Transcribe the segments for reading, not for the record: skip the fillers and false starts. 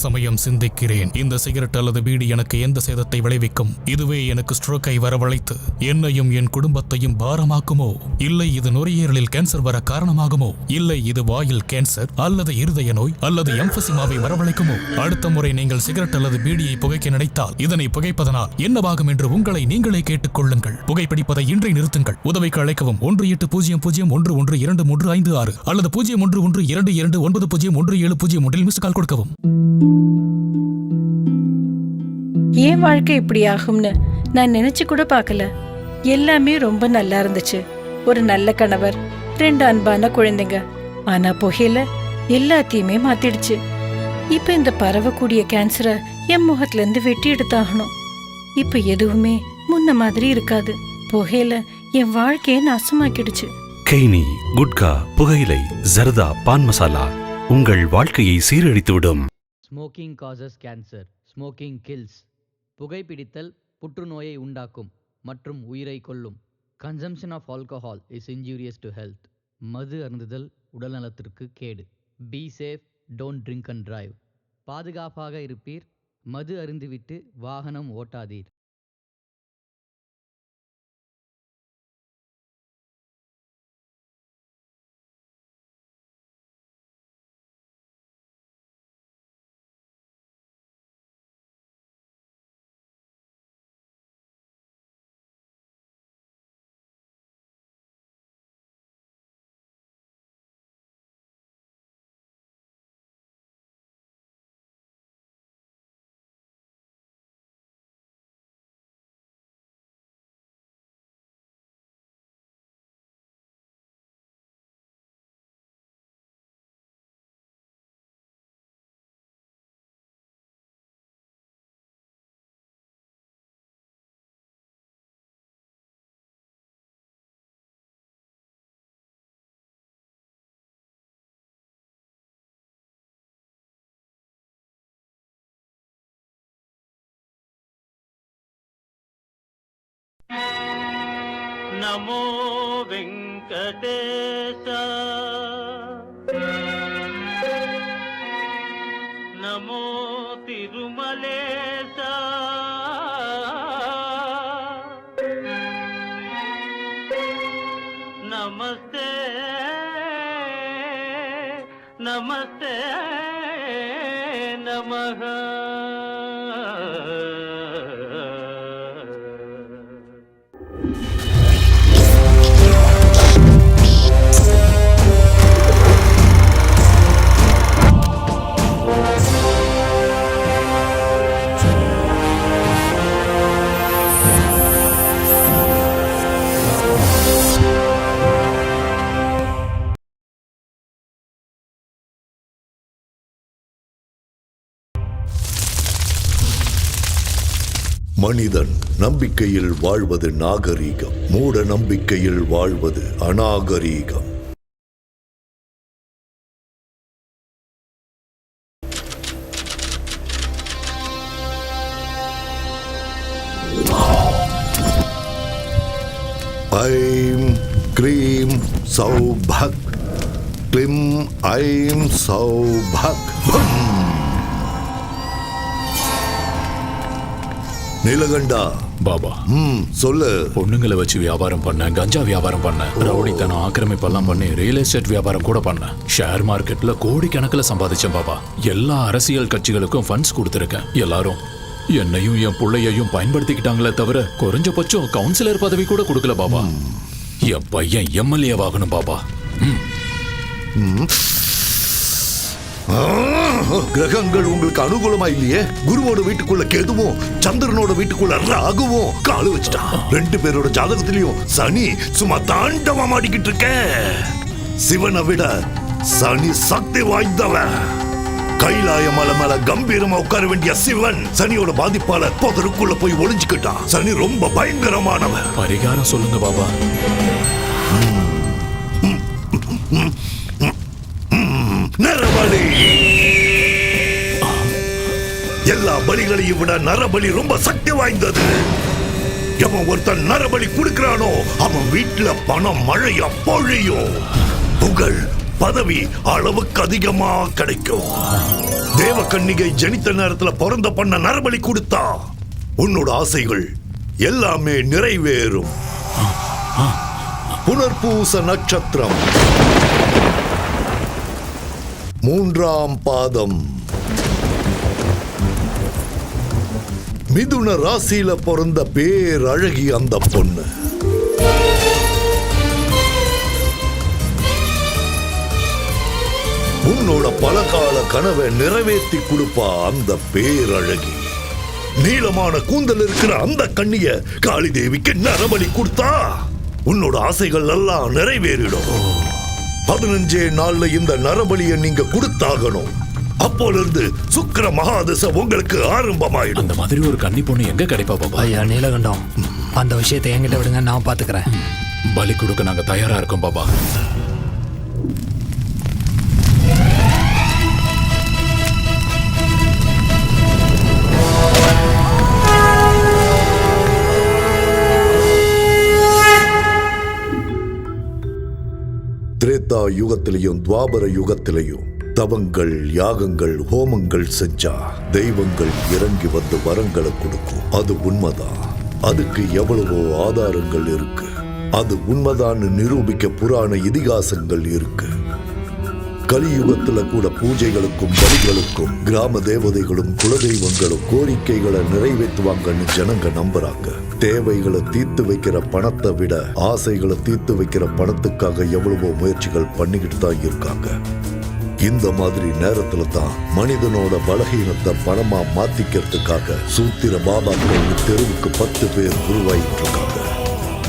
சமயம் சிந்திக்கிறேன், இந்த சிகரெட் அல்லது பீடி எனக்கு எந்த சேதத்தை விளைவிக்கும்? இதுவே எனக்கு ஸ்ட்ரோக்கை வரவழைத்து என்னையும் என் குடும்பத்தையும் பாரமாக்குமோ? இல்லை இது நுரையீரலில் கேன்சர் வர காரணமாகுமோ? இல்லை இது வாயில் கேன்சர் அல்லது இருதய நோய் அல்லது எம்பசிமாவை வரவழைக்குமோ? அடுத்த முறை நீங்கள் சிகரெட் அல்லது பீடியை புகைக்க நினைத்தால் இதனை புகைப்பதனால் என்னவாகும் என்று உங்களை நீங்களே கேட்டுக்கொள்ளுங்கள். புகைப்பிடிப்பதை இன்றை நிறுத்துங்கள். உதவிக்கு அழைக்கவும் 1800112356 அல்லது 0112290170 மிஸ் கால் கொடுக்கவும். ஏன் வாழ்க்கை இப்படி ஆகும்னு நான் நினைச்சு கூட பார்க்கல. எல்லாமே ரொம்ப நல்லா இருந்துச்சு. ஒரு நல்ல கணவர், 2 அன்பான குழந்தைங்க. ஆனா புகையில எல்லாத்தையுமே மாத்திடுச்சு. இப்ப இந்த பரவக்கூடிய கேன்சரை என் முகத்துல இருந்து வெட்டி எடுத்தாகணும். இப்ப எதுவுமே முன்ன மாதிரி இருக்காது. புகையில என் வாழ்க்கையை நாசமாக்கிடுச்சு. கெய்னி, குட்கா, புகையிலை, ஜர்தா, பான் மசாலா உங்கள் வாழ்க்கையை சீரழித்துவிடும். Smoking causes cancer, smoking kills. புகைப்பிடித்தல் புற்றுநோயை உண்டாக்கும் மற்றும் உயிரை கொல்லும். Consumption of alcohol is injurious to health. மது அருந்துதல் உடல்நலத்திற்கு கேடு. Be safe, don't drink and drive. பாதுகாப்பாக இருப்பீர். மது அருந்துவிட்டு வாகனம் ஓட்டாதீர். நமோ வெங்கடேச, நமோ திருமலேச, நமஸ்தே நமஸ்தே நமஹ. மனிதன் நம்பிக்கையில் வாழ்வது நாகரீகம், மூட நம்பிக்கையில் வாழ்வது அநாகரீகம். ஐம் க்ரீம் சௌபக், க்ளிம் ஐம் சௌபக். நீலகண்டா பாபா, சொல்லு. பொண்ணுங்களை வச்சு வியாபாரம் பண்ண, கஞ்சா வியாபாரம் பண்ண, ரவுடித்தனம் ஆக்கிரமிப்பெல்லாம் பண்ணி ரியல் எஸ்டேட் வியாபாரம் கூட பண்ண, ஷேர் மார்க்கெட்ல கோடிக்கணக்கில் சம்பாதிச்சேன் பாபா. எல்லா அரசியல் கட்சிகளுக்கும் ஃபண்ட்ஸ் கொடுத்துருக்கேன். எல்லாரும் என்னையும் என் பிள்ளையையும் பயன்படுத்திக்கிட்டாங்களே தவிர குறைஞ்சபட்சம் கவுன்சிலர் பதவி கூட கொடுக்கல பாபா. என் பையன் எம்எல்ஏ ஆகணும் பாபா. கிரகங்கள் உங்களுக்கு அனுகூலமா இல்லையே. குருவோட வீட்டுக்குள்ள கேதுவும் சந்திரனோட வீட்டுக்குள்ள ராகுவும் காலு வச்சுட்டான். 2 பேரோட ஜாதகத்திலையும் சனி சும்மா தாண்டவம் ஆடிக்கிட்டு இருக்க. சிவனை விட சனி சக்தி வாய்ந்தவன். கைலாய மலை மேல கம்பீரமா உட்கார வேண்டிய சிவன் சனியோட பாதிப்பால பொதருக்குள்ள போய் ஒளிஞ்சுக்கிட்டான். சனி ரொம்ப பயங்கரமானவன். பரிகாரம் சொல்லுங்க பாபா. நரபலி. எல்லா பலிகளையும் விட நரபலி ரொம்ப சக்தி வாய்ந்தது. எவன் ஒருத்தன் நரபலி கொடுக்கிறானோ அவன் வீட்டுல பணம் மழையா பொழியும். புகழ், பதவி அளவுக்கு அதிகமா கிடைக்கும். தேவகன்னிகை ஜனித்த நேரத்துல பிறந்த பண்ண நரபலி கொடுத்தா உன்னோட ஆசைகள் எல்லாமே நிறைவேறும். புனர்பூச நட்சத்திரம் 3ஆம் பாதம் மிதுன ராசியில பிறந்த பேரழகி அந்த பொண்ணு. உன்னோட பலகால கனவை நிறைவேற்றி கொடுப்பா அந்த பேரழகி. நீளமான கூந்தல் இருக்கிற அந்த கண்ணிய காளி தேவிக்கு நரபலி கொடுத்தா உன்னோட ஆசைகள் எல்லாம் நிறைவேறிடும். 15 நாள்ல இந்த நரபலியை நீங்க கொடுத்தாகணும். அப்போல இருந்து சுக்கிர மகாதசை உங்களுக்கு ஆரம்பமாயிடும். அந்த மாதிரி ஒரு கன்னி பொண்ணு எங்க கிடைப்பா பாபா? ஐயா நீலகண்டம், அந்த விஷயத்தை என்கிட்ட விடுங்க, நான் பாத்துக்கிறேன். பலி கொடுக்க நாங்க தயாரா இருக்கோம் பாபா. திரேதா யுகத்திலையும் துவாபர யுகத்திலையும் தவங்கள், யாகங்கள், ஹோமங்கள் செஞ்சா தெய்வங்கள் இறங்கி வந்து வரங்களை கொடுக்கும். அது உண்மைதான். அதுக்கு எவ்வளவோ ஆதாரங்கள் இருக்கு. அது உண்மைதான் நிரூபிக்க புராண இதிகாசங்கள் இருக்கு. கலியுகத்துல கூட பூஜைகளுக்கும் பலிகளுக்கும் கிராம தேவதைகளும் குலதெய்வங்களும் கோரிக்கைகளை நிறைவேற்றுவாங்கன்னு ஜனங்க நம்புறாங்க. தேவைகளை தீர்த்து வைக்கிற பணத்தை விட ஆசைகளை தீர்த்து வைக்கிற பணத்துக்காக எவ்வளவோ முயற்சிகள் பண்ணிக்கிட்டு தான் இருக்காங்க. இந்த மாதிரி நேரத்துல தான் மனிதனோட பலகீனத்தை பணமா மாத்திக்கிறதுக்காக சூத்திர பாபாக்கள் தெருவுக்கு 10 பேர் உருவாயிட்டு இருக்காங்க.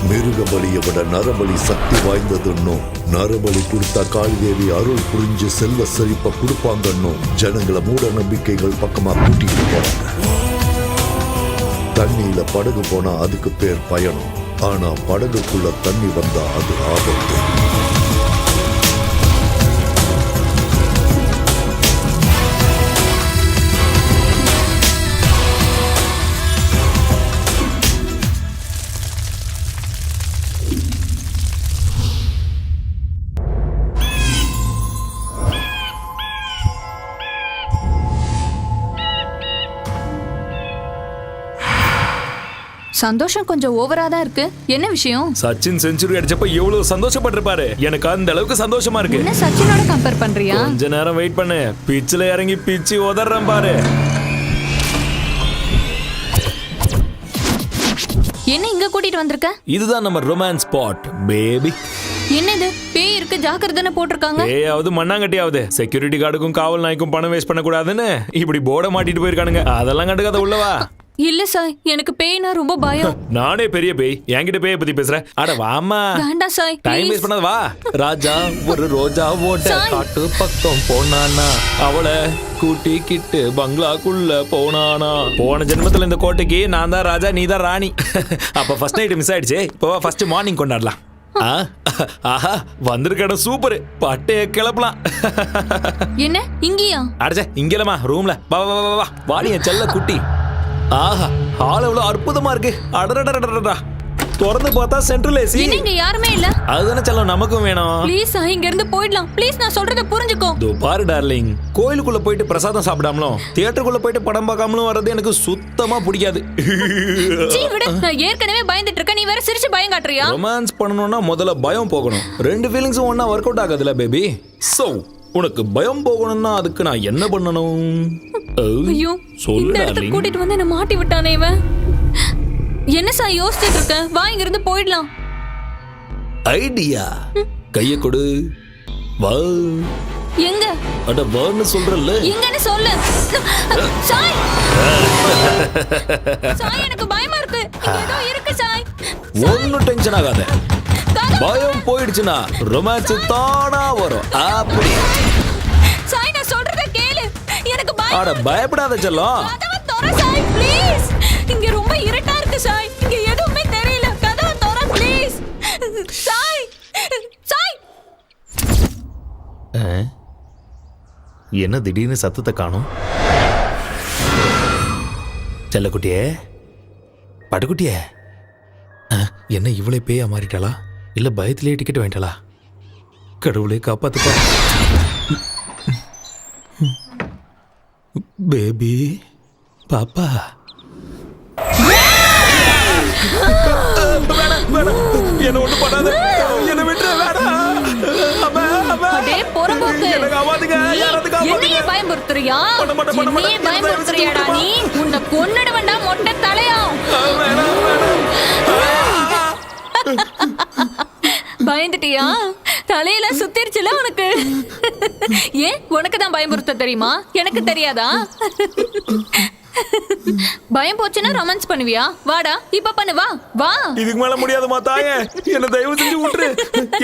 மிருக பலியை விட நரபலி சக்தி வாய்ந்ததுன்னும், நரபலி கொடுத்தா காளிதேவி அருள் புரிஞ்சு செல்வ செழிப்ப கொடுப்பாங்கன்னும் ஜனங்களை மூட நம்பிக்கைகள் பக்கமா கூட்டிட்டு போறாங்க. தண்ணியில படகு போனா அதுக்கு பேர் பயணம். ஆனா படகுக்குள்ள தண்ணி வந்தா அது ஆபத்து. சந்தோஷம் கொஞ்சம் ஓவரா தான் இருக்கு. என்ன விஷயம்? சச்சின் செஞ்சுரி அடிச்சப்ப எவ்வளவு சந்தோஷப்பட்டிருப்பாரு. எனக்கு அந்த அளவுக்கு சந்தோஷமா இருக்கு. என்ன சச்சினோட கம்பேர் பண்றியா? கொஞ்ச நேரம் வெயிட் பண்ணு. பிச்சில இறங்கி பிச்சு உதறேன் பாரு. என்ன இங்க கூட்டிட்டு வந்திருக்க? இதுதான் நம்ம ரொமான்ஸ் ஸ்பாட் பேபி. என்னது பேய் இருக்கு ஜாக்கிரதைன்னு போட்டிருக்காங்க. ஏயாவது மண்ணாங்கட்டியாவது செக்யூரிட்டி கார்டுக்கும் காவல் நாய்க்கும் பணம் வேஸ்ட் பண்ண கூடாதுன்னு இப்படி போர்டை மாட்டிட்டு போயிருக்கானுங்க. அதெல்லாம் கண்டுக்காத உள்ளவா. இல்ல சாய், எனக்கு பேய்னா ரொம்ப பயம். நானே பெரிய பேய், என்கிட்ட பேய பத்தி பேசுறேன். அட வாமா. வேண்டாம் சாய், டைம் வேஸ்ட் பண்ணாத வா. ராஜா ஒரு ரோஜா ஓட்ட காட்டு பக்கம் போனானா, அவளை கூட்டிக்கிட்டு பங்களாக்குள்ள போனானா. போன ஜென்மத்துல இந்த கோட்டைக்கு நான் தான் ராஜா, நீ தான் ராணி. அப்ப ஃபர்ஸ்ட் நைட் மிஸ் ஆயிடுச்சு. இப்போ ஃபர்ஸ்ட் மார்னிங் கொண்டாடலாம். ஆஹா, வந்திருக்க இடம் சூப்பர். பட்டைய கிளப்பலாம். என்ன இங்கயா? அடச்சே, இங்கலமா ரூம்ல. வா வா வா வா, வாடி என் செல்ல குட்டி. ஆஹா, ஹால் எவ்வளவு அற்புதமா இருக்கு. அடடடடடடா, திறந்து பார்த்தா சென்ட்ரல் ஏசி. இங்க யாருமே இல்ல. அதுதானே செல்லம் நமக்கும் வேணும். ப்ளீஸ் இங்க இருந்து போயிடலாம். ப்ளீஸ் நான் சொல்றத புரிஞ்சுக்கோ. தோ பாரு டார்லிங், கோயிலுக்குள்ள போயிட்டு பிரசாதம் சாப்பிடாமலும் தியேட்டருக்குள்ள போயிட்டு படம் பார்க்காமலும் வர்றது எனக்கு சுத்தமா பிடிக்காது. ஜீ விடு, நான் ஏற்கனவே பயந்துட்டு இருக்கேன். நீ வேற சிரிச்சு பயம் காட்டுறியா? ரொமான்ஸ் பண்ணணும்னா முதல்ல பயம் போகணும். ரெண்டு ஃபீலிங்ஸும் ஒண்ணா ஒர்க் அவுட் ஆகாதுல பேபி. சோ உனக்கு பயம் போகணும்னா அதுக்கு நான் என்ன பண்ணணும்? ஐயோ, இந்த இடத்துக்கு கூட்டிட்டு வந்து என்ன மாட்டி விட்டானே இவன். என்ன சார் யோசிச்சுட்டு இருக்க? வா இங்க இருந்து போயிடலாம். ஐடியா, கைய கொடு. வா. எங்க? அட வான்னு சொல்றல்ல. எங்கன்னு சொல்லு. சாய், சாய் எனக்கு பயமா இருக்கு. இங்க ஏதோ இருக்கு சாய். ஒன்னும் டென்ஷன் ஆகாத. பயம் போயிடுச்சுனா ரொமான்ஸ் தானா வரும். அப்படி சாய், நான் சொல்றத கேளு. எனக்கு பயம். அட பயப்படாத செல்லம். கதவை தர சாய் ப்ளீஸ். இங்க ரொம்ப இருட்டா இருக்கு சாய். இங்க எதுவுமே தெரியல. கதவை தர ப்ளீஸ். சாய், சாய். என்ன திடீர்னு சத்தத்தை காணோம்? செல்லக்குட்டியே, பட்டுக்குட்டியே, என்ன இவளை பேயா மாறிட்டாளா? இல்ல பயத்திலேயே டிக்கெட் வாங்கிட்டாளா? கடவுளே காப்பாத்துப்பா. பேபி பாப்பா என்ன ஒண்ணு பண்ணாத, என்ன விட்டு அடே பொறம்போக்கு, என்னையே பயமுறுத்துறியா? என்னையே பயமுறுத்துறியாடா நீ? உன்னை கொன்னுடுவேன்டா மொட்டை தலையா. பயந்துட்டியா? தலையில சுத்திருச்சுல உனக்கு. ஏன் உனக்கு தான் பயமுறுத்த தெரியுமா? எனக்கு தெரியாதா? பயம் போச்சுன்னா ரொமான்ஸ் பண்ணுவியா? வாடா இப்ப பண்ணு, வா வா. இதுக்கு மேல முடியாதுமா தாயே, என்ன தயவு செஞ்சு விட்டுரு.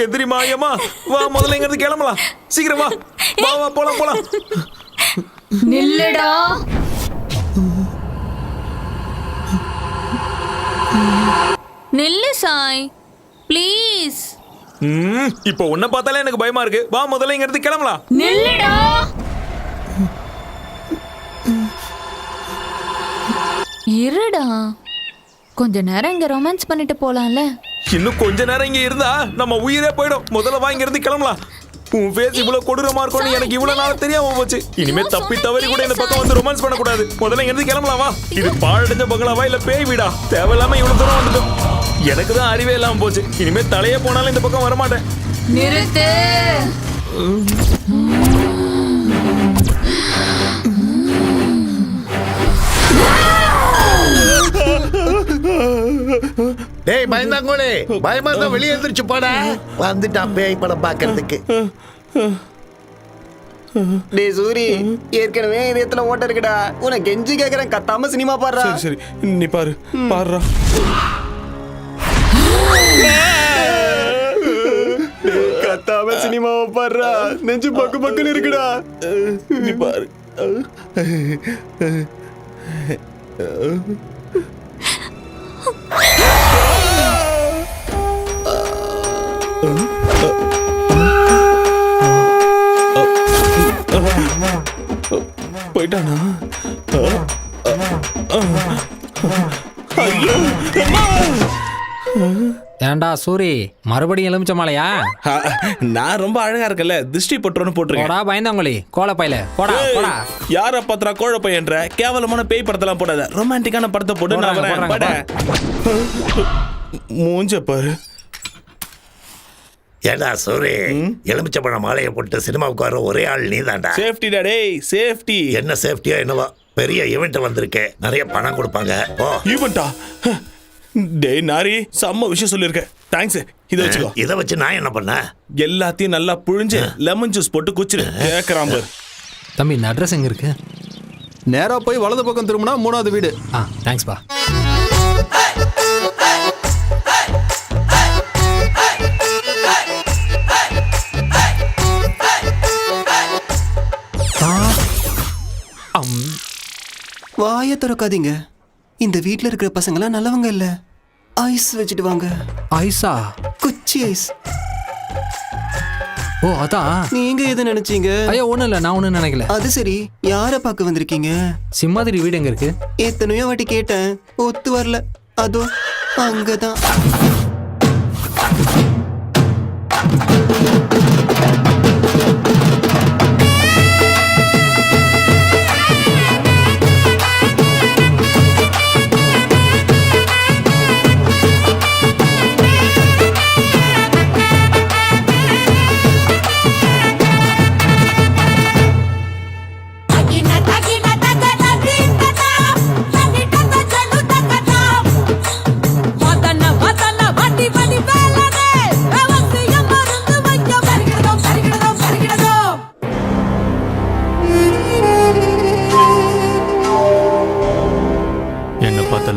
எதிரிமா ஐயம்மா, வா முதல்ல இங்க இருந்து கிளம்பலாம். சீக்கிரம் வா வா வா, போலாம் போலாம். நில்லுடா. நில்லு சாய் ப்ளீஸ். இப்போ உன்னை பார்த்தாலே எனக்கு பயமா இருக்கு. வா முதல்ல இங்க இருந்து கிளம்பலாம். நில்லுடா. இருடா, கொஞ்ச நேரம் இங்க ரொமான்ஸ் பண்ணிட்டு போலாம்ல. இன்னும் கொஞ்ச நேரம் இங்க இருந்தா நம்ம உயிரே போயிடும். முதல்ல வா இங்க இருந்து கிளம்பலாம். உன் ஃபேஸ் இவ்வளவு கொடூரமா இருக்கும்னு எனக்கு இவ்வளவு நாள் தெரியாம போச்சு. இனிமே தப்பி தவறி கூட இந்த பக்கம் வந்து ரொமான்ஸ் பண்ண கூடாது. முதல்ல இங்க இருந்து கிளம்பலாம் வா. இது பாழடைஞ்ச பங்களாவா இல்ல பேய் வீடா? தேவையில்லாம இவ்வளவு தூரம் வந்துட்டோம். எனக்கு தான் அறிவே இல்லாம போச்சு. இனிமே தலையே போனாலும் இந்த பக்கம் வரமாட்டேன். நிறுத்து. டேய் பயந்தாங்கோலே, பயமா இருந்தா வெளியே எந்திரிச்சு போடா. வந்துட்டான் பேய் படம் பாக்குறதுக்கு. டேய் சூரி, ஏற்கனவே இதயத்துல ஓட்ட இருக்குடா. உனக்கு கெஞ்சி கேக்குறேன், கத்தாம சினிமா பாடுறா. சரி நீ பாரு பாடுறா. கத்தாம சினிமாவை பாடுறா. நெஞ்சு பக்கு பக்குன்னு இருக்குடா. நீ பாரு. போயிட்டானா? ஏண்டா சூரி, மறுபடியும் எலுமிச்ச மாலையா? நான் ரொம்ப அழகா இருக்கல, திருஷ்டி பட்டுறோன்னு போட்டுருக்கேன். போடா பயந்தாங்கோலி, கோலப்பையில போடா போடா. யார பாத்திரா கோழ பையன்ற? கேவலமான பேய் படத்தெல்லாம் போடாத, ரொமான்டிக்கான படத்தை போட்டு நான் வரேன். பட மூஞ்ச பாரு. ஏடா சூரி, எலுமிச்சம்பழம் மாலையை போட்டு சினிமாவுக்கு வர ஒரே ஆள் நீ தான்டா. சேஃப்டி டேய், சேஃப்டி. என்ன சேஃப்டியா என்னவா? பெரிய ஈவெண்ட் வந்திருக்கு, நிறைய பணம் கொடுப்பாங்க. ஈவெண்டா? டேய் நாரி, செம்ம விஷயம் சொல்லிருக்க. தேங்க்ஸ். இதை வச்சுக்கோ. இதை வச்சு நான் என்ன பண்ண? எல்லாத்தையும் நல்லா புழிஞ்சு லெமன் ஜூஸ் போட்டு குச்சிரு. கேக்குறான் பாரு. தம்பி இந்த அட்ரஸ் எங்க இருக்கு? நேரா போய் வலது பக்கம் திரும்பினா 3வது வீடு. தேங்க்ஸ் பா. வாயை திறக்காதீங்க. இந்த வீட்ல இருக்கிற பசங்களாம் நல்லவங்க இல்ல. ஐஸ் வச்சுட்டு வாங்க. ஐஸா? குச்சி ஐஸ். ஓ அதான். நீங்க எது நினைச்சீங்க? ஐயோ ஒண்ணும் இல்ல, நான் ஒண்ணும் நினைக்கல. அது சரி, யார பார்க்க வந்திருக்கீங்க? சிம்மாதிரி வீடு எங்க இருக்கு? எத்தனையோ வாட்டி கேட்டேன், ஒத்து வரல. அதோ அங்கதான்.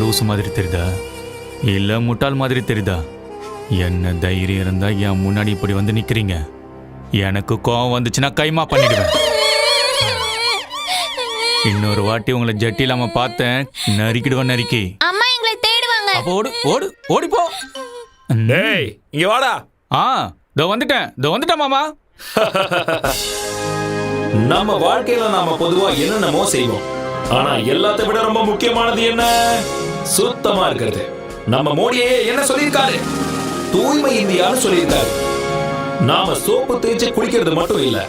லூசு மாதிரி தெரியுதா இல்ல முட்டாள் மாதிரி தெரியுதா? என்ன தைரியம் இருந்தா என் முன்னாடி இப்படி வந்து நிக்கிறீங்க? எனக்கு கோவம் வந்துச்சுன்னா கைமா பண்ணிடுவேன். இன்னொரு வாட்டி உங்களை ஜட்டி இல்லாம பார்த்தேன், நறுக்கிடுவேன் நறுக்கி. அம்மா எங்களை தேடுவாங்க. அப்போ ஓடு ஓடு ஓடி போ. டேய் இங்க வாடா. இதோ வந்துட்டேன் மாமா. நம்ம வாழ்க்கையில நாம பொதுவா என்னென்னமோ செய்வோம். ஆனா எல்லாத்தை விட ரொம்ப முக்கியமானது என்ன? சுத்தமா இருக்கிறது. நம்ம மோடியே என்ன சொல்லியிருக்காரு? தூய்மை இந்தியான்னு சொல்லியிருக்காரு. நாம சோப்பு தேய்ச்சி குளிக்கிறது மட்டும் இல்ல,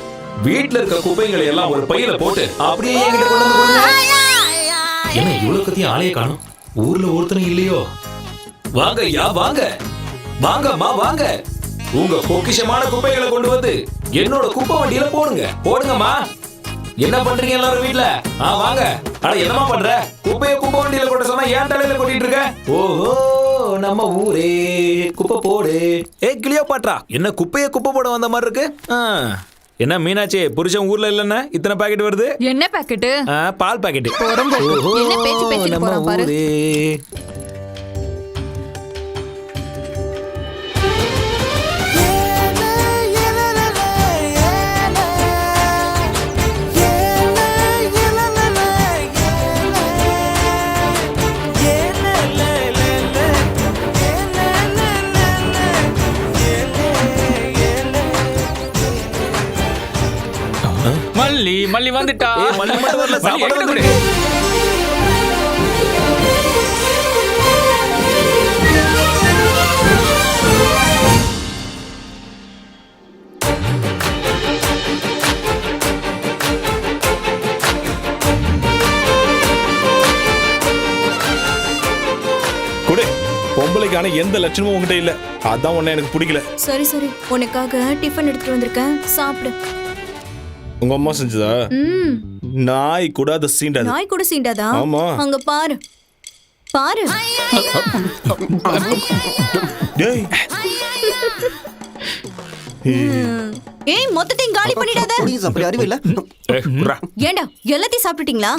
வீட்ல இருக்க குப்பைகளை எல்லாம் ஒரு பையில போட்டு அப்படியே என்கிட்ட கொண்டு வந்து கொடுங்க. என்ன இவ்வளவு கத்தியும் ஆளைய காணும்? ஊர்ல ஒருத்தனும் இல்லையோ? வாங்க ஐயா, வாங்க வாங்கம்மா, வாங்க. உங்க பொக்கிஷமான குப்பைகளை கொண்டு வந்து என்னோட குப்பை வண்டியில போடுங்க. போடுங்கம்மா. என்ன பண்றீங்க எல்லாரும் வீட்ல? வாங்க. அட என்னமா பண்ற? குப்பையை குப்பை வண்டியில கொட்ட சொன்னா ஏன் தலையில கொட்டிட்டு இருக்க? ஓஹோ, நம்ம ஊரே குப்பை போடு. கிளியோபாட்ரா, என்ன குப்பையை குப்பை போட வந்த மாதிரி இருக்கு? என்ன மீனாட்சி, புருஷன் ஊர்ல இல்லன்னா இத்தனை பாக்கெட் வருது? என்ன பாக்கெட்? பால் பாக்கெட். என்ன பேச்சு பேசிட்டு போறான் பாரு. மல்லி மல்லி வந்துட்டா. மல்லி மட்டும் வரல, சாப்பாடு வந்து கொடு. கொடு. பொம்பளைக்கான எந்த லட்சணமும் உங்ககிட்ட இல்ல, அதான் உன்னை எனக்கு பிடிக்கல. சரி சரி, உனக்காக டிஃபன் எடுத்துட்டு வந்திருக்கேன், சாப்பிடு. உங்க அம்மா செஞ்சதா? நாய் கூட அதை சீண்டாது. நாய் கூட சீண்டாதா? ஆமா. அங்க பாரு பாரு. டேய், ஏய், மொத்தத்தையும் காலி பண்ணிடாத. அப்படி அறிவு இல்ல. ஏண்டா எல்லாத்தையும் சாப்பிட்டுட்டீங்களா?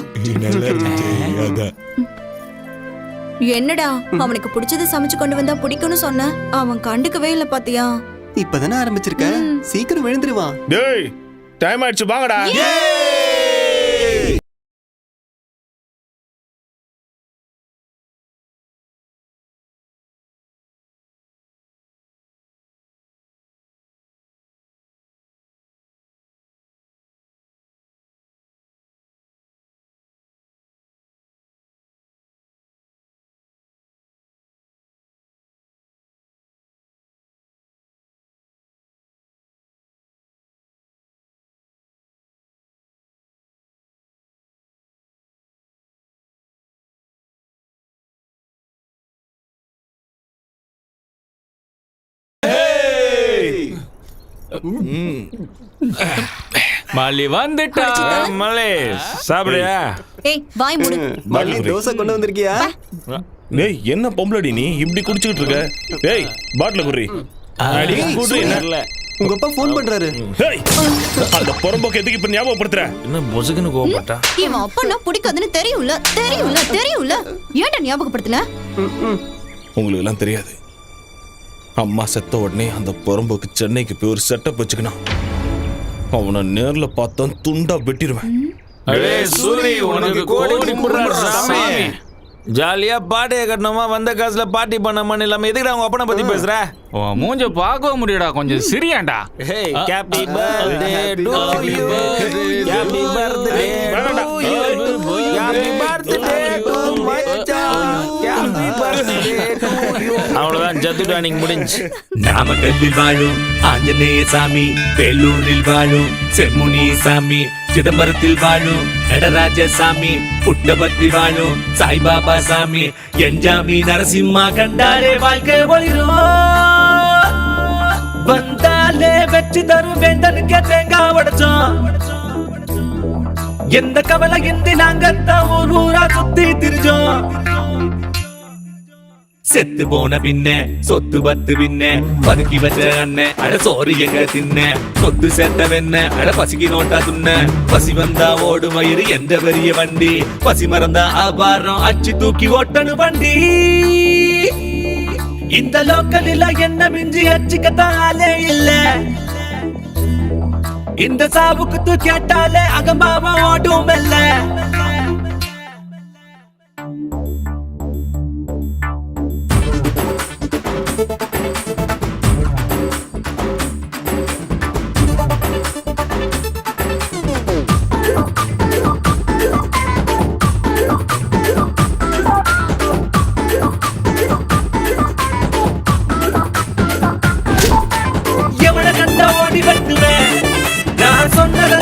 என்னடா, அவனுக்கு பிடிச்சதை சமைச்சு கொண்டு வந்தா பிடிக்கும்னு சொன்ன, அவன் கண்டுக்கவே இல்ல பாத்தியா? இப்பதானே ஆரம்பிச்சிருக்க, சீக்கிரம் விழுந்துருவான். டேய், டைம் ஆயிடுச்சு, வாங்கடா. மல்லி வந்துட்டா. மல்லி சாப்பிடுறியா? ஏய், வாய் மூடு. மல்லி தோசை கொண்டு வந்திருக்கியா? டேய், என்ன பொம்பளடி நீ இப்படி குடிச்சிட்டு இருக்க? டேய், பாட்டில குடி. அடி குடி. இல்ல, உங்க அப்பா போன் பண்றாரு. டேய், அந்த பொறம்போக்கு எதுக்கு இப்ப ஞாபகப்படுத்துற? என்ன பொசுக்குன்னு கோவப்பட்டா? இவன் அப்பனா பிடிக்காதுன்னு தெரியும்ல, தெரியும்ல, தெரியும்ல. ஏன்டா ஞாபகப்படுத்தல? உங்களுக்கு எல்லாம் தெரியாது. அம்மா செத்த உடனே அந்த பொறம்போக்கு சென்னைக்கு போய் ஒரு செட்டப் வச்சுக்கணும். அவனை நேர்ல பார்த்தா துண்டா வெட்டிடுவேன். சூரி, உனக்கு கோடி குடுறாரு சாமி. ஜாலியா பாட்டியை கட்டணுமா, வந்த காசுல பார்ட்டி பண்ணாமன்னு இல்லாம எதுக்குடா அவங்க அப்பனை பத்தி பேசுற? மூஞ்ச பார்க்கவும் முடியடா, கொஞ்சம் சிரியாண்டா. Hey, happy birthday to you. Happy birthday to you. Happy birthday to மச்சான். Happy birthday to you. அவ்வளவுதான், ஜத்துடா, நீங்க முடிஞ்சு. நாமக்கல்லில் வாழும் ஆஞ்சநேய சாமி, வேலூரில் வாழும் செம்முனி சாமி, சிதம்பரத்தில் வாழும் நடராஜ சாமி, புட்டபர்த்தி வாழும் சாய்பாபா சாமி, என்ஜாமி நரசிம்மா கண்டாரே வாழ்க்கை ஒளிரும். வந்தாலே வெற்றி தரும் வேந்தனுக்கு தேங்காய் உடைச்சோம். எந்த கவலை இன்றி நாங்கத்தான் ஊர் ஊரா சுத்தி திரிஞ்சோம். செத்து போன பின்ன சொத்து பத்து பின்ன பதுக்கி வச்ச அண்ணன் அட சோறு எங்க தின்ன, சொத்து சேர்த்த வெண்ண அட பசிக்கு நோட்டா துண்ண, பசி வந்தா ஓடு மயிறு எந்த பெரிய வண்டி, பசி மறந்தா ஆபாரம் அச்சு தூக்கி ஓட்டனு வண்டி. இந்த லோக்கலில என்ன மிஞ்சி அச்சுக்கத்தான் ஆளே இல்ல, இந்த சாவுக்கு தூ கேட்டாலே அகம்பாவா ஓடும் இல்ல. எவனை கண்ட ஓடி வெட்டுவேன், நான் சொன்னத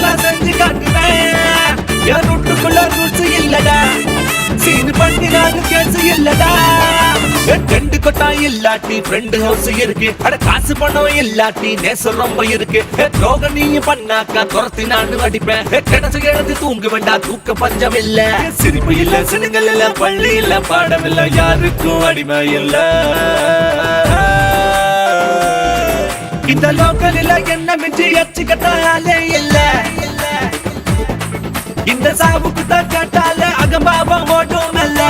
இல்லாட்டி ஃப்ரெண்ட் ஹவுஸ் இருக்கு. அட காசு பணம் இல்லாட்டி நேசம் ரொம்ப இருக்கு. துரோகம் நீ பண்ணாக்கா துரத்தி நான் அடிப்பேன். கிடச்சு கிடந்து தூங்க வேண்டாம், தூக்க பஞ்சம் இல்ல. சிரிப்பு இல்ல, சினுங்கள் இல்ல, பள்ளி இல்ல, பாடம் இல்ல, யாருக்கும் அடிமை இல்ல. இந்த லோக்கலில் என்ன மிஞ்சி எச்சுக்கட்டாலே இல்ல. இந்த சாவுக்கு தான் கேட்டாலே அகம்பாவம் ஓட்டும் அல்ல.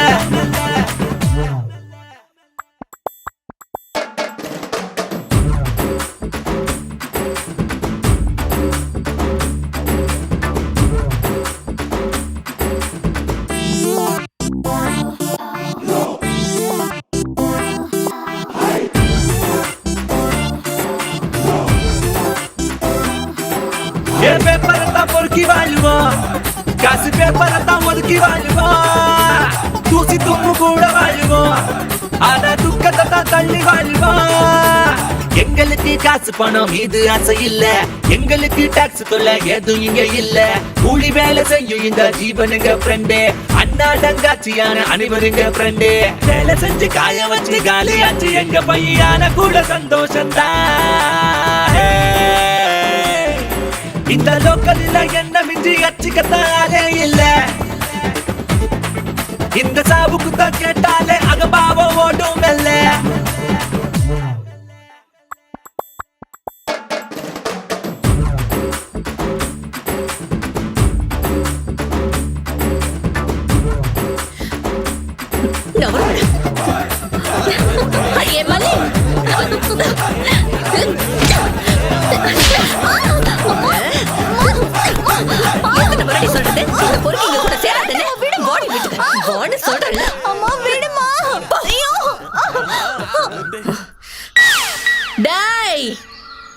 பேப்பரத்தான் பொறுக்கி வாழ்வோம், காசு பேப்பரத்தான் ஒதுக்கி வாழ்வோம். தூசி தும்மு கூட வாழ்வோம், ஆனா துக்கத்தை தான் தள்ளி வாழ்வோம். எங்களுக்கு காசு பணம் இது ஆசை இல்ல, எங்களுக்கு டாக்ஸ் தொல்லை எதுவும் இங்க இல்ல. கூலி வேலை செய்யும் இந்த ஜீவனுங்க ஃப்ரெண்டு, அண்ணா தங்காச்சியான அனைவருங்க ஃப்ரெண்டு. வேலை செஞ்சு காய வச்சு காலியாச்சு எங்க பையான கூட சந்தோஷம்தான். இந்த லோக்கல்ல என்ன மிஞ்சி அச்சிக்கத்தாலே இல்ல. இந்த சாவுக்கு தான் கேட்டாலே அகபாவம் ஓடும் இல்ல.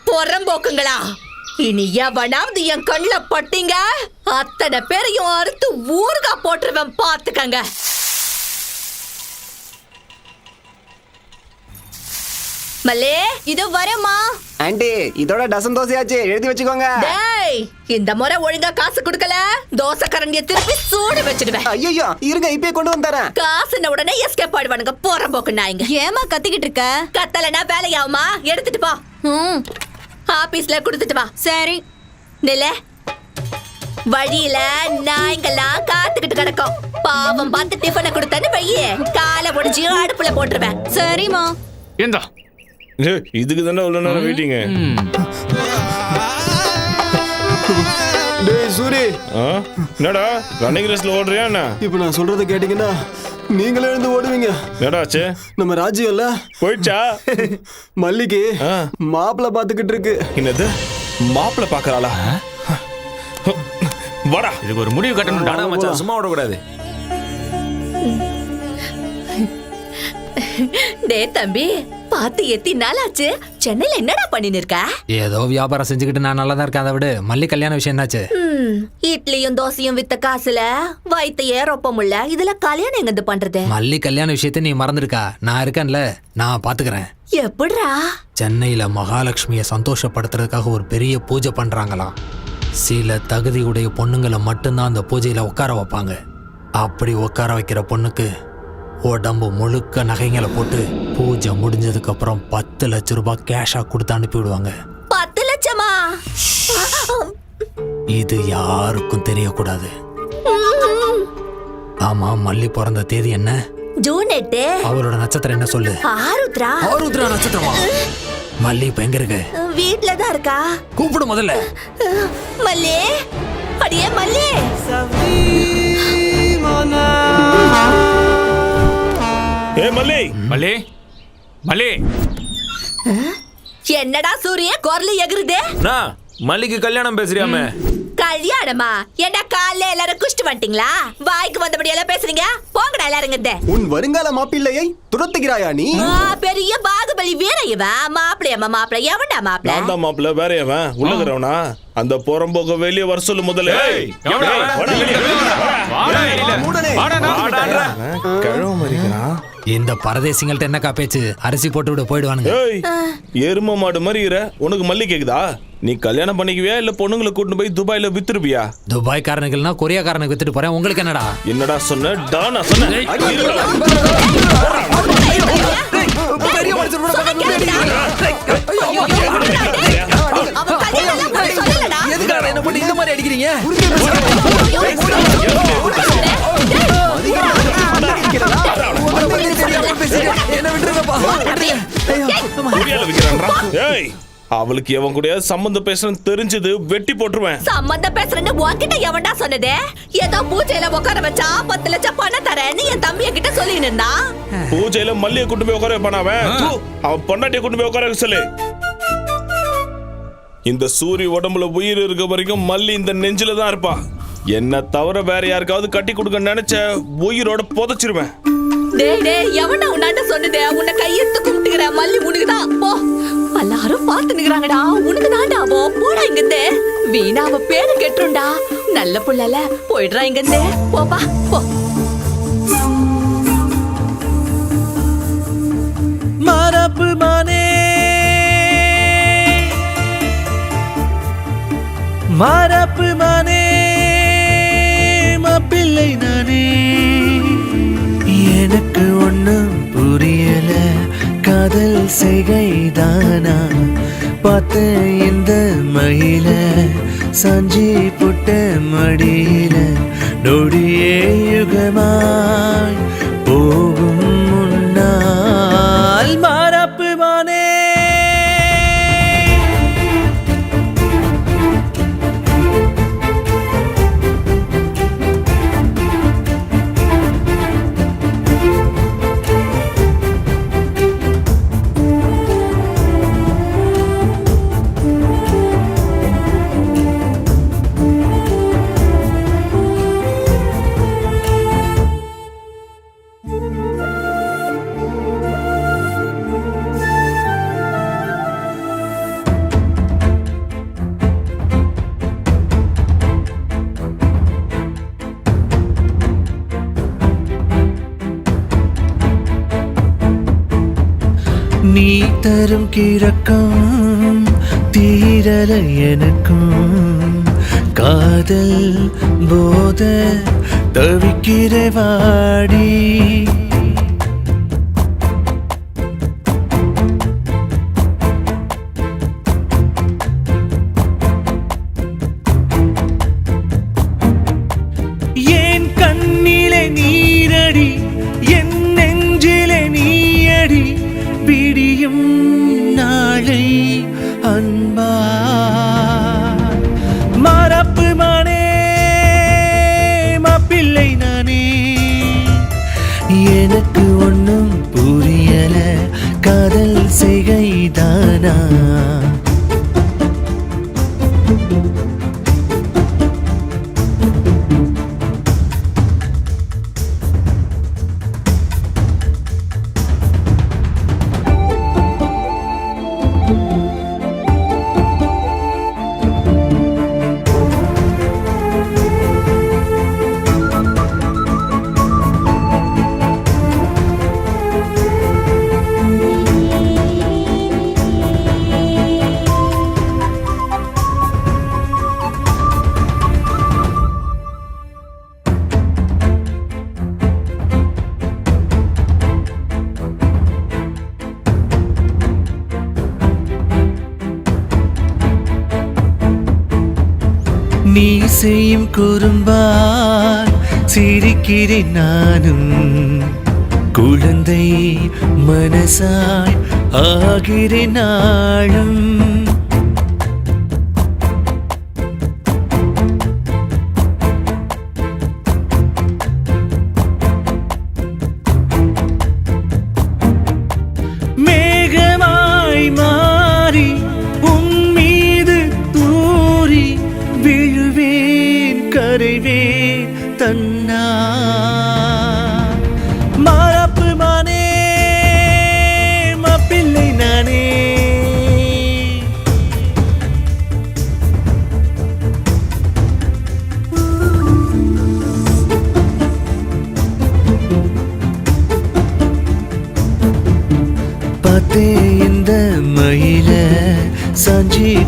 பொறம்போக்குங்களா, இனி எவனாவது என் கண்ணுல பட்டீங்க அத்தனை பேரையும் அறுத்து ஊறுகா போட்டுருவேன், பாத்துக்கங்க. மல்லே, இது வரமா ஆண்டி, இதோட டசன் தோசையாச்சு, எழுதி வச்சுக்கோங்க. டேய், இந்த முறை ஒழுங்கா காசு கொடுக்கல தோசை கரண்டிய திருப்பி சூடு வச்சிடுவேன். ஐயோ, இருங்க, இப்பயே கொண்டு வந்துறேன். காசுன உடனே எஸ்கேப் ஆடுவானுங்க போறம்போக்கு நாய்ங்க. ஏமா கத்திக்கிட்டு இருக்க? கத்தலனா வேலையாவுமா, எடுத்துட்டு போ. ஆபீஸ்ல கொடுத்துட்டு வா. சரி நில. வழியில நாய்ங்கெல்லாம் காத்துக்கிட்டு கிடக்கும். பாவம் பார்த்து டிஃபனை கொடுத்தன்னு வையே, காலை ஒடிஞ்சு அடுப்புல போட்டுருவேன். சரிமா. ஏண்டா இதுக்கு தானே உள்ள நேரம் வெயிட்டிங்க. டேய் சூரி, என்னடா ரன்னிங் ரேஸ்ல ஓடுறியா என்ன? இப்போ நான் சொல்றத கேட்டீங்கன்னா நீங்களே எழுந்து ஓடுவீங்க. என்னடாச்சு? நம்ம ராஜ்யம் இல்ல போயிடுச்சா? மல்லிக்கு மாப்பிள்ள பாத்துக்கிட்டு இருக்கு. என்னது மாப்பிள்ள பாக்குறாளா? வாடா, இதுக்கு ஒரு முடிவு கட்டணும். மச்சான் சும்மா ஓடக்கூடாது. டே தம்பி, பாத்து எத்தி நாளாச்சு, சென்னையில என்னடா பண்ணின்னு இருக்க? ஏதோ வியாபாரம் செஞ்சுக்கிட்டு நான் நல்லா தான் இருக்கேன். அதை விட மல்லி கல்யாண விஷயம் என்னாச்சு? இட்லியும் தோசையும் வித்த காசுல வயித்தையே ரொப்பமுல்ல, இதுல கல்யாணம் எங்க பண்றது? மல்லி கல்யாண விஷயத்தை நீ மறந்துருக்கா? நான் இருக்கேன்ல, நான் பாத்துக்கிறேன். எப்படிரா? சென்னையில மகாலட்சுமியை சந்தோஷப்படுத்துறதுக்காக ஒரு பெரிய பூஜை பண்றாங்களாம். சில தகுதியுடைய பொண்ணுங்களை மட்டும்தான் அந்த பூஜையில உட்கார வைப்பாங்க. அப்படி உட்கார வைக்கிற பொண்ணுக்கு உடம்பு முழுக்க நகைங்களை போட்டு பூஜை முடிஞ்சதுக்கு அப்புறம் 10 லட்சம் ரூபாய் கேஷா கொடுத்து அனுப்பி விடுவாங்க. 10 லட்சமா? இது யாருக்கும் தெரியக்கூடாது. ஆமா, மல்லி பிறந்த தேதி என்ன? ஜூன் 8. அவரோட நட்சத்திரம் என்ன சொல்லு? ஆருத்ரா. ஆருத்ரா நட்சத்திரமா? மல்லி இப்ப எங்க இருக்கு? வீட்ல தான் இருக்கா. கூப்பிடு முதல்ல. மல்லி, அடியே மல்லி. ஏ மல்லி, மல்லி, மல்லி. என்னடா சூரிய குரல் எகுறுதே? நான் மல்லிக்கு கல்யாணம் பேசுறியாமே? கல்யாணமா? என்ன காலைல எல்லாரும் குஷ்டு வந்துட்டீங்களா? வாய்க்கு வந்தபடி எல்லாம் பேசுறீங்க, போங்கடா எல்லாருங்க. உன் வருங்கால மாப்பிள்ளையை துரத்துகிறாயா நீ? பெரிய பாகுபலி வீர இவன். மாப்பிள்ளையம்மா மாப்பிள்ளை, எவன்டா மாப்பிள்ளை? நான் தான் மாப்பிள்ள, வேற எவன்? உள்ளகிறவனா? அந்த புறம்போக்க வெளியே வர சொல்லு முதல்ல. கிழவ மறிக்கிறான். இந்த பரதேசிங்கள்ட்ட என்னக்கா பேச்சு? அரிசி போட்டு விட போயிடுவானுங்க. ஏய், எரும மாடு மாதிரி இரு. உனக்கு மல்லி கேக்குதா? நீ கல்யாணம் பண்ணிக்குவியா இல்ல பொண்ணுங்களை கூட்டிட்டு போய் துபாயில வித்துருப்பியா? துபாய்க்காரனுக்குன்னா கொரியாக்காரனுக்கு வித்துட்டு போறேன். உங்களுக்கு என்னடா? என்னடா சொன்ன? டானா சொன்ன? என்ன பண்ணி இந்த மாதிரி அடிக்கிறீங்க? அவளுக்கு எவன் கூட சம்பந்தம் பேசுறேன்னு தெரிஞ்சது வெட்டி போட்டுருவேன். சம்பந்தம் பேசுறேன்னு உன்கிட்ட எவன்டா சொன்னதே? ஏதோ பூஜையில உட்கார வச்சா 10 லட்சம் பணம் தரேன்னு என் தம்பிய கிட்ட சொல்லினா. பூஜையில மல்லியை கூட்டு போய் உட்கார வைப்பான அவன் பொண்டாட்டியை கூட்டு போய் உட்கார சொல்லு. இந்த சூரிய உடம்புல உயிர் இருக்க வரைக்கும் மல்லி இந்த நெஞ்சில தான் இருப்பா. என்ன தவிர வேற யாருக்காவது கட்டி கொடுக்க நினைச்ச உயிரோட புதைச்சிருவேன். டேய் டேய், எவன்டா உன்னாண்ட சொன்னதே? உன்னை கையெடுத்து கும்பிட்டுக்கிற மல்லி உனக்குதான். போ, எல்லாரும் பார்த்து நிக்கிறாங்கடா. உனக்கு தான்டா. போடா இங்கிருந்து. வீணா அவ பேரு கெட்டுருண்டா. நல்ல புள்ளல, போயிடுறா இங்கிருந்து. போப்பா போ. மாறாப்பு மானே மாறாப்பு மானே மாப்பிள்ளை நானே. எனக்கு ஒண்ணும் புரியல, காதல் செய்கைதானா? பார்த்த இந்த மயில சாஞ்சி புட்ட மடியில நொடியே யுகமாய் போகும் முன்னால் மாறாப்பு மானே. நீ தரும் கிறக்கம் தீரல எனக்கும், காதல் போத தவிக்கிற வாடி. ஏன் கண்ணிலே நீரடி, என் நெஞ்சிலே நீயடி. விடியும் நாளை அன்பா மாறாப்பு மானே மாப்பிள்ளை நானே. எனக்கு ஒண்ணும் புரியல, காதல் செய்கைதானா? நீ செய்யும் குறும்பால் சிரிக்கிறேன் நானும், குழந்தை மனசாய் ஆகிறேன் நாளும். மேகமாய் மாறி உன் மீது தூறி விழுவேன், கரைவேன் தன்னா. மாறாப்பு மானே மாப்பிள்ளை நானே.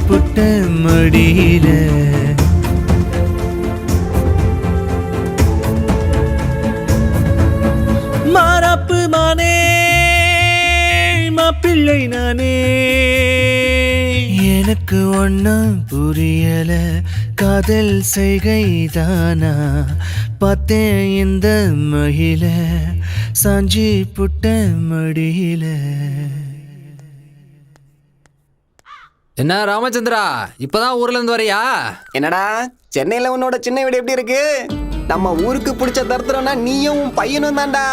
புட்ட மடியில மாறாப்பு மானே மாப்பிள்ளை நானே எனக்கு ஒன்னும் புரியல காதல் செய்கைதானா பார்த்தேன் இந்த மகிழ சாஞ்சி புட்ட மடியில. என்ன ராமச்சந்திரா, இப்பதான் ஊர்ல இருந்து வரையா? என்னடா சென்னையில உன்னோட சின்ன வீடு எப்படி இருக்கு? நம்ம ஊருக்கு பிடிச்ச தருத்திரம்னா நீயும் உன் பையனும் தான்டா.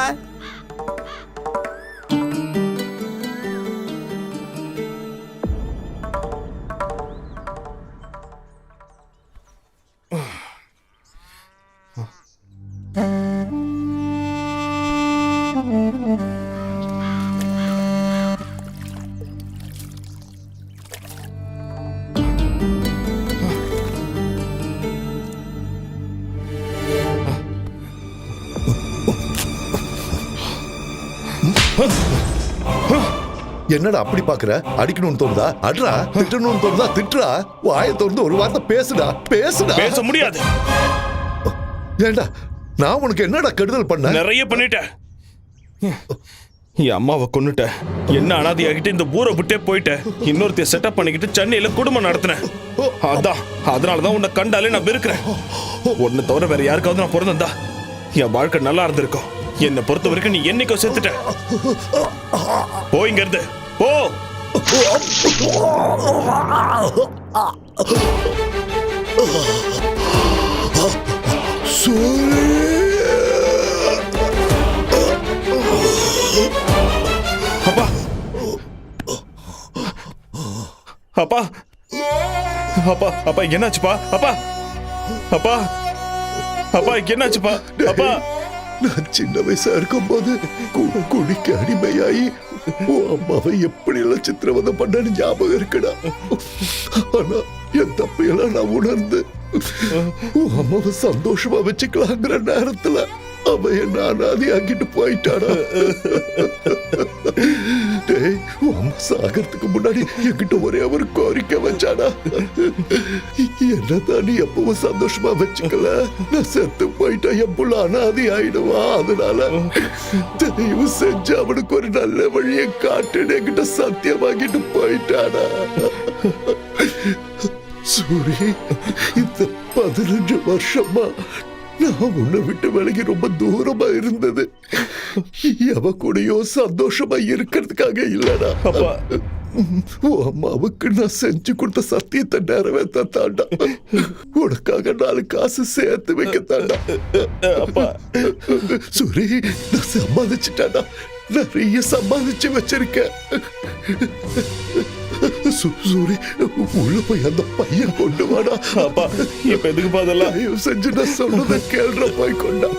என்னடா அப்படி பாக்குற? அடிக்கணும்னு தோணுதா அட்ரா, திட்டணும்னு தோணுதா திட்டுறா. வாயை திறந்து ஒரு வார்த்தை பேசுடா. பேச முடியாது. ஏண்டா நான் உனக்கு என்னடா கெடுதல் பண்ண? நிறைய பண்ணிட்டேன். என் அம்மாவை கொன்னுட்ட, என்ன அனாதையாகிட்டு இந்த ஊரை விட்டே போயிட்டேன். இன்னொருத்தைய செட்டப் பண்ணிக்கிட்டு சென்னையில குடும்பம் நடத்தினேன். அதனாலதான் உன்னை கண்டாலே நான் வெறுக்கிறேன். உன்னை தவிர வேற யாருக்காவது நான் பிறந்தா என் வாழ்க்கை நல்லா இருந்திருக்கும். என்னை பொறுத்த வரைக்கும் நீ என்னைக்கோ செத்துட்ட. போயிங்க இருந்து போ. அப்பா அப்பா அப்பா அப்பா என்னாச்சுப்பா? அப்பா அப்பா அப்பா என்னாச்சுப்பா? அப்பா நான் சின்ன வயசா இருக்கும் போது குடிக்க அடிமையாயி உன் அம்மாவை எப்படி எல்லாம் சித்திரவதை பண்ணு ஞாபகம் இருக்குடா. ஆனா என் தப்பையெல்லாம் நான் உணர்ந்து உன் அம்மாவை சந்தோஷமா வச்சுக்கலாங்கிற நேரத்துல அவ என்ன அனாதையாக்கிட்டு போயிட்டாடா. டேய், உன் அம்மா சாகிறதுக்கு முன்னாடி என்கிட்ட ஒரே ஒரு கோரிக்கை வச்சாடா. என்னதான் நீ எப்பவும் சந்தோஷமா வச்சுக்கல, நான் செத்து போயிட்டா என் புள்ள அனாதை ஆயிடுவா. அதனால தயவு செஞ்சு அவனுக்கு ஒரு நல்ல வழியை காட்டுன்னு என்கிட்ட சத்தியமாக்கிட்டு போயிட்டாடா. சூரி, இந்த 15 வருஷமா நான் உன்னை விட்டு விலகி ரொம்ப தூரமா இருந்தது எவ கூடயோ சந்தோஷமா இருக்கிறதுக்காக இல்லடா. அப்பா, உன் அம்மாவுக்கு நான் செஞ்சு கொடுத்த சத்தியத்தை நிறைவேற்றாண்டா. உனக்காக 4 காசு சேர்த்து வைக்கத்தாண்டா. அப்பா சூரி, நான் சம்பாதிச்சுட்டாடா. நிறைய சம்பாதிச்சு வச்சிருக்கேன். சூரி, உள்ள போய் அந்த பையன் கொண்டு வாடா. அப்பா இப்ப எதுக்கு பாதெல்லாம் செஞ்சு நான் சொன்னதை கேள்ற போய் கொண்டா.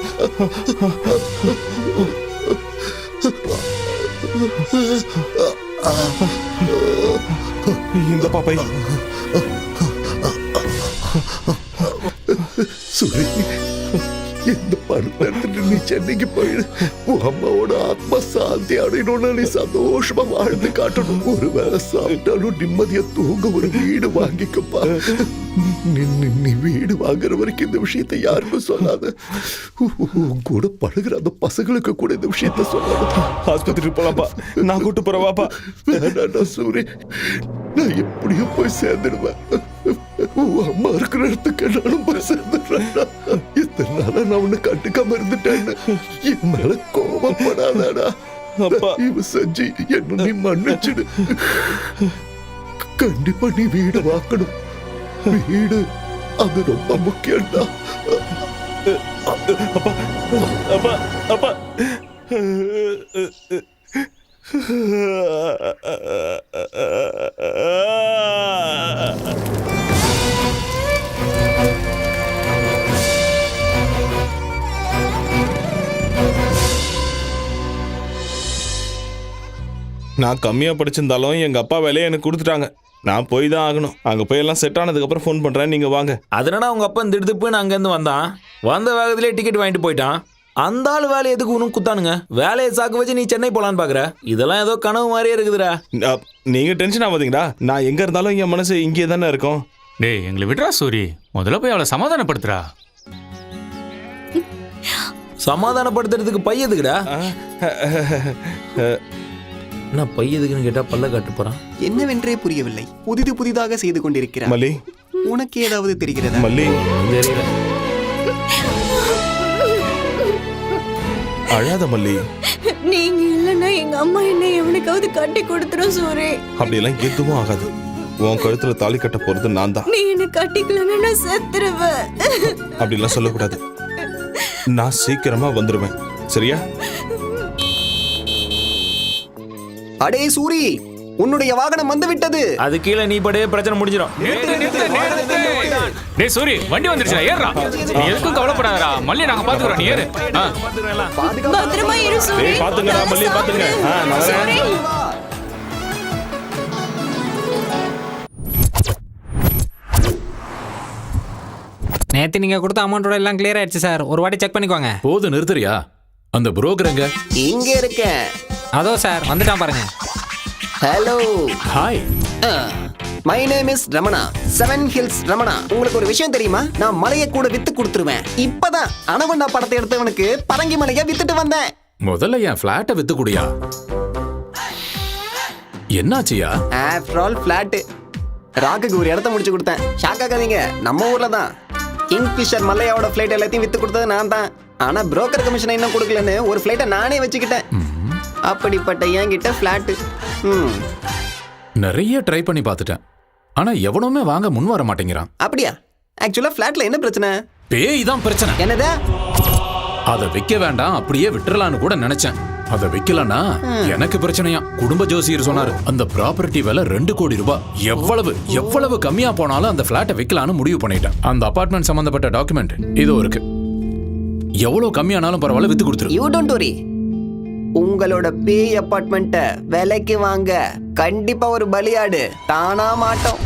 இந்த பாப்பை சூரி, இந்த பணத்தை எடுத்துட்டு நீ சென்னைக்கு போயிடு. உன் அம்மாவோட ஆத்மா சாந்தி அடையணும்னு நீ சந்தோஷமா வாழ்ந்து காட்டணும். ஒரு வேளை சாப்பிட்டாலும் நிம்மதியா தூங்க ஒரு வீடு வாங்கிக்கப்பா. நீ வீடு வாங்குற வரைக்கும் இந்த விஷயத்தை யாருக்கும் சொல்லாத. உன் கூட பழகுற அந்த பசங்களுக்கு கூட இந்த விஷயத்த சொல்லாத. ஆஸ்பத்திரி போலாப்பா, நான் கூட்டு போறவாப்பா. வேணாடா சூரி, நான் எப்படியும் போய் சேர்ந்துடுவேன். உன் அம்மா இருக்கிற இடத்துக்கு நானும் போய் சேர்ந்துடுறேன். இத்தனை நாளா நான் உன்னை கண்டுக்காம இருந்துட்டேன்னு என் மேல கோபப்படாதாடா. தயவு செஞ்சு என்ன நீ மன்னிச்சிடு. கண்டிப்பா நீ வீடு வாக்கணும். வீடு அது ரொம்ப முக்கியம்டா. அப்பா அப்பா அப்பா நான் கம்மியா படிச்சிருந்தாலும் எங்க அப்பா வேலையை எனக்கு கொடுத்துட்டாங்க. நான் போய் தான் ஆகணும். அங்க போய் எல்லாம் செட் ஆனதுக்கு அப்புறம் ஃபோன் பண்றேன், நீங்க வாங்க. அதனால உங்க அப்பா திடுதுப்புன்னு அங்கேருந்து வந்தான். வந்த வேகத்திலே டிக்கெட் வாங்கிட்டு போயிட்டான். அந்த ஆள் வேலை எதுக்கு உனக்கு குத்தானுங்க? வேலையை சாக்கு வச்சு நீ சென்னை போலான்னு பாக்குற? இதெல்லாம் ஏதோ கனவு மாதிரியே இருக்குதுடா. நீங்க டென்ஷன் ஆகாதீங்கடா. நான் எங்க இருந்தாலும் என் மனசு இங்கே தானே இருக்கும். டேய் எங்களை விட்றா சூரி, முதல்ல போய் அவளை சமாதானப்படுத்துறா. சமாதானப்படுத்துறதுக்கு பையதுக்குடா. என்ன பையதுக்குன்னு கேட்டா பல்ல காட்டு போறான். என்னவென்றே புரியவில்லை. புதிதாக செய்து கொண்டிருக்கிறார். மல்லி, உனக்கு ஏதாவது தெரிகிறதா? மல்லி, தெரியல. அழாத மல்லி. நீங்க இல்லைன்னா எங்க அம்மா என்ன எவனுக்காவது கட்டி கொடுத்துரும் சூரி. அப்படியெல்லாம் எதுவும் ஆகாது. உன் கழுத்துல தாலி கட்ட போறது நான் தான். நீ என்ன கட்டிக்கலன்னா நான் செத்துருவேன். அப்படிலாம் சொல்லக்கூடாது. நான் சீக்கிரமா வந்துருவேன், சரியா? அடே சூரி, உன்னுடைய வாகனம் வந்து விட்டது. அது கீழே நீ படே பிரச்சனை முடிஞ்சிடும். டேய் சூரி, வண்டி வந்துருச்சுடா, ஏறுடா. நீ எதுக்கும் கவலைப்படாதடா, மல்லி நாங்க பாத்துக்கறோம், நீ ஏறு. பத்திரமா இரு சூரி. டேய் பாத்துங்கடா மல்லி, பாத்துங்க. நான் வரேன். நேற்று நீங்கள் கொடுத்த அமௌண்ட்டோட எல்லாம் கிளியர் ஆயிடுச்சு சார். ஒரு வாட்டி செக் பண்ணிக்கோங்க. போது நிறுத்துறியா? அந்த புரோக்கர் எங்க? இங்க இருக்கேன். அதோ சார் வந்துட்டான் பாருங்க. Hello. Hi. My name is Ramana, 7 hills Ramana. உங்களுக்கு ஒரு விஷயம் தெரியுமா? நான் மலையை கூட வித்து கொடுத்துருவேன். இப்பதான் அனகொண்டா படத்தை எடுத்தவனுக்கு பரங்கி மலையை வித்துட்டு வந்தேன். முதல்ல என் பிளாட்டை வித்து குடியா. என்னாச்சியா? After all flat. ராக்குக்கு ஒரு இடத்த முடிச்சு கொடுத்தேன். ஷாக் ஆகாதீங்க, நம்ம ஊர்ல தான். கிங்ஃபிஷர் மல்லையாவோட ஃபிளைட் எல்லாத்தையும் வித்து கொடுத்தது நான் தான். ஆனா புரோக்கர் கமிஷனை இன்னும் கொடுக்கலன்னு ஒரு ஃபிளைட்டை நானே வச்சுக்கிட்டேன். அப்படிப்பட்ட என்கிட்ட பிளாட். நிறைய ட்ரை பண்ணி பார்த்துட்டேன். ஆனா எவனுமே வாங்க முன் வர மாட்டேங்கிறான். அப்படியா? ஆக்சுவலா பிளாட்ல என்ன பிரச்சனை? பேய் தான் பிரச்சனை. என்னது? அதை விற்க வேண்டாம், அப்படியே விட்டுறலான்னு கூட நினைச்சேன். அதை விற்கலன்னா எனக்கு பிரச்சனையா. குடும்ப ஜோசியர் சொன்னாரு, அந்த ப்ராப்பர்ட்டி விலை 2 கோடி ரூபாய். எவ்வளவு கம்மியா போனாலும் அந்த பிளாட்டை விற்கலான்னு முடிவு பண்ணிட்டேன். அந்த அபார்ட்மெண்ட் சம்பந்தப்பட்ட டாக்குமெண்ட் இதோ இருக்கு. எவ்வளவு கம்மியானாலும் பரவாயில்ல, வித்து கொடுத்துரு. You don't worry. உங்களோட பேய் அபார்ட்மெண்ட்டை விலைக்கு வாங்க கண்டிப்பா ஒரு பலியாடு தானா மாட்டோம்.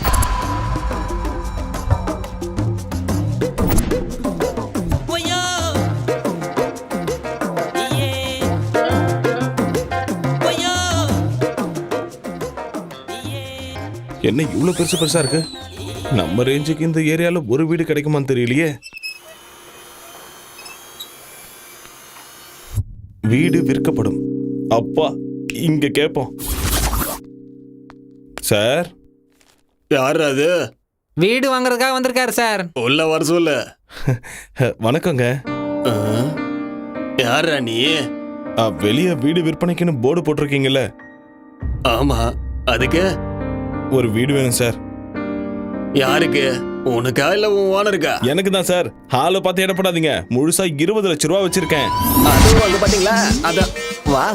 என்ன இவ்வளவு பெருசா இருக்கு? நம்ம ரேஞ்சுக்கு இந்த ஏரியால ஒரு வீடு கிடைக்குமான்னு தெரியலையே. வீடு விற்கப்படும். அப்பா, இங்க கேட்போம். சார், யார் அது? வீடு வாங்குறதுக்காக வந்திருக்காரு சார். உள்ள வர சொல்லு. வணக்கங்க. யாரா நீ? வெளியே வீடு விற்பனைக்குன்னு போர்டு போட்டிருக்கீங்கல்ல? ஆமா, அதுக்கு ஒரு வீடு வேணும் சார். யாருக்கு? உனக்கா இல்ல உன் ஓனருக்கா? எனக்கு தான் சார். ஹாலை பார்த்து இடப்படாதீங்க. முழுசா 20 லட்சம் ரூபா வச்சிருக்கேன். அதுவும் வந்து பாத்தீங்களா? அத வா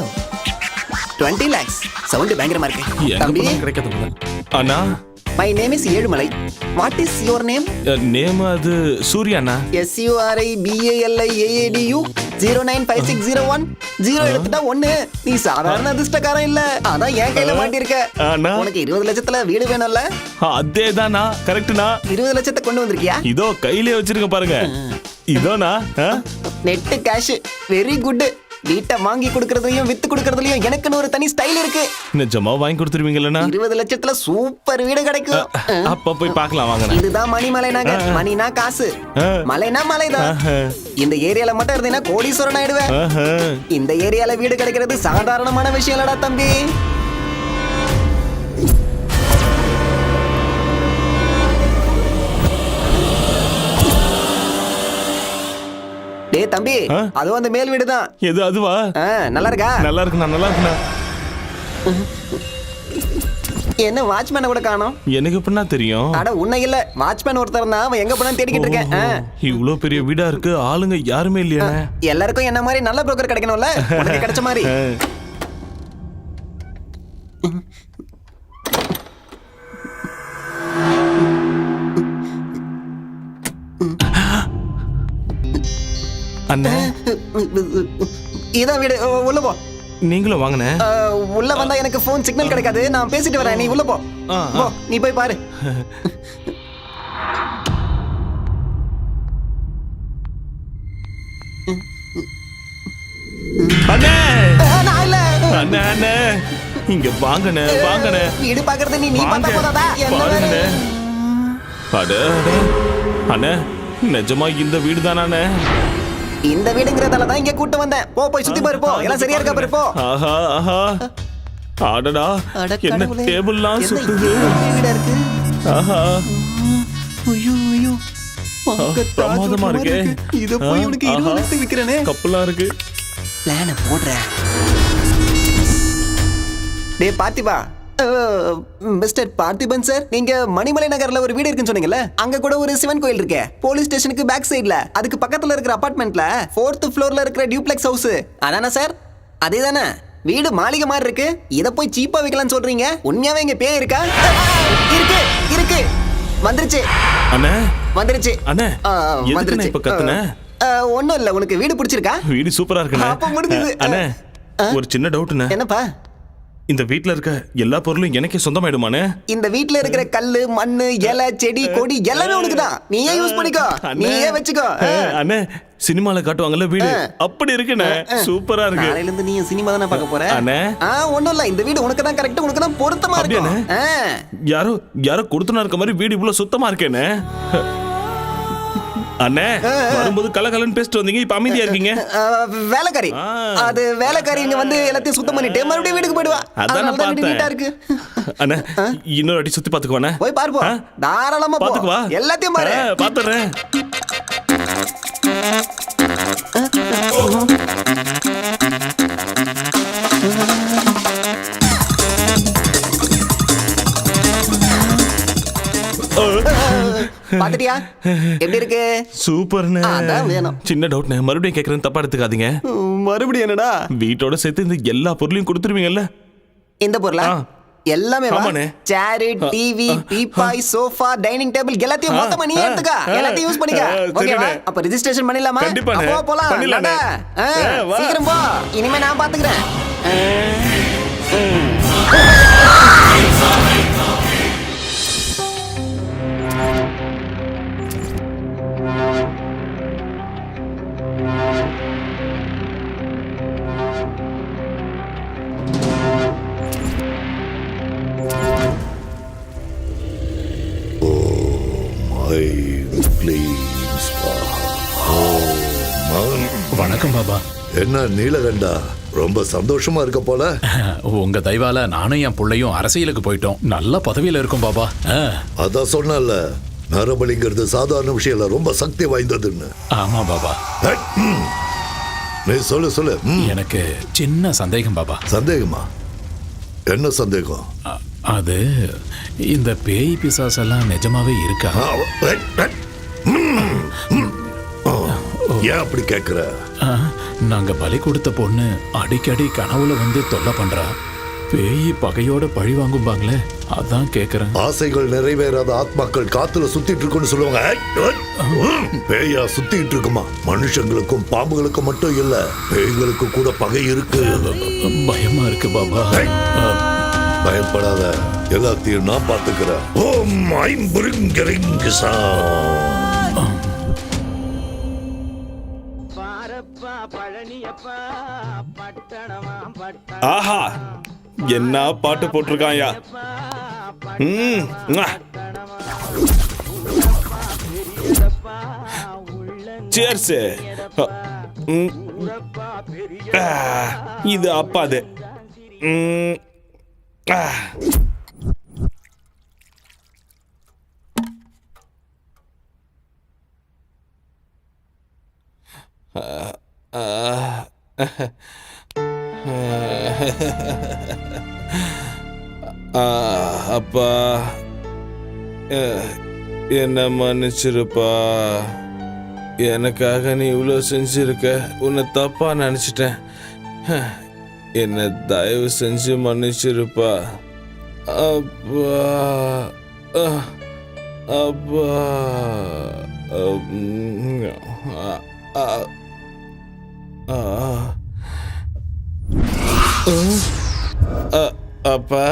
20 lakhs. சவுண்ட் பயங்கரமா இருக்கு. தம்பி கிடைக்காது. அண்ணா, my name is Ezhumalai. What is your name? Name அது சூர்யா அண்ணா. SURIBALIAADU 095601 0 எடுத்துட்டா 1. நீ சாதாரண அதிர்ஷ்டக்காரன் இல்ல. அதான் என் கையில மாட்டிருக்க. உனக்கு 20 லட்சத்துல வீடு வேணும்ல? அதேதானா? கரெக்ட்னா? 20 லட்சத்தை கொண்டு வந்திருக்கியா? இதோ கையிலே வச்சிருக்க பாருங்க. இதோனா நெட் கேஷ். Very good. வீட்டை வாங்கி கொடுக்கறதுலயும் வித்து கொடுக்கறதுலயும் எனக்குன்னு ஒரு தனி ஸ்டைல் இருக்கு. நிஜமா வாங்கி கொடுத்துருவீங்களா? 20 லட்சத்துல சூப்பர் வீடு கிடைக்கும். அப்ப போய் பார்க்கலாம் வாங்க. இதுதான் மணிமலை நகர். மணினா காசு, மலைனா மலைதான். இந்த ஏரியால மட்டும் இருந்தீங்கன்னா கோடீஸ்வரன் ஆயிடுவேன். இந்த ஏரியால வீடு கிடைக்கிறது சாதாரணமான விஷயம் இல்லடா தம்பி. டேய் தம்பி, அதுவும் அந்த மேல் வீடு தான். எது அதுவா? நல்லா இருக்கா? நல்லா இருக்குண்ணா, நல்லா இருக்குண்ணா. என்ன வாட்ச்மேனை கூட காணோம்? எனக்கு எப்படின்னா தெரியும்? அட உன்னை இல்ல, வாட்ச்மேன் ஒருத்தர் தான். அவன் எங்க போனான்னு தேடிக்கிட்டு இருக்கேன். இவ்வளவு பெரிய வீடா இருக்கு, ஆளுங்க யாருமே இல்லையா? எல்லாருக்கும் என்ன மாதிரி நல்ல புரோக்கர் கிடைக்கணும்ல, உனக்கு கிடைச்ச மாதிரி. அண்ணா, இதான் வீடு. உள்ள போ. நீங்களும் வாங்கண்ணே. உள்ள வந்தா எனக்கு போன் சிக்னல் கிடைக்காது. நான் பேசிட்டு வரேன், நீ உள்ள போ. நீ போய் பாரு. அண்ணே அண்ணே இங்க வாங்கண்ணே வாங்கண்ணே. வீடு பாக்குறது நீ பார்த்தா போதாதா? பாருங்கண்ணே. அட அண்ணே நிஜமா இந்த வீடு தானே? இந்த வீடுங்கிறதால தான் இங்க கூட்டு வந்தேன். போய் சுத்தி பாரு போ. எல்லாம் சரியா இருக்கா பாரு போ. ஆஹா ஆஹா அடடா என்ன டேபிள்லாம் சுத்துது. வீடா இருக்கு. ஆஹா ஐயோ பிரமாதமா இருக்கே. இத போய் உனக்கு 20 லட்சத்துக்கு விக்கிறேனே. கப்பலா இருக்கு. பிளான போடுறேன். டேய் பார்த்திபா, மிஸ்டர் பார்த்திபன் சார், நீங்க மணிமலை நகர்ல ஒரு வீடு இருக்குன்னு சொன்னீங்கல்ல, அங்க கூட ஒரு சிவன் கோயில் இருக்கே, போலீஸ் ஸ்டேஷனுக்கு பேக் சைடுல, அதுக்கு பக்கத்துல இருக்கிற அபார்ட்மெண்ட்ல 4th ஃப்ளோர்ல இருக்கிற டியூப்ளெக்ஸ் ஹவுஸ் அதானே சார்? அதே தானே? வீடு மாளிகை மாதிரி இருக்கு. இத போய் சீப்பா விக்கலாம்னு சொல்றீங்க. உண்மையாவே இங்க பேய் இருக்கா? இருக்கு இருக்கு. வந்துருச்சு அண்ணே. வந்துருச்சு அண்ணே. வந்துருச்சு. இப்ப கத்துன ஒண்ணும் இல்ல. உனக்கு வீடு பிடிச்சிருக்கா? வீடு சூப்பரா இருக்குண்ணே. அப்ப முடிஞ்சது. அண்ணே ஒரு சின்ன டவுட்ண்ணே. என்னப்பா? இந்த வீட்ல இருக்க எல்லா பொருளும் எனக்கே சொந்தமாயிடுமானே? இந்த வீட்ல இருக்கிற கல்லு, மண்ணு, இலை, செடி, கொடி எல்லாமே உனக்கு தான். நீயே யூஸ் பண்ணிக்கோ, நீயே வச்சுக்கோ. அண்ணே சினிமால காட்டுவாங்கல்ல வீடு அப்படி இருக்குண்ணே. சூப்பரா இருக்கு. நாளையில இருந்து நீ சினிமா தானே பார்க்க போற? அண்ணே ஒண்ணும் இல்ல. இந்த வீடு உனக்கு தான் கரெக்ட், உனக்கு தான் பொருத்தமா இருக்கு. யாரோ யாரோ கொடுத்தனா இருக்க மாதிரி வீடு இவ்வளவு சுத்தமா இருக்கேனே. அண்ணே வரும்போது கலகலன்னு பேசிட்டு வந்தீங்க, இப்ப அமைதியா இருக்கீங்க. வேலைக்காரி, அது வேலைக்காரி இங்க வந்து எல்லாத்தையும் சுத்தம் பண்ணிட்டு மறுபடியும் வீட்டுக்கு போயிடுவா. அதான் வீடு நீட்டா இருக்கு. அண்ணே இன்னொரு அடி சுத்தி பாத்துக்குவானே. போய் பாரு போ. தாராளமா போ. பாத்துக்குவா. எல்லாத்தையும் பாரு. பாத்துறேன். பாத்துட்டியா எப்படி இருக்கு? சூப்பர்ண்ணே. அதான் வேணும். சின்ன டவுட்ண்ணே, மறுபடியும் கேக்குறேன், தப்பா எடுத்துக்காதீங்க. மறுபடியும் என்னடா? வீட்டோட சேர்த்து இந்த எல்லா பொருளையும் கொடுத்துருவீங்கல்ல? இந்த பொருளா? எல்லாமே chair, TV, teapoy, sofa, dining table எல்லாத்தையும் மொத்தமா நீ எடுத்துக்க. எல்லாத்தையும் யூஸ் பண்ணிக்க. ஓகேவா? அப்ப ரெஜிஸ்ட்ரேஷன் பண்ணிடலாமா? அப்போ போலாம். சீக்கிரம் போ. இனிமே நான் பாத்துக்கிறேன். வணக்கம் பாபா. என்ன நீலகண்டா, ரொம்ப சந்தோஷமா இருக்க போல. உங்க தயவால நானும் என் பிள்ளையும் அரசியலுக்கு போயிட்டோம். நல்ல பதவியில இருக்கும் பாபா. அதான் சொன்னல, நரபலிங்கிறது சாதாரண விஷயம் இல்ல, ரொம்ப சக்தி வாய்ந்ததுன்னு. ஆமா பாபா. நீ சொல்லு சொல்லு. எனக்கு சின்ன சந்தேகம் பாபா. சந்தேகமா? என்ன சந்தேகம்? அது இந்த பேய் பிசாசு எல்லாம் நிஜமாவே இருக்கா? ஏன் அப்படி கேக்குற? நாங்க பலி கொடுத்த பொண்ணு அடிக்கடி கனவுல வந்து தொல்லை பண்றா. பேய் பகையோட பழி வாங்கும்பாங்களே, அதான் கேக்குறேன். ஆசைகள் நிறைவேறாத ஆத்மாக்கள் காத்துல சுத்திட்டு இருக்குன்னு சொல்லுவாங்க. பேயா சுத்திட்டு இருக்குமா? மனுஷங்களுக்கும் பாம்புகளுக்கும் மட்டும் இல்ல, பேய்களுக்கு கூட பகை இருக்கு. பயமா இருக்கு பாபா. பயப்படாத, எல்லாத்தையும் நான் பாத்துக்கிறேன். ஓம் ஐம்புரிங்கரிங்கசா. ஆஹா என்ன பாட்டு போட்டிருக்காயா. சேர்ஸ். இது அப்பாது. அப்பா என்ன மன்னிச்சிருப்பா. எனக்காக நீ இவ்வளோ செஞ்சிருக்க. உன்னை தப்பா நினச்சிட்டேன். என்னை தயவு செஞ்சு மன்னிச்சிருப்பா. அப்பா அப்பா அப்பா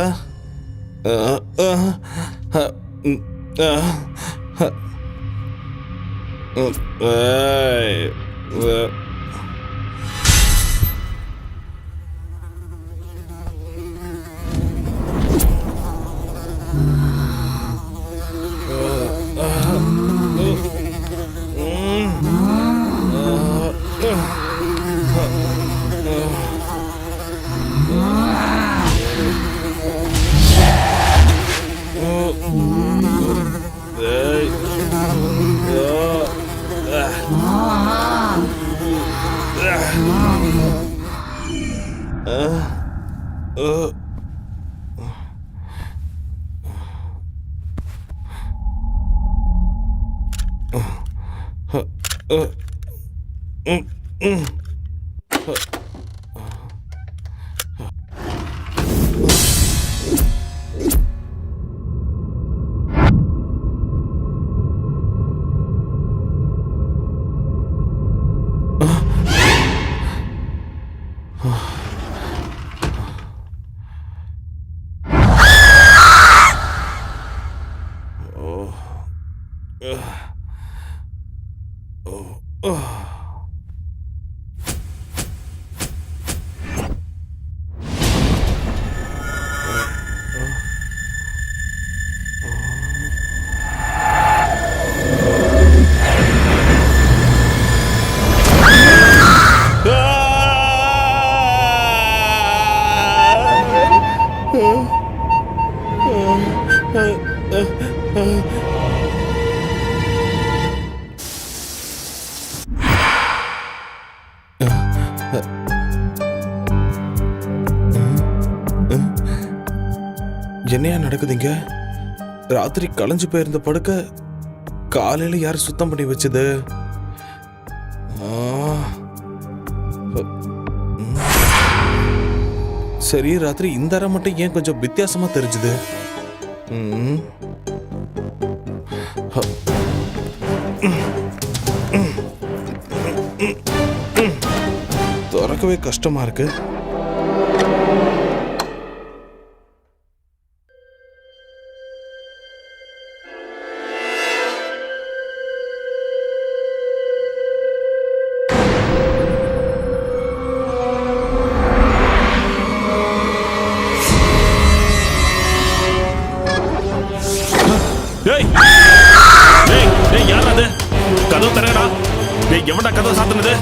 என்னையா நடக்குதுங்க? ராத்திரி களைஞ்சு போயிருந்த படுக்க காலையில யார் சுத்தம் பண்ணி வச்சது? சரி, ராத்திரி இந்த அறை மட்டும் ஏன் கொஞ்சம் வித்தியாசமா தெரிஞ்சுது? திறக்கவே கஷ்டமா இருக்கு. கதவு தரங்கடா. எவன்டா கதவு சாத்துனது?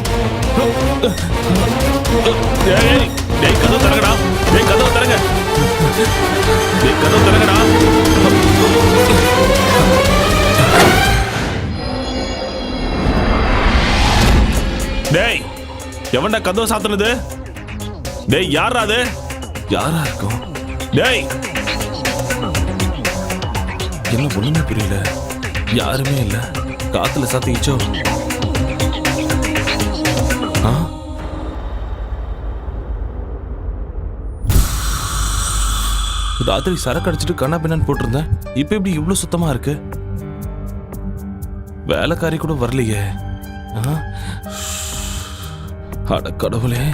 கதவு தரங்கடா. கதவு தரங்க. கதவு தரங்கடா. டேய், எவன்டா கதவு சாத்துனது? டேய், யாரா அது? யாரா இருக்கும்? டேய், என்ன ஒண்ணுமே புரியல. யாருமே இல்ல. காத்துல சாத்திச்சோ? ராத்திரி சரக்கு அடிச்சுட்டு கண்ணா பின்னான்னு போட்டிருந்தேன். இப்ப எப்படி இவ்வளவு சுத்தமா இருக்கு? வேலைக்காரி கூட வரலையே. அட கடவுளே.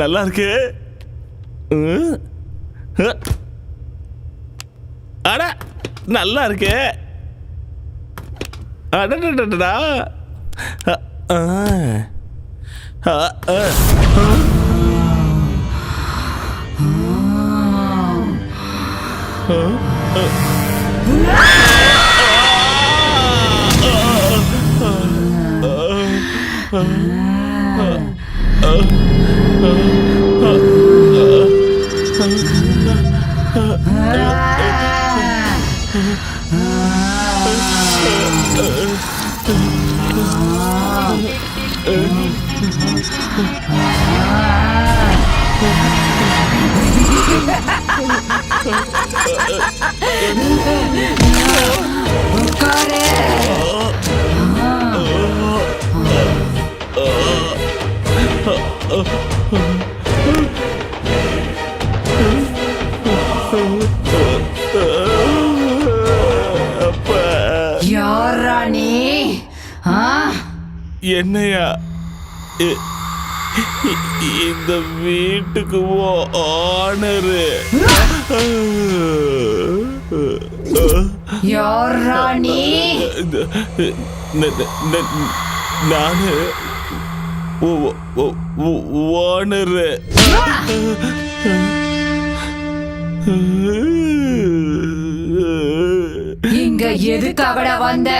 நல்லா இருக்கு. அட நல்லா இருக்கு. அடடடடா. என்னையா இந்த வீட்டுக்கு ஓனரு? யாரா நீ? நானு ஓனர். இங்க எதுக்காகடா வந்த?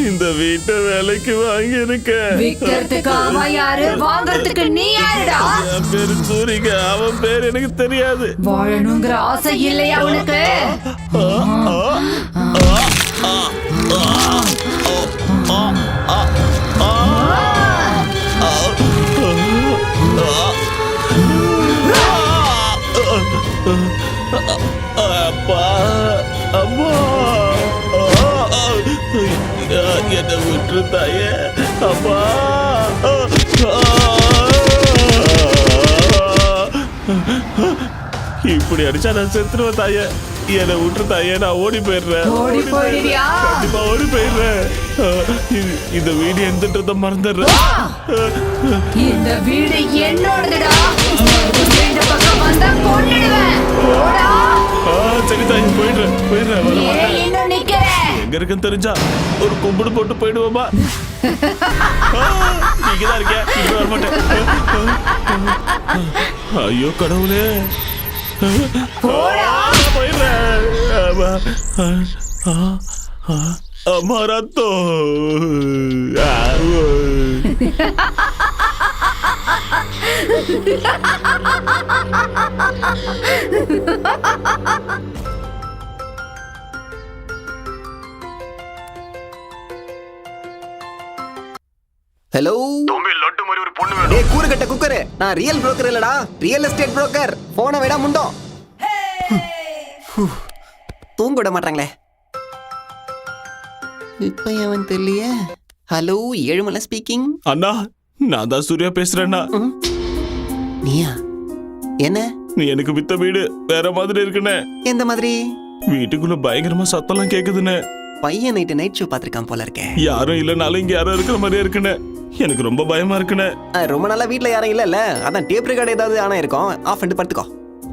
இந்த வீட்டை வேலைக்கு வாங்கி இருக்க. விக்கிறதுக்கு அவன் யாரு, வாங்கறதுக்கு நீ யாருடா? என் பேரு சூரிக, அவன் பேர் எனக்கு தெரியாது. வாழணுங்கிற ஆசை இல்லையா உனக்கு? அப்பா, அம்மா, என்னை விட்டு தாயே. அப்பா, இப்படி அடிச்சா நான் செத்துருவேன் தாயே. என்னை விட்டு தாயே, நான் ஓடி போயிடுறேன். கண்டிப்பா ஓடி போயிடுறேன். இந்த வீடு எந்தன்றத மறந்துடுறேன். இந்த வீடு என்னோடதுடா. இந்த பக்கம் வந்தா கொன்னுடுவேன். போடா. சரி தாயே, போயிடுறேன். ஏன் இன்னும் நிக்கிற? எங்க இருக்குன்னு தெரிஞ்சா ஒரு கும்பிடு போட்டு போயிடுவோமா? நீங்கதான் இருக்கியா? இங்க வர மாட்டேன். ஐயோ கடவுளே, போயிடுறேன். அம்மா ரத்தம். ஹலோ தம்பி, லட்டு மாதிரி ஒரு பொண்ணு வேணும். டேய் கூறுகட்ட குக்கர், நான் ரியல் புரோக்கர் இல்லடா, ரியல் எஸ்டேட் புரோக்கர். போன விட முண்டோ. தூங்க விட மாட்டாங்களே. இப்ப அவன் தெரியலையே. Hello, Ezhumalai speaking. அண்ணா, நான் தான் சூர்யா பேசுறேன்னா. நீயா? என்ன? நீ எனக்கு வித்த வீடு வேற மாதிரி இருக்குண்ணே. எந்த மாதிரி? வீட்டுக்குள்ள பயங்கரமா சத்தம்லாம் கேக்குதுன்னு. பையன் நைட் ஷோ பாத்திருக்கான் போல இருக்கே. யாரும் இல்லனாலும் இங்க யாரும் இருக்கிற மாதிரியே இருக்குண்ணே. எனக்கு ரொம்ப பயமா இருக்குண்ணே. ரொம்ப நாளா வீட்ல யாரும் இல்ல. அதான் டேப் ரெக்கார்ட் ஏதாவது ஆனா இருக்கும், ஆஃப் பண்ணிட்டு படுத்துக்கோ.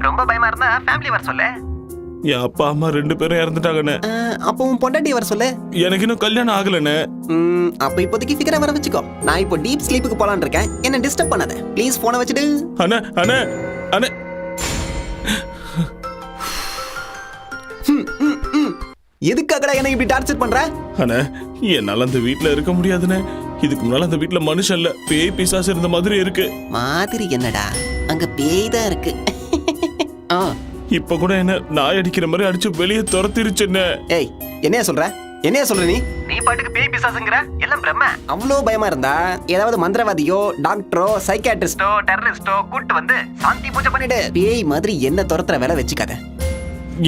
ரொம்ப பயமா இருந்தா ஃபேமிலி வர சொல்லு. என் அப்பா அம்மா 2 பேரும் இறந்துட்டாங்கண்ணே. அப்போ உன் பொண்டாட்டி வர சொல்லு. எனக்கு இன்னும் கல்யாணம் ஆகலண்ணே. அப்ப இப்போதைக்கு ஃபிகரை வர வச்சுக்கோ. நான் இப்போ டீப் ஸ்லீப்புக்கு போலான்னு இருக்கேன். என்ன டிஸ்டர்ப் பண்ணாத ப்ளீஸ். போனை வச்சுடு. அண்ணே அண்ணே அண்ணே. எதுக்காகடா என்ன இப்படி டார்ச்சர் பண்ற? அண்ணே, என்னால அந்த வீட்ல இருக்க முடியாதுண்ணே. இதுக்கு முன்னால அந்த வீட்ல மனுஷன் இல்ல, பேய் பிசாசு இருந்த மாதிரி இருக்கு. மாதிரி என்னடா, அங்க பேய் தான் இருக்கு. இப்ப கூட என்ன நாய் அடிக்கிற மாதிரி அடிச்சு வெளியே துரத்திருச்சுன்னு. ஏய், என்னையா சொல்ற? என்னையா சொல்ற நீ? நீ பாட்டுக்கு பேய் பிசாசுங்கற, எல்லாம் பிரம்ம. அவ்வளோ பயமா இருந்தா ஏதாவது மந்திரவாதியோ, டாக்டரோ, சைக்கியாட்ரிஸ்டோ, டெரரிஸ்டோ கூட்டு வந்து சாந்தி பூஜை பண்ணிடு. பேய் மாதிரி என்ன துரத்துற வேலை வச்சுக்காத.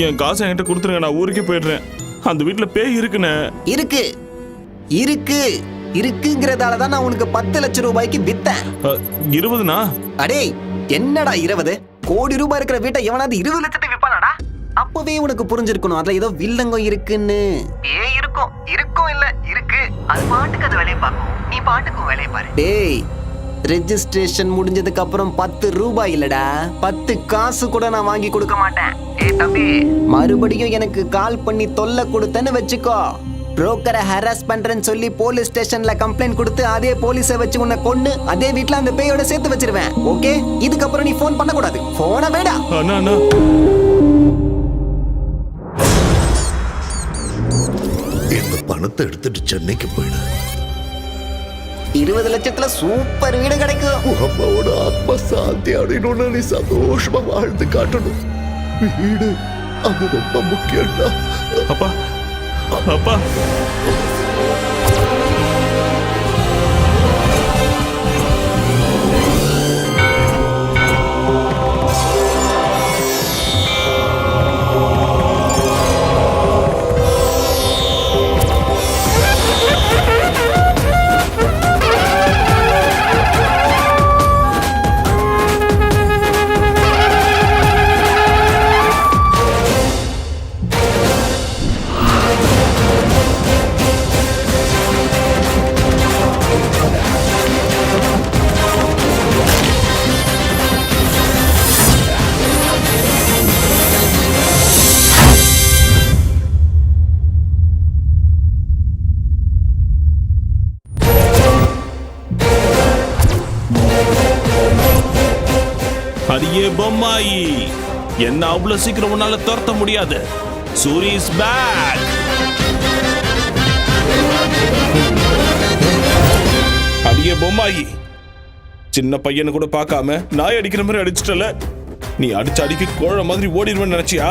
என் காசை என்கிட்ட கொடுத்துருங்க, நான் ஊருக்கே போயிடுறேன். அந்த வீட்டுல பேய் இருக்குண்ணே. இருக்கு இருக்கு இருக்குங்கிறதால தான் நான் உனக்கு 10 லட்சம் ரூபாய்க்கு வித்தேன். 20னா? அடே என்னடா 20? கோடி ரூபாய் இருக்கிற வீட்டை எவனாவது 20 லட்சத்துக்கு விற்பானாடா? அப்பவே உனக்கு புரிஞ்சிருக்கணும் அதுல ஏதோ வில்லங்கம் இருக்குன்னு. ஏய், இருக்கும் இல்ல இருக்கு. அது பாட்டுக்கு அது வேலையை பார்க்கும், நீ பாட்டுக்கும் வேலையை பாரு. டேய், ரெஜிஸ்ட்ரேஷன் முடிஞ்சதுக்கு அப்புறம் 10 ரூபாய் இல்லடா, 10 காசு கூட நான் வாங்கி கொடுக்க மாட்டேன். ஏய் தம்பி, மறுபடியும் எனக்கு கால் பண்ணி தொல்லை கொடுத்தேன்னு வச்சுக்கோ, புரோக்கரை ஹராஸ் பண்றேன்னு சொல்லி போலீஸ் ஸ்டேஷன்ல கம்ப்ளைண்ட் கொடுத்து அதே போலீஸை வச்சு உன்னை கொன்னு அதே வீட்ல அந்த பேயோட சேர்த்து வச்சிருவேன். ஓகே? இதுக்கப்புறம் நீ போன் பண்ண கூடாது. போன வேடா. அண்ணா, இந்த பணத்தை எடுத்துட்டு சென்னைக்கு போயிடு. 20 லட்சத்துல சூப்பர் வீடு கிடைக்கும். அம்மாவோட ஆத்மா சாந்தி அடையணும்னு நீ சந்தோஷமா வாழ்ந்து காட்டணும். வீடு அது ரொம்ப முக்கியம்டா. அப்பா அப்பா, பொம்மாயி. என்ன அவ்வளவு சீக்கிரம் உன்னால துரத்த முடியாது. Soori is back. அடியே பொம்மாயி, சின்ன பையனை கூட பார்க்காம நாய் அடிக்கிற மாதிரி அடிச்சிட்டல. நீ அடிச்சு அடிக்க கோழ மாதிரி ஓடிடுவேன்னு நினைச்சியா?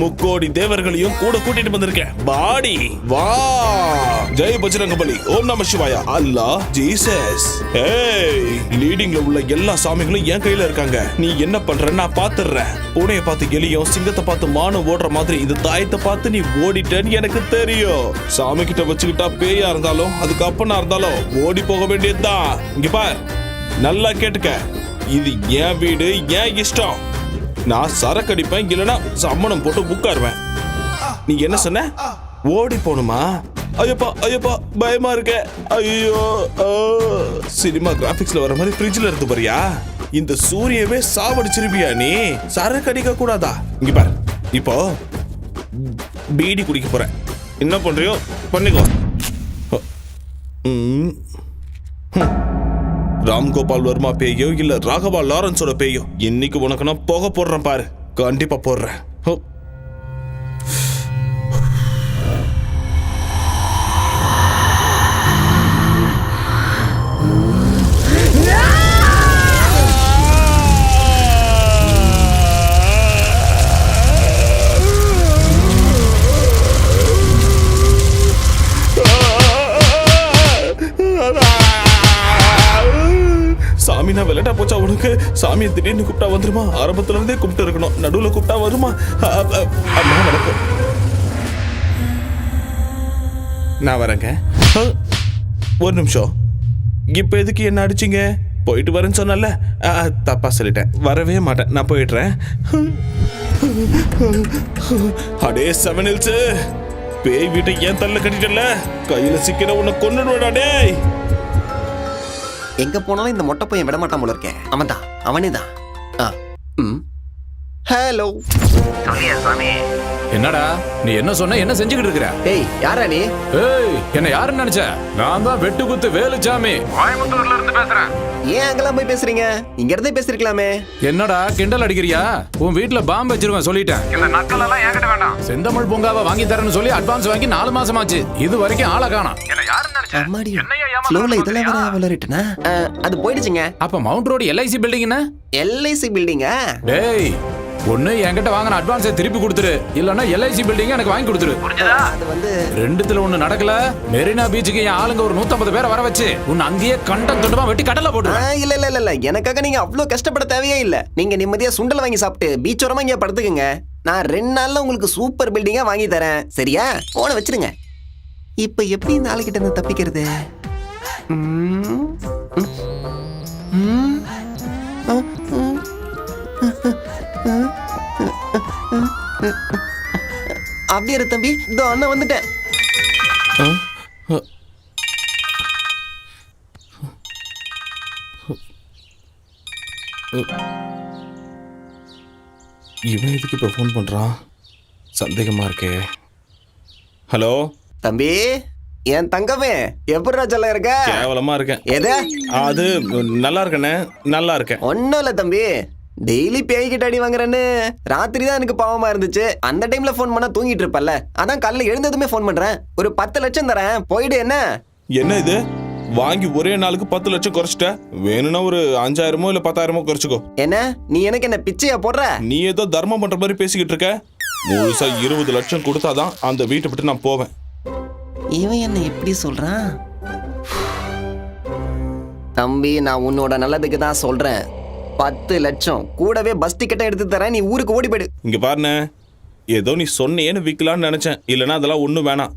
முக்கோடி தேவர்களையும் கூட கூட்டிட்டு வந்திருக்கேன். பாடி வா. ஜெய் பஜ்ரங்கபலி, ஓம் நம சிவாயா, அல்லாஹ், ஜீசஸ். ஏய், லீடிங்ல உள்ள எல்லா சாமிகளும் என் கையில இருக்காங்க. நீ என்ன பண்ற நான் பாத்துறேன். பூனையை பார்த்து எலியும் சிங்கத்தை பார்த்து மானும் ஓடுற மாதிரி இந்த தாயத்தை பார்த்து நீ ஓடிட்டேன்னு எனக்கு தெரியும். சாமி கிட்ட வச்சுக்கிட்டா பேயா இருந்தாலும் அதுக்கு அப்பனா இருந்தாலும் ஓடி போக வேண்டியதுதான். இங்க பார், நல்லா கேட்டுக்க. இது என் வீடு, என் இஷ்டம். நான் சரக்கு அடிப்பேன், இல்லைன்னா சம்மணம் போட்டு உட்காருவேன். நீ என்ன சொன்ன? ஓடி போணுமா? ஐயப்பா ஐயப்பா பயமா இருக்க. ஐயோ, சினிமா கிராபிக்ஸ்ல வர மாதிரி ஃப்ரிட்ஜ்ல இருந்து பாரியா? இந்த சூரியவே சாவடிச்சிருப்பியா நீ? சரக்கு அடிக்க கூடாதா? இங்க பாரு, இப்போ பீடி குடிக்க போறேன். என்ன பண்றியோ பண்ணிக்கோ. ராம்கோபால் வர்மா பேயோ இல்ல ராகவா லாரன்ஸோட பேயோ, இன்னைக்கு உனக்கு நான் போக போடுறேன் பாரு. கண்டிப்பா போடுறேன். சாமினா விளையாட்டா போச்சா உனக்கு? சாமியை திடீர்னு கூப்பிட்டா வந்துருமா? ஆரம்பத்துல இருந்தே கூப்பிட்டு இருக்கணும், நடுவுல கூப்பிட்டா வருமா? அம்மா வணக்கம், நான் வரேங்க. ஒரு நிமிஷம், இப்ப எதுக்கு என்ன அடிச்சிங்க? போயிட்டு வரேன்னு சொன்னல, தப்பா சொல்லிட்டேன். வரவே மாட்டேன், நான் போயிடுறேன். அடே செவனில்ஸ், பேய் வீட்டை ஏன் தள்ள கட்டிட்டல? கையில சிக்கிற உன்னை கொன்னுடுவேடா டேய். எங்க போனாலும் இந்த மொட்டை பையன் விட மாட்டான் போல இருக்கேன். அவன் தான், அவனே தான். ஹலோ சாமி. என்னடா நீ என்ன சொன்ன? என்ன செஞ்சுக்கிட்டு இருக்கிற? ஏய், யாரா நீ? ஏய், என்ன யாருன்னு நினைச்ச? நான் தான் வெட்டு குத்து வேலுச்சாமி, கோயம்புத்தூர்ல இருந்து பேசுறேன். ஏன் அங்கெல்லாம் போய் பேசுறீங்க? இங்க இருந்தே பேசிருக்கலாமே. என்னடா கிண்டல் அடிக்கிறியா? உன் வீட்டுல பாம்பு வச்சிருவேன் சொல்லிட்டேன். இந்த நக்கல் எல்லாம் என்கிட்ட வேண்டாம். செந்தமிழ் பூங்காவை வாங்கி தரேன்னு சொல்லி அட்வான்ஸ் வாங்கி 4 மாசம் ஆச்சு. இது வரைக்கும் ஆளை காணோம். என்ன யாருன்னு நினைச்ச? அம்மாடி, ஃப்ளோர்ல இதெல்லாம் வர வளரிட்டனா? அது போயிடுச்சுங்க. அப்ப மவுண்ட் ரோடு எல்ஐசி பில்டிங் என்ன? எல்ஐசி பில்டிங்கா? டேய், ஒண்ணு என்கிட்ட வாங்கின அட்வான்ஸை திருப்பி கொடுத்துரு, இல்லன்னா எல்ஐசி பில்டிங் எனக்கு வாங்கி கொடுத்துரு. அது வந்து ரெண்டுத்துல ஒண்ணு நடக்கல. மெரினா பீச்சுக்கு என் ஆளுங்க ஒரு 150 பேரை வர வச்சு உன்னை அங்கேயே கண்டம் தொண்டமா வெட்டி கடல்ல போட்டு. இல்ல இல்ல இல்ல இல்ல, எனக்காக நீங்க அவ்வளவு கஷ்டப்பட தேவையே இல்ல. நீங்க நிம்மதியா சுண்டல் வாங்கி சாப்பிட்டு பீச் ஓரமா இங்க படுத்துக்குங்க. நான் 2 நாள்ல உங்களுக்கு சூப்பர் பில்டிங்கா வாங்கி தரேன். சரியா? போன வச்சிருங்க. இப்ப எப்படி இந்த ஆளுகிட்ட இருந்து தப்பிக்கிறது? அப்படியே தம்பி, இதோ அண்ணன் வந்துட்டேன். இவன் எதுக்கு இப்ப போன் பண்றான்? சந்தேகமா இருக்கே. ஹலோ தம்பி, என் தங்கமே, எப்படி ராஜா இருக்க? கேவலமா இருக்கேன். எது? அது நல்லா இருக்கேனே, நல்லா இருக்கேன். ஒன்னும் இல்ல தம்பி, டெய்லி பேய்கிட்ட அடி வாங்குறேன்னு ராத்திரி தான் எனக்கு பாவமா இருந்துச்சு. அந்த டைம்ல போன் பண்ணா தூங்கிட்டு இருப்பல்ல, அதான் காலைல எழுந்ததுமே போன் பண்றேன். ஒரு 10 லட்சம் தரேன், போயிடு. என்ன என்ன இது? வாங்கி ஒரே நாளுக்கு 10 லட்சம் குறைச்சிட்ட. வேணும்னா ஒரு 5000மோ இல்ல 10,000மோ குறைச்சிக்கோ. என்ன நீ எனக்கு என்ன பிச்சையா போடுற? நீ ஏதோ தர்மம் பண்ற மாதிரி பேசிக்கிட்டு இருக்க. முழுசா 20 லட்சம் கொடுத்தாதான் அந்த வீட்டை விட்டு நான் போவேன். இவன் என்ன எப்படி சொல்றான்? தம்பி, நான் உன்னோட நல்லதுக்கு தான் சொல்றேன். 10 லட்சம் கூடவே பஸ் டிக்கெட்டை எடுத்து தரேன், நீ ஊருக்கு ஓடி போயிடு. இங்க பாருண்ணே, ஏதோ நீ சொன்னேன்னு விற்கலான்னு நினைச்சேன். இல்லைன்னா அதெல்லாம் ஒண்ணும் வேணாம்.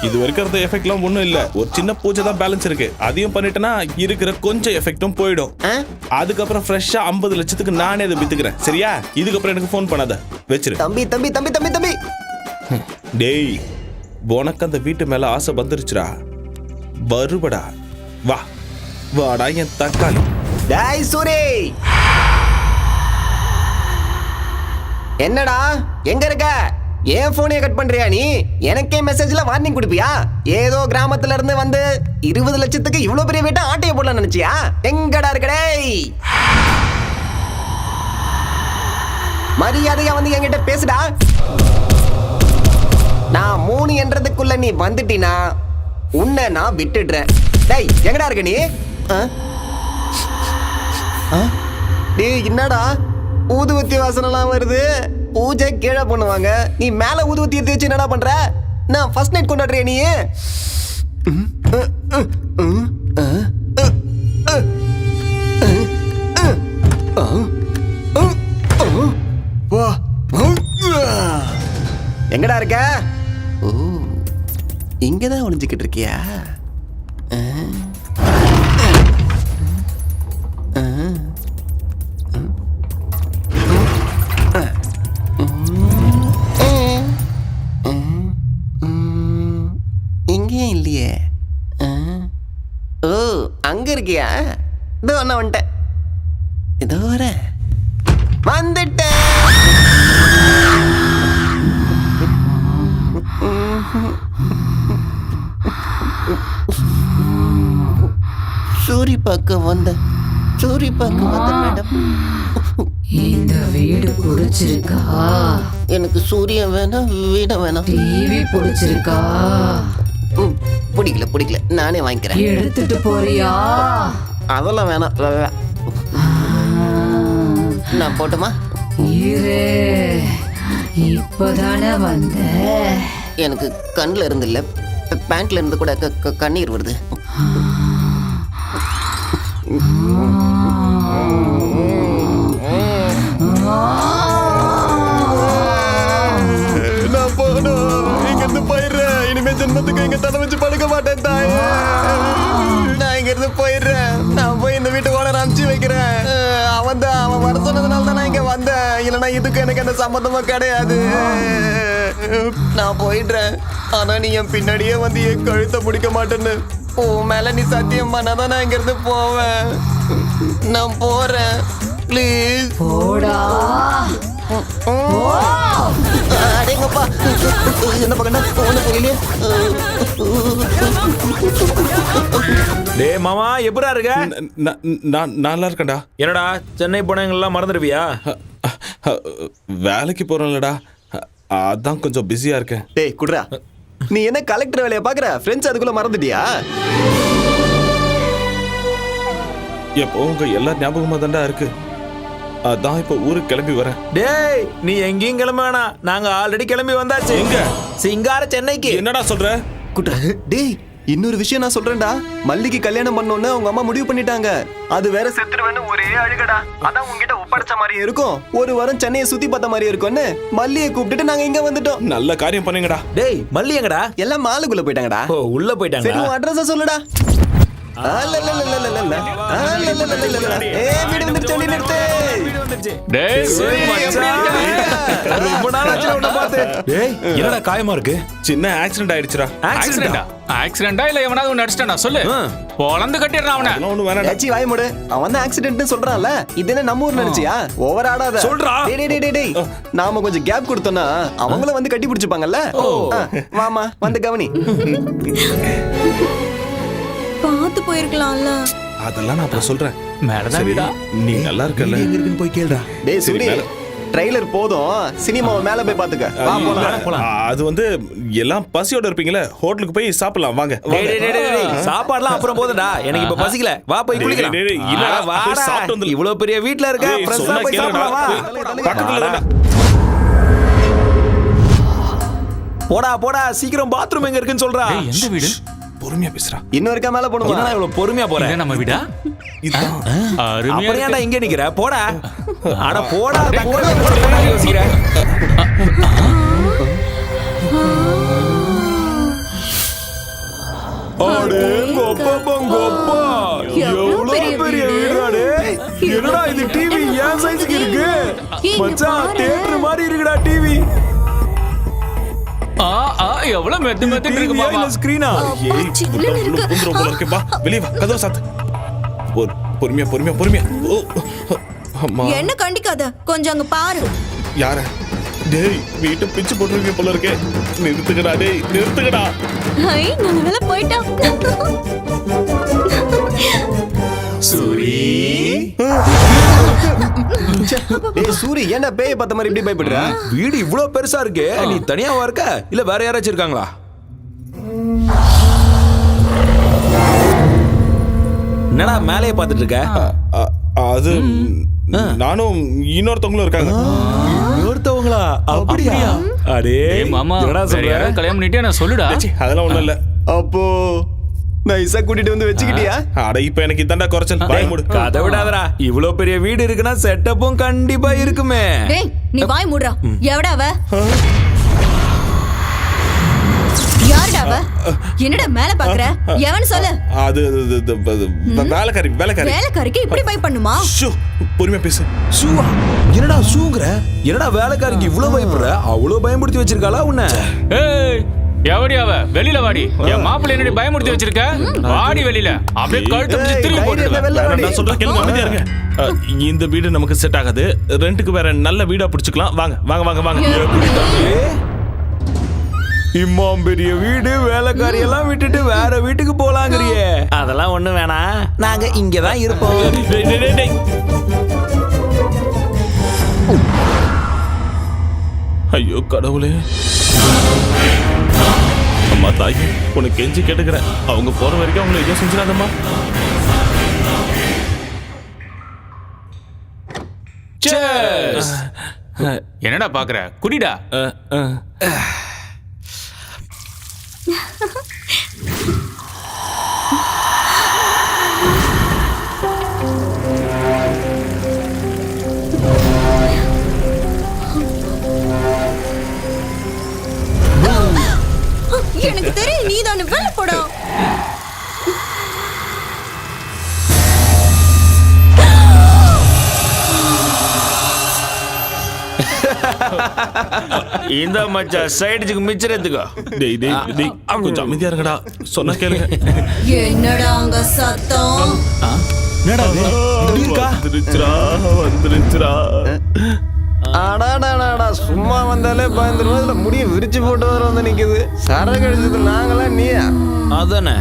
இது வரைக்கும் அந்த எஃபெக்ட்லாம் ஒண்ணும் இல்ல. ஒரு சின்ன பூஜை தான் பேலன்ஸ் இருக்கு. அதையும் பண்ணிட்டேன்னா இருக்கிற கொஞ்சம் எஃபெக்டும் போயிடும். அதுக்கப்புறம் ஃப்ரெஷ்ஷா 50 லட்சத்துக்கு நானே அதை வித்துக்கிறேன். சரியா? இதுக்கப்புறம் எனக்கு ஃபோன் பண்ணாத, வச்சிரு. தம்பி தம்பி தம்பி தம்பி தம்பி டேய், உனக்கு அந்த வீட்டு மேல ஆசை வந்துருச்சுடா. வருபடா, வா வாடா என் தக்காளி. டேய் சூரி, என்னடா எங்க இருக்க? ஏன் போனைய கட் பண்றியா நீ? எனக்கே மெசேஜ்ல வார்னிங் கொடுப்பியா? ஏதோ கிராமத்துல இருந்து வந்து 20 லட்சத்துக்கு இவ்வளவு பெரிய வீட்டை ஆட்டைய போடலாம் நினைச்சியா? எங்கடா இருக்க? டேய் மரியாதையா வந்து என்கிட்ட பேசுடா. நான் 3 என்றதுக்குள்ள நீ வந்துட்டினா உன்னை நான் விட்டுடுறேன். டேய் எங்கடா இருக்க நீ? டேய் என்னடா ஊதுவத்தி வாசனெல்லாம் வருது? பூஜை கீழே பண்ணுவாங்க, நீ மேல ஊதுவத்தி எடுத்து வச்சு என்னடா பண்ற? நான் ஃபர்ஸ்ட் நைட் கொண்டாடுறியா நீ? எங்கடா இருக்க? ஓ இங்கதான் ஒளிஞ்சுக்கிட்டு இருக்கியா? இங்கேயும் இல்லையே. ஓ அங்க இருக்கியா? இதோ ஒன்ன வந்துட்டேன். இதோ வரேன். வந்துட்டேன். சூரி பார்க்க வந்த மேடம். இந்த வீடு பிடிச்சிருக்கா? எனக்கு சூரியன் வேணாம், வீடம் வேணாம். டிவி பிடிச்சிருக்கா? பிடிக்கல, நானே வாங்கிக்கிறேன். எடுத்துட்டு போறியா? அதெல்லாம் வேணாம். நான் போட்டுமா? இப்பதானே வந்த. எனக்கு கண்ணுல இருந்து இல்ல, பேண்ட்ல இருந்து கூட கண்ணீர் வருது. நான் போகணும், இங்க இருந்து போயிடுறேன். இனிமே ஜென்மத்துக்கு இங்க தலை வச்சு படுக்க மாட்டேன் தாயே. நான் இங்க இருந்து போயிடுறேன். நான் போய் இந்த வீட்டு ஓனர் அனுப்பிச்சு வைக்கிறேன். அவன் வர சொன்னதுனால தான் நான் இங்க வந்தேன். இல்லைன்னா இதுக்கு எனக்கு அந்த சம்மந்தமும் கிடையாது. நான் போயிடுறேன். ஆனா நீ என் பின்னாடியே வந்து என் கழுத்தை பிடிக்க மாட்டேன்னு உன் மேல நீ சத்தியம் பண்ணாதான் நான் இங்க இருந்து போவேன். நான் போறேன், ப்ளீஸ் போடா. அடேங்கப்பா, என்ன பக்கண்டா ஒண்ணு புரியலையே. டேய் மாமா எப்படா இருக்க? நான் நல்லா இருக்கேன்டா. என்னடா சென்னை போனவங்கெல்லாம் மறந்துடுவியா? வேலைக்கு போறேன்லடா, அதான் கொஞ்சம் பிஸியா இருக்கேன். டேய் குட்ரா, நீ என்ன கலெக்டர் வேலையை பாக்குற? ஃப்ரெண்ட்ஸ் அதுக்குள்ள மறந்துட்டியா? எப்போ உங்க எல்லா ஞாபகமா தான்டா இருக்கு. அதான் இப்ப ஊருக்கு கிளம்பி வரேன். டேய் நீ எங்கேயும் கிளம்ப வேணாம், நாங்க ஆல்ரெடி கிளம்பி வந்தாச்சு. எங்க? சிங்கார சென்னைக்கு. என்னடா சொல்ற? குட்ரா, டேய் இன்னொரு விஷயம் நான் சொல்றேன்டா. மல்லிக்கு கல்யாணம் பண்ணோன்னு அவங்க அம்மா முடிவு பண்ணிட்டாங்க. அது வேற செத்துருவேன்னு ஒரே அழுகடா. அதான் உங்ககிட்ட ஒப்படைச்ச மாதிரியே இருக்கும், ஒரு வாரம் சென்னையை சுத்தி பார்த்த மாதிரியே இருக்கும்னு மல்லியை கூப்பிட்டுட்டு நாங்க இங்க வந்துட்டோம். நல்ல காரியம் பண்ணுங்கடா. டேய் மல்லி எங்கடா? எல்லாம் மாலுக்குள்ள போயிட்டாங்கடா. ஓ உள்ள போயிட்டாங்க. சரி உன் அட்ரஸ் சொல்லுடா. என்னடா காயமா இருக்கு? சின்ன ஆக்சிடென்ட் ஆயிடுச்சுடா. ஆக்சிடென்டா இல்ல எவனாவது ஒன்னு அடிச்சிட்டானா சொல்லு. பொளந்து கட்டிடுறான் அவனை. ஒண்ணு வேணாம். ஏச்சி வாய் மூடு. அவன் தான் ஆக்சிடென்ட்னு சொல்றான்ல, இது என்ன நம்ம ஊர் நினைச்சியா? ஓவர் ஆடாத. சொல்றா. டேய் நாம கொஞ்சம் கேப் கொடுத்தோம்னா அவங்களும் வந்து கட்டி பிடிச்சுப்பாங்கல்ல. வாமா வந்து கவனி. பார்த்து போயிருக்கலாம்ல. அதெல்லாம் நான் அப்புறம் சொல்றேன். மேலதான் வீடா. நீ நல்லா இருக்கல. எங்க இருக்குன்னு போய் கேளுடா. டேய் சூரி, ட்ரைலர் போதும், சினிமாவை மேல போய் பாத்துக்க. வா போலாம். அது வந்து எல்லாம் பசியோட இருப்பீங்களே, ஹோட்டலுக்கு போய் சாப்பிடலாம் வாங்க. சாப்பாடுலாம் அப்புறம் போதுடா, எனக்கு இப்ப பசிக்கல. வா போய் குளிக்கலாம். இவ்வளவு பெரிய வீட்ல இருக்க, ஃப்ரெஷ்ஷா போய் சாப்பிடலாம் வா. பக்கத்துல போடா சீக்கிரம் பாத்ரூம் எங்க இருக்குன்னு சொல்றா. எந்த வீடு? பொறுமையா பேசுறா. இன்னொரு இருக்கா மேல போணுமா? என்ன இவ்வளவு பொறுமையா போற? இது நம்ம வீடா? அப்படியாடா இங்க நிக்கிற? போடா. அட போடா யோசிக்கிற. எவ்வளவு பெரிய வீடுடா டேய். என்னடா இது டிவி ஏன் சைஸ்க்கு இருக்கு? மச்சான் தியேட்டர் மாதிரி இருக்குடா டிவி. எவ்வளவு மெத்து இருக்கு பாப்பா. ஸ்கிரீனா? போல இருக்கு. வா வெளிய வா, கதவை சாத்து. பொறுமையா. அம்மா என்ன கண்டிக்காத, கொஞ்சம் அங்க பாரு. யார? டேய் வீட்டை பிச்சு போட்டுருவீங்க போல இருக்கே. நிறுத்துக்கடா டேய், நிறுத்துக்கடா. ஹை நல்ல போய்டா. சூரி டேய் சூரி ஏன்டா பேய் பார்த்த மாதிரி இப்படி பயப்படுற? வீடு இவ்ளோ பெருசா இருக்கு, நீ தனியாவா இருக்க இல்ல வேற யாராச்சும் இருக்காங்களா? என்னடா மேலேயே பார்த்துட்டு இருக்க? அது நானும் இன்னொருத்தவங்களும் இருக்காங்க. இன்னொருத்தவங்களா? அப்படியா? அடே மாமா, வேற யாராவது கல்யாணம் பண்ணிட்டே நான் சொல்லுடா. அதெல்லாம் ஒண்ணும் இல்ல. அப்போ நைஸா கூட்டிட்டு வந்து வச்சுக்கிட்டியா? அட இப்ப எனக்கு இதாண்டா குறைச்சல். வாய் மூடு. கதை விடாதடா. இவ்ளோ பெரிய வீடு இருக்குன்னா செட்டப்பும் கண்டிப்பா இருக்குமே. டேய் நீ வாய் மூடுறா. எவடா அவ? யாருடா அவ? என்னடா மேல பாக்குற? எவன் சொல்லு. அது வேலைக்காரி. வேலைக்காரிக்கு இப்படி பை பண்ணுமா? ஷூ, பொறுமையா பேசு. ஷூவா? என்னடா ஷூங்கற? என்னடா வேலைக்காரிக்கு இவ்ளோ பயப்படுற? அவ்ளோ பயமுறுத்தி வச்சிருக்காளா உன்னை? ஏய் எவடி அவ? வெளியில வாடி. என் மாப்பிள்ளை என்னடி பயமுறுத்தி வச்சிருக்க? வாடி வெளியில. அப்படியே கழுத்து பிடிச்சு திரும்பி போட்டுடுவேன். நான் சொல்றேன் கேளுங்க, அமைதியா இருங்க. இந்த வீடு நமக்கு செட் ஆகாது. ரெண்டுக்கு வேற நல்ல வீடா பிடிச்சுக்கலாம். வாங்க வாங்க வாங்க வாங்க. இம்மாம் பெரிய வீடு, வேலைக்காரி எல்லாம் விட்டுட்டு வேற வீட்டுக்கு போலாங்கறியே. அதெல்லாம் ஒண்ணு வேணாம், நாங்க இங்கதான் இருப்போம். ஐயோ கடவுளே. அம்மா தாயி, உனக்கு கெஞ்சி கேட்டுக்கிறேன். அவங்க போற வரைக்கும் அவங்களை எதுவும் செஞ்சிடாதம்மா. என்னடா பாக்குற? குடிடா. எனக்கு தெரியும் நீதான் வெளில போடா. இந்த மச்சா சைடுக்கு மிச்சறதுக்கு. டேய் டேய் டேய் கொஞ்சம் அமைதியா இருங்கடா. சொன்னா கேளுங்க. என்னடா அங்க சத்தம்? என்னடா இது? வந்துருச்சுடா. அடாடாடாடா சும்மா வந்தாலே பயந்துருவோம். இதுல முடிய விரிச்சு போட்டு வர வந்து நிக்குது. சரக்கு அடிச்சது நாங்களாம் நீயா? அதானே.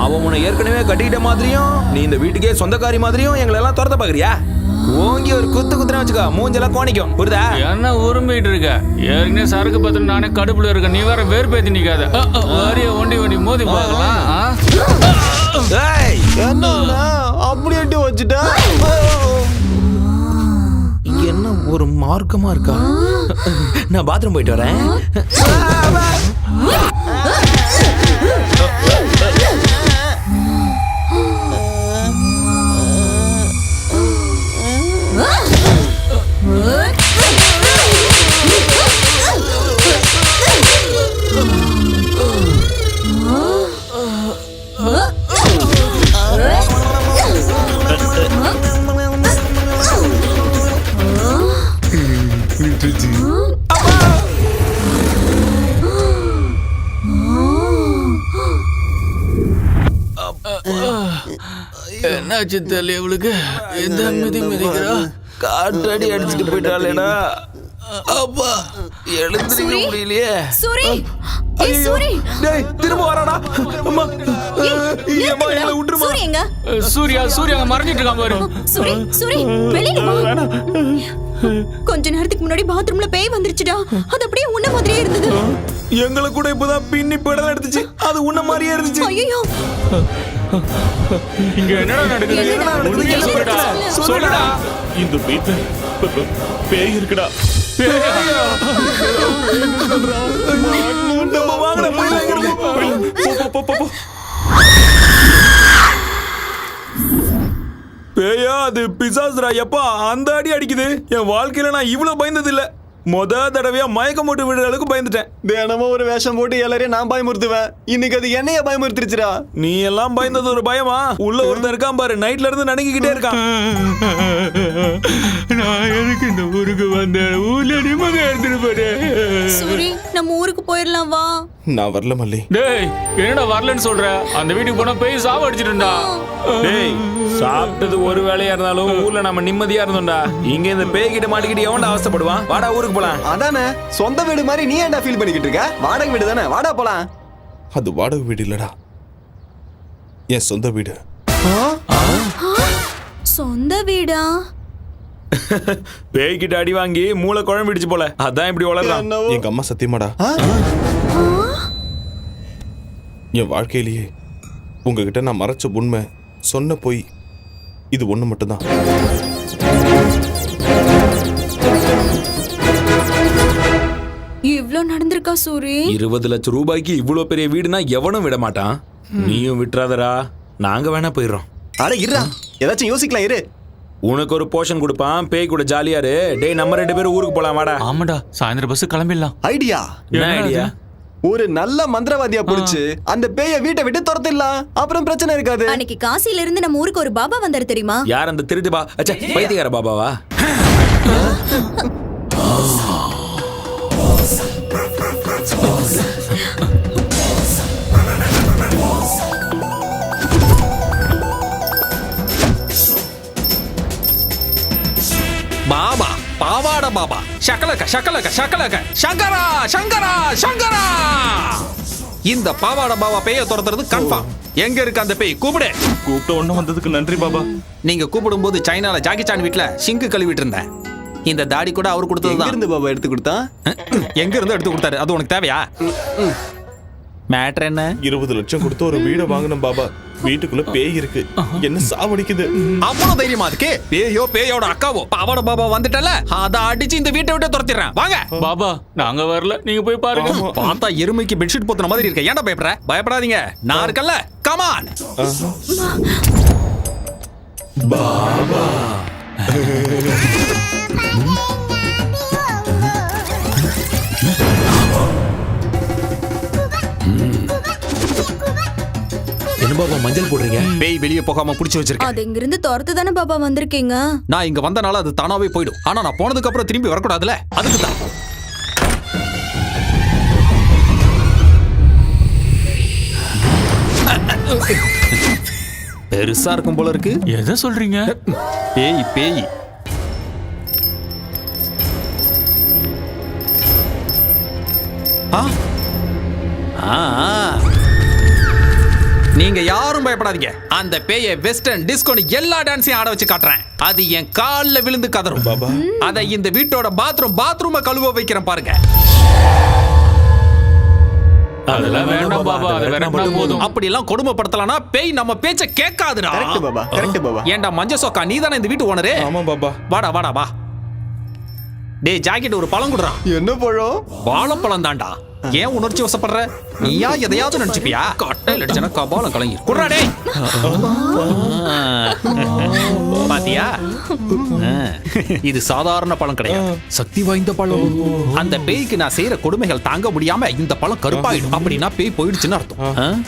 அவன் உன்னை ஏற்கனவே கட்டிக்கிட்ட மாதிரியும் நீ இந்த வீட்டுக்கே சொந்தக்காரி மாதிரியும் எங்களை எல்லாம் துரத்த பாக்குறியா? ஓங்கி ஒரு குத்துனா வச்சுக்கோ, மூஞ்செல்லாம் கோணிக்கும். புரியுதா? என்ன உரிமைட்டு இருக்க? ஏற்கனவே சரக்கு பத்திரம் நானே கடுப்புல இருக்க. நீ வேற வேறுபேத்தி நிக்காத. வாரிய ஒண்டி மோதி பார்க்கலாம். என்ன அப்படி எட்டி வச்சுட்டா? என்ன ஒரு மார்க்கமா இருக்கா? நான் பாத்ரூம் போயிட்டு வரேன். என்னாச்சு தெரியல இவளுக்கு. எந்த மிதிக்கிறா? காற்றடி அடிச்சுட்டு போயிட்டாளேடா. அப்பா எழுந்திருக்க முடியலையே. சூரி, ஏய் சூரி. டேய் திரும்ப வராடா. அம்மா எங்களை விட்டுருமா? சூரி எங்க? சூர்யா அங்க மறைஞ்சிட்டு இருக்கான் பாரு. சூரி வெளியில வா. கொஞ்ச நேரத்துக்கு முன்னாடி பாத்ரூம்ல பேய் வந்துருச்சுடா. அது அப்படியே உன்ன மாதிரியே இருந்தது. எங்களை கூட இப்பதான் பின்னி பெடல் எடுத்துச்சு. அது உன்ன மாதிரியே இருந்துச்சு. ஐயோ இங்க என்னடா நடக்குது? சொல்லுடா. இந்த வீட்டுல பேய் இருக்குடா. நம்ம வாங்கடா போய். பேயா அது பிசாசுரா. எப்பா அந்த அடி அடிக்குது. என் வாழ்க்கையில நான் இவ்வளவு பயந்தது இல்ல. முத தடவையா மயக்கம் போட்டு விடுற அளவுக்கு பயந்துட்டேன். தினமும் ஒரு வேஷம் போட்டு எல்லாரையும் நான் பயமுறுத்துவேன். இன்னைக்கு அது என்னைய பயமுறுத்திருச்சுடா. நீ எல்லாம் பயந்தது ஒரு பயமா? உள்ள ஒருத்தன் இருக்கான் பாரு, நைட்ல இருந்து நடுங்கிக்கிட்டே இருக்கான். நான் எதுக்கு இந்த ஊருக்கு வந்தேன்? ஊர்ல நிம்மதி எடுத்துட்டு போறேன். சூரி நம்ம ஊருக்கு போயிடலாம் வா. நான் வரல மல்லி. டேய் என்னடா வரலன்னு சொல்ற? அந்த வீட்டுக்கு போனா பேய் சாவ அடிச்சிட்டுடா. டேய் சாப்பிட்டது ஒரு வேலையா இருந்தாலும் ஊர்ல நம்ம நிம்மதியா இருந்தோம்டா. இங்க இந்த பேய் கிட்ட மாட்டிக்கிட்டு எவன்டா அவஸ்தைப்படுவான்? வாடா ஊருக்கு போலாம். அதானே சொந்த வீடு மாதிரி நீ ஏன்டா ஃபீல் பண்ணிக்கிட்டு இருக்க? வாடகை வீடு தானே, வாடா போலாம். அது வாடகை வீடு இல்லடா, என் சொந்த வீடு. சொந்த வீடா? பேய்கிட்ட அடி வாங்கி மூளை குழம்பிடுச்சு போல, அதான் இப்படி வளர்றான். எங்க அம்மா சத்தியமாடா, என் வாழ்க்கையிலேயே உங்ககிட்ட நான் மறைச்ச உண்மை, சொன்ன பொய் இது ஒண்ணு மட்டும்தான். இவ்ளோ நடந்திருக்கா சூரி? 20 லட்சம் ரூபாய்க்கு இவ்வளோ பெரிய வீடுனா எவனும் விட மாட்டான். நீயும் விட்டுறாதடா, நாங்க வேணா போயிடுறோம். அட இருடா, ஏதாச்சும் யோசிக்கலாம் இரு. உனக்கு ஒரு போர்ஷன் கொடுப்பான், பேய் கூட ஜாலியா இரு. டேய் நம்ம 2 பேரும் ஊருக்கு போலாம் வாடா. ஆமாடா, சாயந்தரம் பஸ் கிளம்பிடலாம். ஐடியா என்ன ஐடியா? ஒரு நல்ல மந்திரவாதியா புடிச்சு அந்த பேய வீட்டை விட்டு துரத்திடலாம், அப்புறம் பிரச்சனை இருக்காது. அன்னைக்கு காசில இருந்து நம்ம ஊருக்கு ஒரு பாபா வந்தாரு தெரியுமா? யார் அந்த திருட்டு பா? அச்சா, பைத்தியக்கார பாபாவா? பாபா, பாவாட பாபா, சகலக சகலக சகலக சங்கரா சங்கரா சங்கரா. இந்த பாவாட பாபா பேய துரத்துறது கன்ஃபார்ம். எங்க இருக்கு அந்த பேய்? கூப்பிடு. கூப்பிட்ட ஒண்ணு வந்ததுக்கு நன்றி பாபா. நீங்க கூப்பிடும் போது சைனால ஜாக்கி சான் வீட்ல சிங்கு கழுவிட்டு இருந்தேன். இந்த தாடி கூட அவர் கொடுத்ததுதான். இருந்து பாபா எடுத்து கொடுத்தா? எங்க இருந்து எடுத்து கொடுத்தாரு? அது உனக்கு தேவையா? மேட்டர் என்ன? 20 லட்சம் கொடுத்து ஒரு வீடை வாங்கினோம் பாபா. வீட்டுக்குள்ள பேய் இருக்கு, என்ன சாவடிக்குது. அவ்வளவு தைரியமா இருக்கு? பேயோ பேயோட அக்காவோ பாவாட பாபா வந்துட்டல, அத அடிச்சு இந்த வீட்டை விட்டு துரத்திடுறேன். வாங்க பாபா, நாங்க வரல, நீங்க போய் பாருங்க. பார்த்தா எருமைக்கு பெட்ஷீட் போத்துன மாதிரி இருக்க. ஏன்டா பயப்படுற? பயப்படாதீங்க, நான் இருக்கல்ல. கமான் பாபா. என்ன பாபா மஞ்சள் போடுறீங்க? பேய் வெளியே போகாம புடிச்சு வச்சிருக்கேன். அது இங்க இருந்து துரத்து தானே பாபா வந்திருக்கீங்க. நான் இங்க வந்தனால அது தானாவே போயிடும். ஆனா நான் போனதுக்கு அப்புறம் திரும்பி வரக்கூடாதுல, அதுக்கு தான். பெருசா இருக்கும் போல இருக்கு. எதை சொல்றீங்க? பேய் பேய். நீங்க யாரும் பயப்படாதீங்க. அந்த பேயை வெஸ்டர்ன் டிஸ்கோன்னு எல்லா டான்ஸையும் ஆட வச்சு காட்டுறேன். அது என் கால்ல விழுந்து கதறும் பாபா. அதை இந்த வீட்டோட பாத்ரூம கழுவ வைக்கிறேன் பாருங்க. அதெல்லாம் வேண்டாம் பாபா, அது வேண்டாம் போதும். அப்படி எல்லாம் கொடுமைப்படுத்தலாம்னா பேய் நம்ம பேச்ச கேட்காதுடா. கரெக்ட் பாபா, கரெக்ட் பாபா. ஏண்டா மஞ்ச சொக்கா, நீதானே இந்த வீட்டு ஓனரு? ஆமா பாபா. வாடா வாடா வா. டேய் ஜாக்கெட் ஒரு பழம் குடுறா. என்ன பழம்? வாழைப்பழம் தான்டா. ஏன் உணர்ச்சி வசப்படுற? நீயா எதையாவது நினைச்சுப்பியா? கட்டையில் அடிச்சனா கபாலம் கலங்கி குடுறா. டேய் பாத்தியா, இது சாதாரண பழம் கிடையாது, சக்தி வாய்ந்த பழம். அந்த பேய்க்கு நான் செய்யற கொடுமைகள் தாங்க முடியாம இந்த பழம் கருப்பாயிடும். அப்படின்னா பேய் போயிடுச்சுன்னு அர்த்தம்.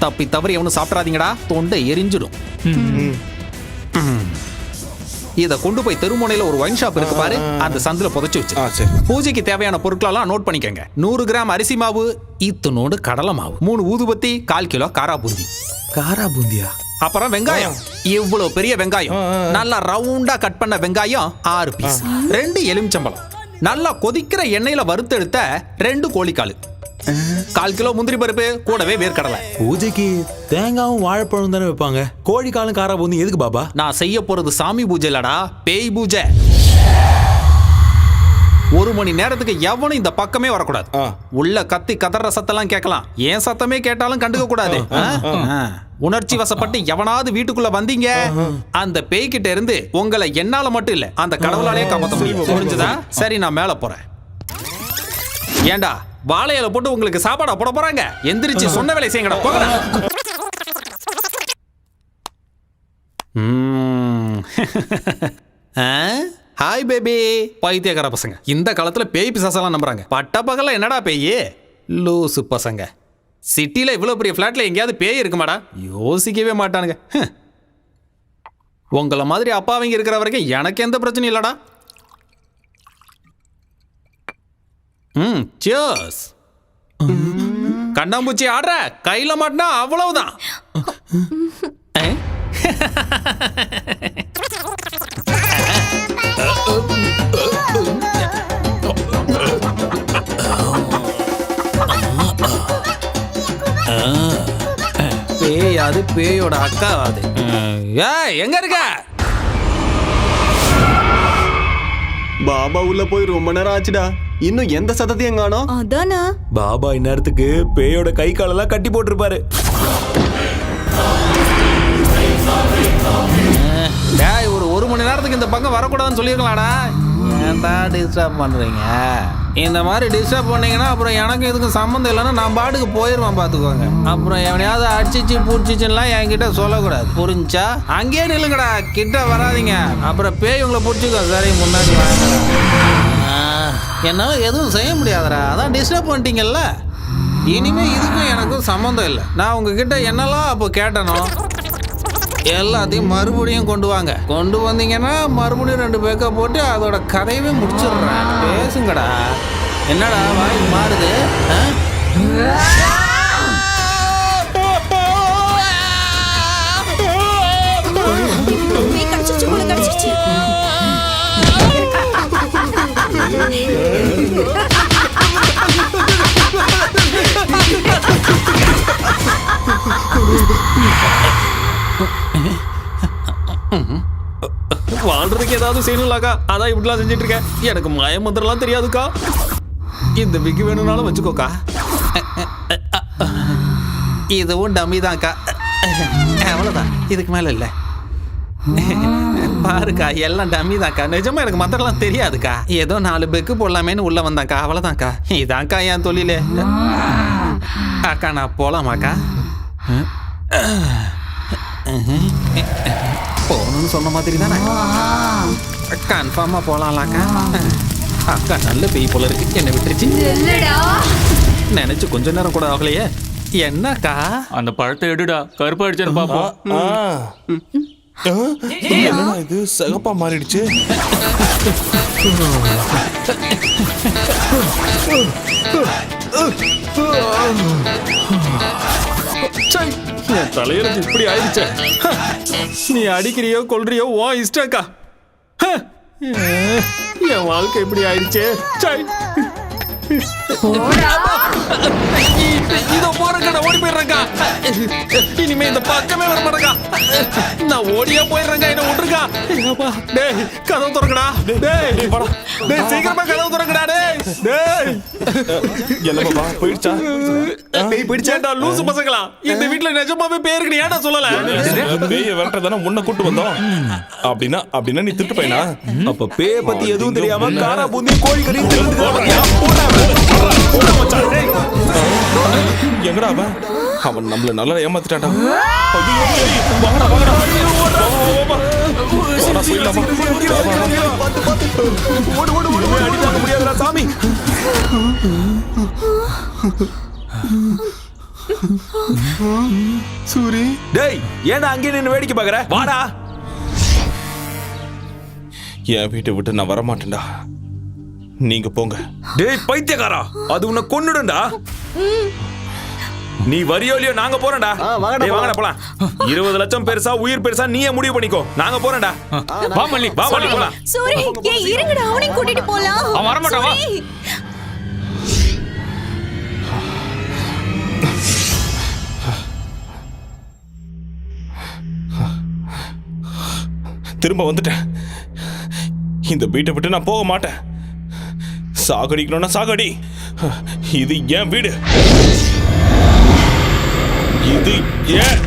தப்பி தவறி எவனும் சாப்பிடாதீங்கடா, தொண்டை எரிஞ்சிடும். இத கொண்டு போய் தெருமுனையில ஒரு ஒயின் ஷாப் இருக்கு பாரு, அந்த சந்தில புதைச்சு வச்சு. பூஜைக்கு தேவையான பொருட்களெல்லாம் நோட் பண்ணிக்கங்க. 100 கிராம் அரிசி மாவு, இத்தனோடு கடலை மாவு, 3 ஊதுபத்தி, 1/4 கிலோ காரா பூந்தி. காரா பூந்தியா? அப்புறம் வெங்காயம், இவ்வளவு பெரிய வெங்காயம், நல்லா ரவுண்டா கட் பண்ண வெங்காயம் 6 பீஸ், 2 எலுமிச்சம்பழம், நல்லா கொதிக்கிற எண்ணெயில வறுத்தெடுத்த 2 கோழிக்கால், 1/4 கிலோ முந்திரி பருப்பு, கூடவே வேர்க்கடலை. பூஜைக்கு தேங்காவும் வாழைப்பழம் தானே வைப்பாங்க, கோழிக்காலும் காரா பூந்தி எதுக்கு பாபா? நான் செய்ய போறது சாமி பூஜை இல்லடா, பேய் பூஜை. 1 மணி நேரத்துக்கு எவனும் இந்த பக்கமே வரக்கூடாது. உள்ள கத்தி கதற சத்தெல்லாம் கேட்கலாம், ஏன் சத்தமே கேட்டாலும் கண்டுக்க கூடாது. உணர்ச்சி வசப்பட்டு எவனாவது வீட்டுக்குள்ள வந்தீங்க, அந்த பேய்கிட்ட இருந்து உங்களை என்னால மட்டும் இல்ல அந்த கடவுளாலே காப்பாத்த முடியும். புரிஞ்சுதா? சரி, நான் மேல போறேன். ஏண்டா வாழையில போட்டு உங்களுக்கு சாப்பாடா போட போறாங்க? எந்திரிச்சு சொன்ன வேலை செய்யுங்கடா, போங்கடா. Hi baby. பைத்தியக்கார பசங்க இந்த காலத்துல பேய் பிசாசெல்லாம் நம்புறாங்க. பட்ட பகல என்னடா பேய்? லூசு பசங்க. சிட்டில இவ்வளவு பெரிய பிளாட்ல எங்கேயாவது பேய் இருக்குமாடா? யோசிக்கவே மாட்டானுங்க. உங்களை மாதிரி அப்பாவங்க இருக்கிற வரைக்கும் எனக்கு எந்த பிரச்சனையும் இல்லடா. சியர்ஸ். கண்ணாம்பூச்சி ஆடுற, கையில மாட்டினா அவ்வளவுதான். பேய் அது பேயோட அக்கா அது. எங்க இருக்க? பாபா உள்ள போய் ரொம்ப நேரம் ஆச்சுடா, இன்னும் எந்த சத்தத்தையும் காணோம். அதானா பாபா இந்நேரத்துக்கு பேயோட கை காலெல்லாம் கட்டி போட்டிருப்பாரு. டேய், ஒரு மணி நேரத்துக்கு இந்த பக்கம் வரக்கூடாதுன்னு சொல்லியிருக்கலாம்டா. ஏன்டா டிஸ்டர்ப் பண்ணுறீங்க? இந்த மாதிரி டிஸ்டர்ப் பண்ணீங்கன்னா அப்புறம் எனக்கு இதுக்கு சம்மந்தம் இல்லைன்னா நான் பாட்டுக்கு போயிடுவேன், பார்த்துக்கோங்க. அப்புறம் எவனையாவது அடிச்சிச்சு பூச்சிச்சுலாம் என்கிட்ட சொல்லக்கூடாது, புரிஞ்சா? அங்கேயே நில்லுங்கடா, கிட்ட வராதிங்க, அப்புறம் பேய் உங்களை பிடிச்சிக்கோ. சரி, முன்னாடி வாங்கடா. என்னால் எதுவும் செய்ய முடியாதுடா, அதான் டிஸ்டர்ப் பண்ணிட்டீங்கல்ல. இனிமேல் இதுக்கும் எனக்கும் சம்மந்தம் இல்லை. நான் உங்ககிட்ட என்னெல்லாம் அப்போ கேட்டனோ எல்லாத்தையும் மறுபடியும் கொண்டு வாங்க. கொண்டு வந்தீங்கன்னா மறுபடியும் 2 பேக்கை போட்டு அதோட கதையவே முடிச்சிடுறேன். பேசுங்கடா. என்னடா வாய் மாறுது? வாழ்றதுக்கு ஏதாவது செய்யணும்லாக்கா, அதான் இப்படிலாம் செஞ்சுட்டு இருக்கேன். எனக்கு மாய மந்திரம்லாம் தெரியாதுக்கா. இந்த விக்கு வேணும்னாலும் வச்சுக்கோக்கா. இதுவும் டம்மி தான்க்கா, அவ்வளோதான், இதுக்கு மேலே இல்லை. பாருக்கா, எல்லாம் டம்மி தான்க்கா. நிஜமா எனக்கு மந்திரம்லாம் தெரியாதுக்கா. ஏதோ 4 பெக்கு போடலாமேன்னு உள்ள வந்தாக்கா, அவ்வளோதான்க்கா. இதான்க்கா என் தொழிலே. அக்கா, நான் போகலாமாக்கா? போகணும்னு சொன்ன மாதிரி தானே? கன்ஃபார்மாக போகலாம்லாக்கா. அக்கா நல்ல பெய் போல இருக்கு, என்னை விட்டுருச்சு. நினைச்சு கொஞ்ச நேரம் கூட ஆகலையே. என்னக்கா? அந்த பழத்தை எடுடா, கருப்பு அடிச்சேன்னு பாப்போம். என்னடா இது சிகப்பா மாறிடுச்சு? என் தலையிறது இப்படி ஆயிடுச்ச. நீ அடிக்கிறியோ கொல்றியோ ஓ இஷ்டக்கா. என் வாழ்க்கை இப்படி ஆயிடுச்சே. இதோ போறேங்க, ஓடி போயிடுறேங்க. இனிமே இந்த பக்கமே வர மாட்டேங்க. நான் ஓடியா போயிடுறேங்க, என்ன விட்டுருக்கா. டேய், கதவு திறக்கடா. டேய், சீக்கிரமா கதவு திறக்கடா. டேய், என்ன பாபா போயிடுச்சா? போயிடுச்சேன்டா லூசு பசங்களா. இந்த வீட்டுல நிஜமாவே பேருக்கு ஏன்டா சொல்லல? பேய விரட்டதானே முன்ன கூட்டு வந்தோம். அப்படின்னா நீ திட்டு பையனா? அப்ப பேய பத்தி எதுவும் தெரியாம காரா பூந்தி கோழி கறி எங்கடா அவன் நம்மள நல்லா ஏமாத்திட்டான்டா. அடித்தாங்க முடியாதுடா சாமி. சூரி, டேய், ஏன்டா அங்கே நின்னு வேடிக்கை பாக்குற? வாடா. என் வீட்டை விட்டு நான் வரமாட்டேன்டா, நீங்க போங்க. டேய் பைத்தியக்காரா, அது உன்னை கொன்னுடும்டா. நீ வரியோலியோ, நாங்க போறோம்டா. டேய் வாங்கடா போலாம். 20 லட்சம் பெருசா உயிர் பெருசா நீயே முடிவு பண்ணிக்கோ. நாங்க போறோம்டா. வா மல்லி போலாம். சூரி, ஏய் இருங்கடா, அவனையும் கூட்டிட்டு போலாம். அவன் வர மாட்டான், வா. திரும்ப வந்துட்டேன். இந்த வீட்டை விட்டு நான் போக மாட்டேன். சாகடிக்கணும்னா சாகடி. இது என் வீடு. இது ஏன்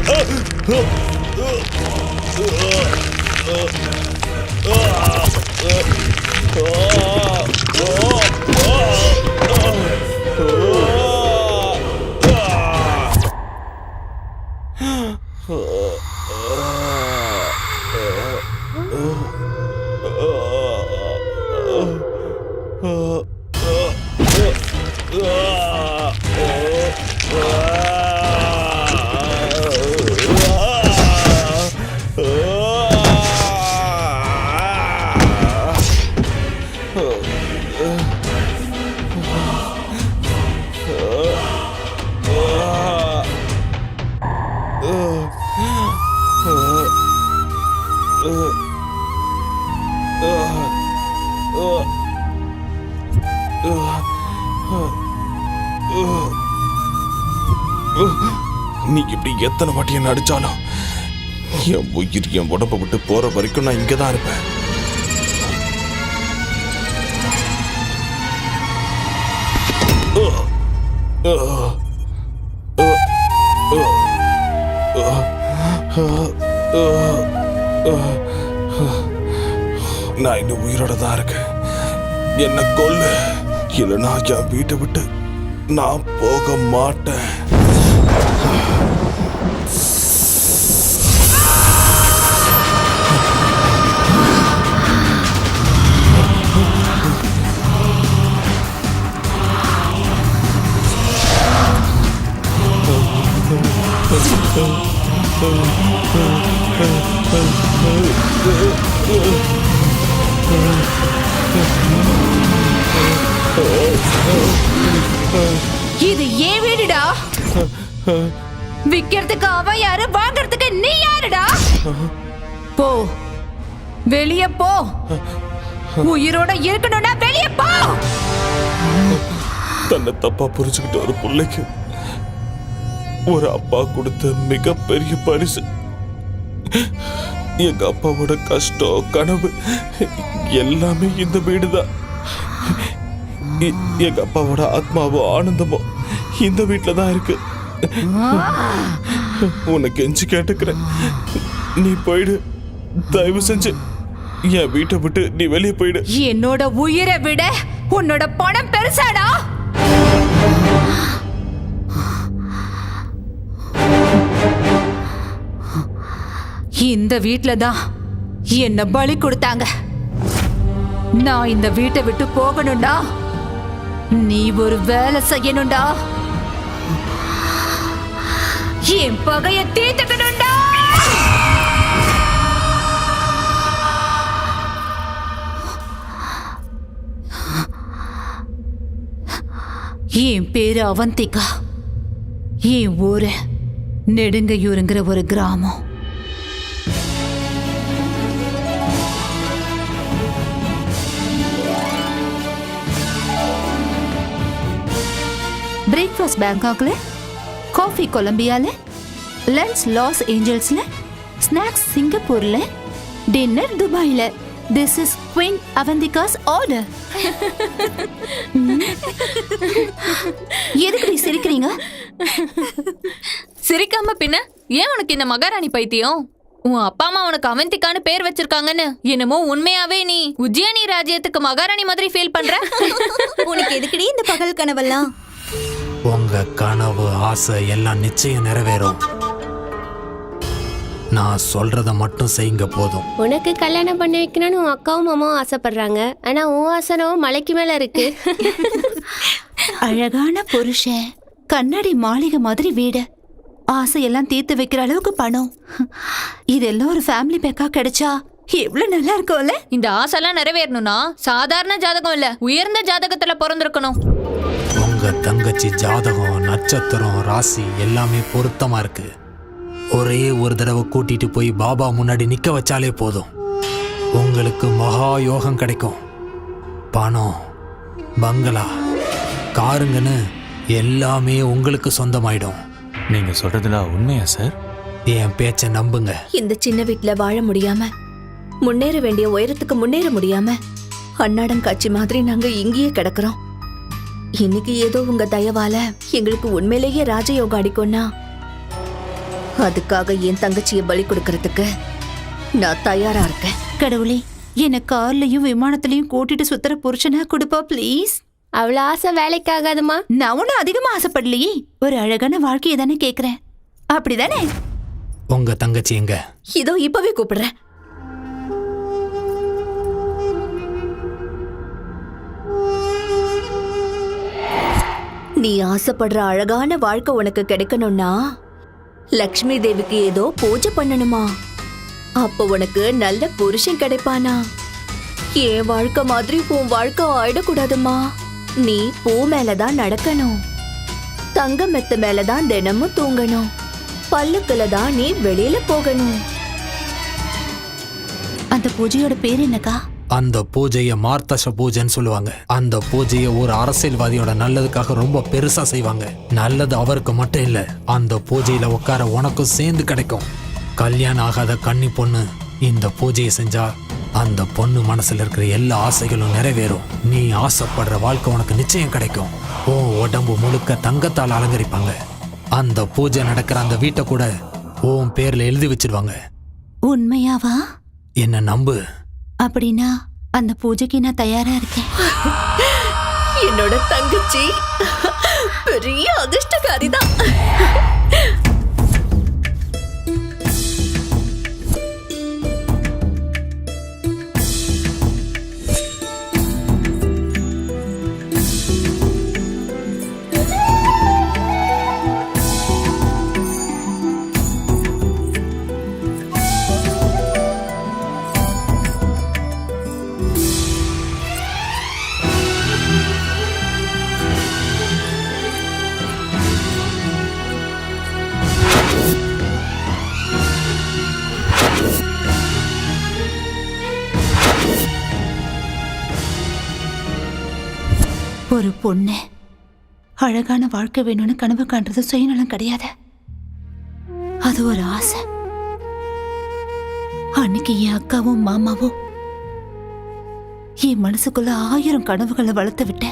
நீ இப்படி எத்தனை வாட்டி என்ன அடிச்சாலும் என் உயிர் என் உடம்ப விட்டு போற வரைக்கும் நான் இங்கதான் இருப்பேன். நான் இன்னும் உயிரோட தான் இருக்கேன். என்ன கொல்லு, இல்லைன்னா என் வீட்டை விட்டு நான் போக மாட்டேன். இது ஏன் வீடுடா? விக்கிறதுக்கு அவன் யாரு, வாங்கறதுக்கு நீ யாருடா? போ, வெளிய போ. உயிரோட இருக்கணும்னா வெளிய போ. தன்னை தப்பா புரிஞ்சுக்கிட்ட ஒரு பிள்ளைக்கு ஒரு அப்பா கொடுத்த மிகப்பெரிய பரிசு. எங்க அப்பாவோட கஷ்டம், கனவு எல்லாமே இந்த வீடுதான். எங்க அப்பாவோட ஆத்மாவோ ஆனந்தமோ இந்த வீட்டுல தான் இருக்கு. உன்னை கெஞ்சி கேட்டுக்கிறேன், நீ போயிடு. தயவு செஞ்சு என் வீட்டை விட்டு நீ வெளியே போயிடு. என்னோட உயிரை விட உன்னோட பணம் பெருசாடா. இந்த வீட்ல தான் என்ன பலி கொடுத்தாங்க. நான் இந்த வீட்டை விட்டு போகணும்டா. நீ ஒரு வேலை செய்யணும்டா. என் பகைய தீர்த்துக்கணும்டா. என் பேரு அவந்திகா. என் ஊரு நெடுங்கையூருங்கிற ஒரு கிராமம். பிரேக்ஃபாஸ்ட் பேங்காக்ல, காஃபி கொலம்பியால, லஞ்ச் லாஸ் ஏஞ்சல்ஸ்ல, ஸ்நாக்ஸ் சிங்கப்பூர்ல, டின்னர் துபாயில. This is Queen Avantika's order. எதுக்கு சிரிக்கிறீங்க? சிரிக்காம பின்ன ஏன் உனக்கு இந்த மகாராணி பைத்தியம்? உன் அப்பா அம்மா உனக்கு அவந்திகான்னு பேர் வச்சிருக்காங்கன்னு என்னமோ உண்மையாவே நீ உஜ்ஜயினி ராஜ்யத்துக்கு மகாராணி மாதிரி ஃபீல் பண்ற? உனக்கு எதுக்குடி இந்த பகல் கனவெல்லாம்? உங்க கனவு, ஆசை எல்லாம் நிச்சயம் நிறைவேறும். நான் சொல்றத மட்டும் செய்யுங்க போதும். உனக்கு கல்யாணம் பண்ணி வைக்கணும்னு உன் அக்காவும் அம்மாவும் ஆசைப்படுறாங்க. ஆனா உன் ஆசனம் மலைக்கு மேல இருக்கு. அழகான புருஷன், கண்ணாடி மாளிகை மாதிரி வீடு, ஆசையெல்லாம் தீர்த்து வைக்கிற அளவுக்கு பணம், இதெல்லாம் ஒரு ஃபேமிலி பேக்கா கிடைச்சா எவ்வளவு நல்லா இருக்கும்ல. இந்த ஆசைலாம் நிறைவேறணும்னா சாதாரண ஜாதகம் இல்ல, உயர்ந்த ஜாதகத்துல பிறந்திருக்கணும். உங்க தங்கச்சி ஜாதகம், நட்சத்திரம், ராசி எல்லாமே பொருத்தமா இருக்கு. ஒரே ஒரு தடவை கூட்டிட்டு போய் பாபா முன்னாடி நிக்க வச்சாலே போதும். உங்களுக்கு மகா யோகம் கிடைக்கும். பணம், பங்களா, காருங்கன்னு எல்லாமே உங்களுக்கு சொந்தமாயிடும். நீங்க சொல்றதுல உண்மையா சார்? என் பேச்ச நம்புங்க. இந்த சின்ன வீட்டுல வாழ முடியாம, முன்னேற வேண்டிய உயரத்துக்கு முன்னேற முடியாம அன்னாடங்காட்சி மாதிரி நாங்க இங்கேயே கிடக்குறோம். இன்னைக்கு ஏதோ உங்க தயவால எங்களுக்கு உண்மையிலேயே ராஜயோகம் அடிக்கும்னா அதுக்காக என் தங்கச்சியை பலி கொடுக்கறதுக்கு நான் தயாரா இருக்கேன். கடவுளே, என்ன கார்லயும் விமானத்திலயும் கூட்டிட்டு சுத்துற புருஷனா கொடுப்பா ப்ளீஸ். அவ்வளவு ஆசை வேலைக்கு ஆகாதுமா. நான் ஒன்னும் அதிகமா ஆசைப்படலையே, ஒரு அழகான வாழ்க்கையை தானே கேக்குறேன். அப்படிதானே? உங்க தங்கச்சி எங்க? இதோ இப்பவே கூப்பிடுறேன். நீ ஆசைப்படுற அழகான வாழ்க்கை உனக்கு கிடைக்கணும்னா லக்ஷ்மி தேவிக்கு ஏதோ பூஜை பண்ணணுமா? அப்ப உனக்கு நல்ல புருஷன் கிடைப்பானா? என் வாழ்க்கை மாதிரி உன் வாழ்க்கை ஆயிடக்கூடாதுமா. நீ பூ மேலதான் நடக்கணும், தங்க மெத்த மேலதான் தினமும் தூங்கணும், பல்லுக்குல தான் நீ வெளியில போகணும். அந்த பூஜையோட பேர் என்னக்கா? அந்த பூஜையை மார்த்தச பூஜைன்னு சொல்லுவாங்க. அந்த பூஜையை ஒரு அரசியல்வாதியோட நல்லதுக்காக ரொம்ப பெருசா செய்வாங்க. நல்லது அவருக்கு மட்டும் இல்ல, அந்த பூஜையில உட்கார உனக்கும் சேர்ந்து கிடைக்கும். கல்யாணம் ஆகாத கன்னி பொண்ணு இந்த பூஜையை செஞ்சா அந்த பொண்ணு மனசுல இருக்கிற எல்லா ஆசைகளும் நிறைவேறும். நீ ஆசைப்படுற வாழ்க்கை உனக்கு நிச்சயம் கிடைக்கும். உன் உடம்பு முழுக்க தங்கத்தால் அலங்கரிப்பாங்க. அந்த பூஜை நடக்கிற அந்த வீட்டை கூட உன் பேர்ல எழுதி வச்சிருவாங்க. உண்மையாவா? என்ன நம்பு. அப்படின்னா அந்த பூஜைக்கு நான் தயாரா இருக்கேன். என்னோட தங்கச்சி பெரிய அதிர்ஷ்டக்காரிதான். ஒரு பொண்ணு அழகான வாழ்க்கை வேணும்னு கனவு காண்றது சுயநலம் கிடையாது, அது ஒரு ஆசை. அன்னைக்கு என் அக்காவும் மாமாவும் என் மனசுக்குள்ள 1000 கனவுகளை வளர்த்து விட்ட.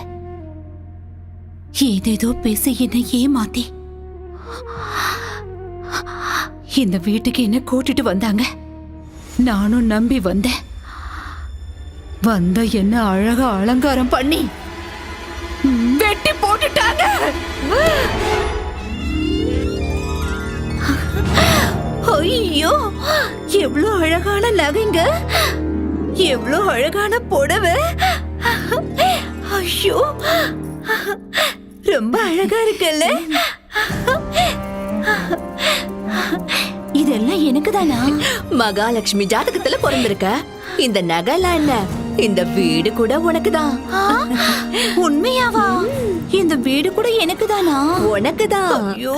ஏதேதோ பேசி என்னை ஏமாத்தி இந்த வீட்டுக்கு என்ன கூட்டிட்டு வந்தாங்க. நானும் நம்பி வந்தேன். வந்த என்ன அழகா அலங்காரம் பண்ணி வெட்டி போட்டுட்டாங்க. ஐயோ, எவ்வளவு அழகான நகைங்க, எவ்வளவு அழகான புடவை. ஐயோ, ரொம்ப அழகா இருக்குல்ல. இதெல்லாம் எனக்கு தானா? மகாலட்சுமி ஜாதகத்துல பிறந்திருக்க. இந்த நகைலாம் என்ன, இந்த வீடு கூட உனக்கு தான். உண்மையாவா? இந்த வீடு கூட எனக்கு தானா? உனக்கு தான். ஐயோ,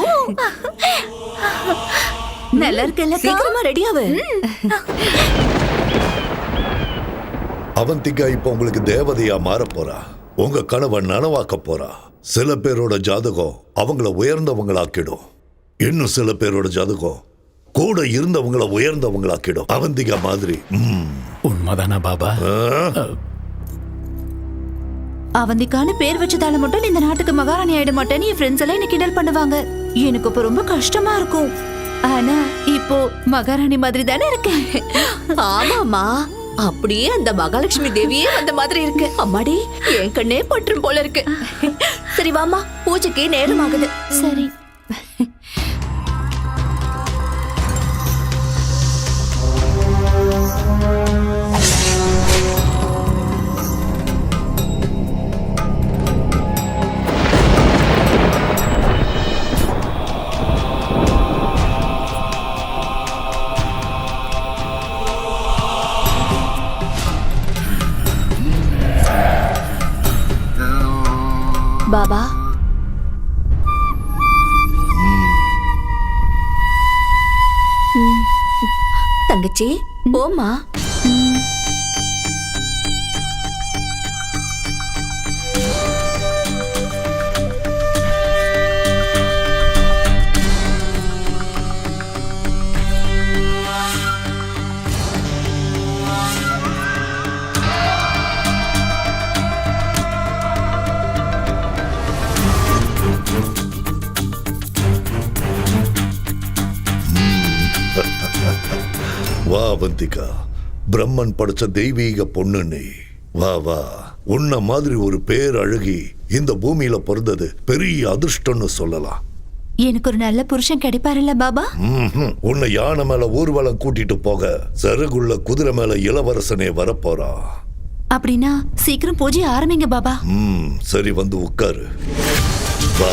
நல்லா இருக்குல்ல? சீக்கிரமா ரெடியாவு. அவந்திகா இப்ப உங்களுக்கு தேவதையா மாற போறா. உங்க கனவை நனவாக்க போறா. சில பேரோட ஜாதகம் அவங்கள உயர்ந்தவங்களாக்கிடும். இன்னும் சில பேரோட ஜாதகம் கூட இருந்தவங்கள உயர்ந்தவங்களாக்கிடும். அவந்திகா மாதிரி. உண்மைதானா பாபா? அவந்திக்கான பேர் வச்சதால மட்டும் இந்த நாட்டுக்கு மகாராணி ஆயிட மாட்டேன்னு என் ஃப்ரெண்ட்ஸ் எல்லாம் என்ன கிண்டல் பண்ணுவாங்க. எனக்கு இப்ப ரொம்ப கஷ்டமா இருக்கும். ஆனா இப்போ மகாராணி மாதிரி தானே இருக்கேன். ஆமாமா, அப்படியே அந்த மகாலட்சுமி தேவியே வந்த மாதிரி இருக்கு. அம்மாடி, என் கண்ணே பற்றும் போல இருக்கு. சரி வாமா, பூஜைக்கு நேரம் ஆகுது. சரி. பாபா, தங்கச்சி போமா. வா அவந்திகா, பிரம்மன் படைச்ச தெய்வீக பொண்ணு நீ. வா வா, உன்ன மாதிரி ஒரு பேரழகி இந்த பூமியில பிறந்தது பெரிய அதிர்ஷ்டம்னு சொல்லலாம். எனக்கு ஒரு நல்ல புருஷன் கிடைப்பாருல்ல பாபா? உன்னை யானை மேல ஊர்வலம் கூட்டிட்டு போக சருகுள்ள குதிரை மேல இளவரசனே வரப்போறா. அப்படின்னா சீக்கிரம் பூஜை ஆரம்பிங்க பாபா. சரி, வந்து உட்காரு. வா.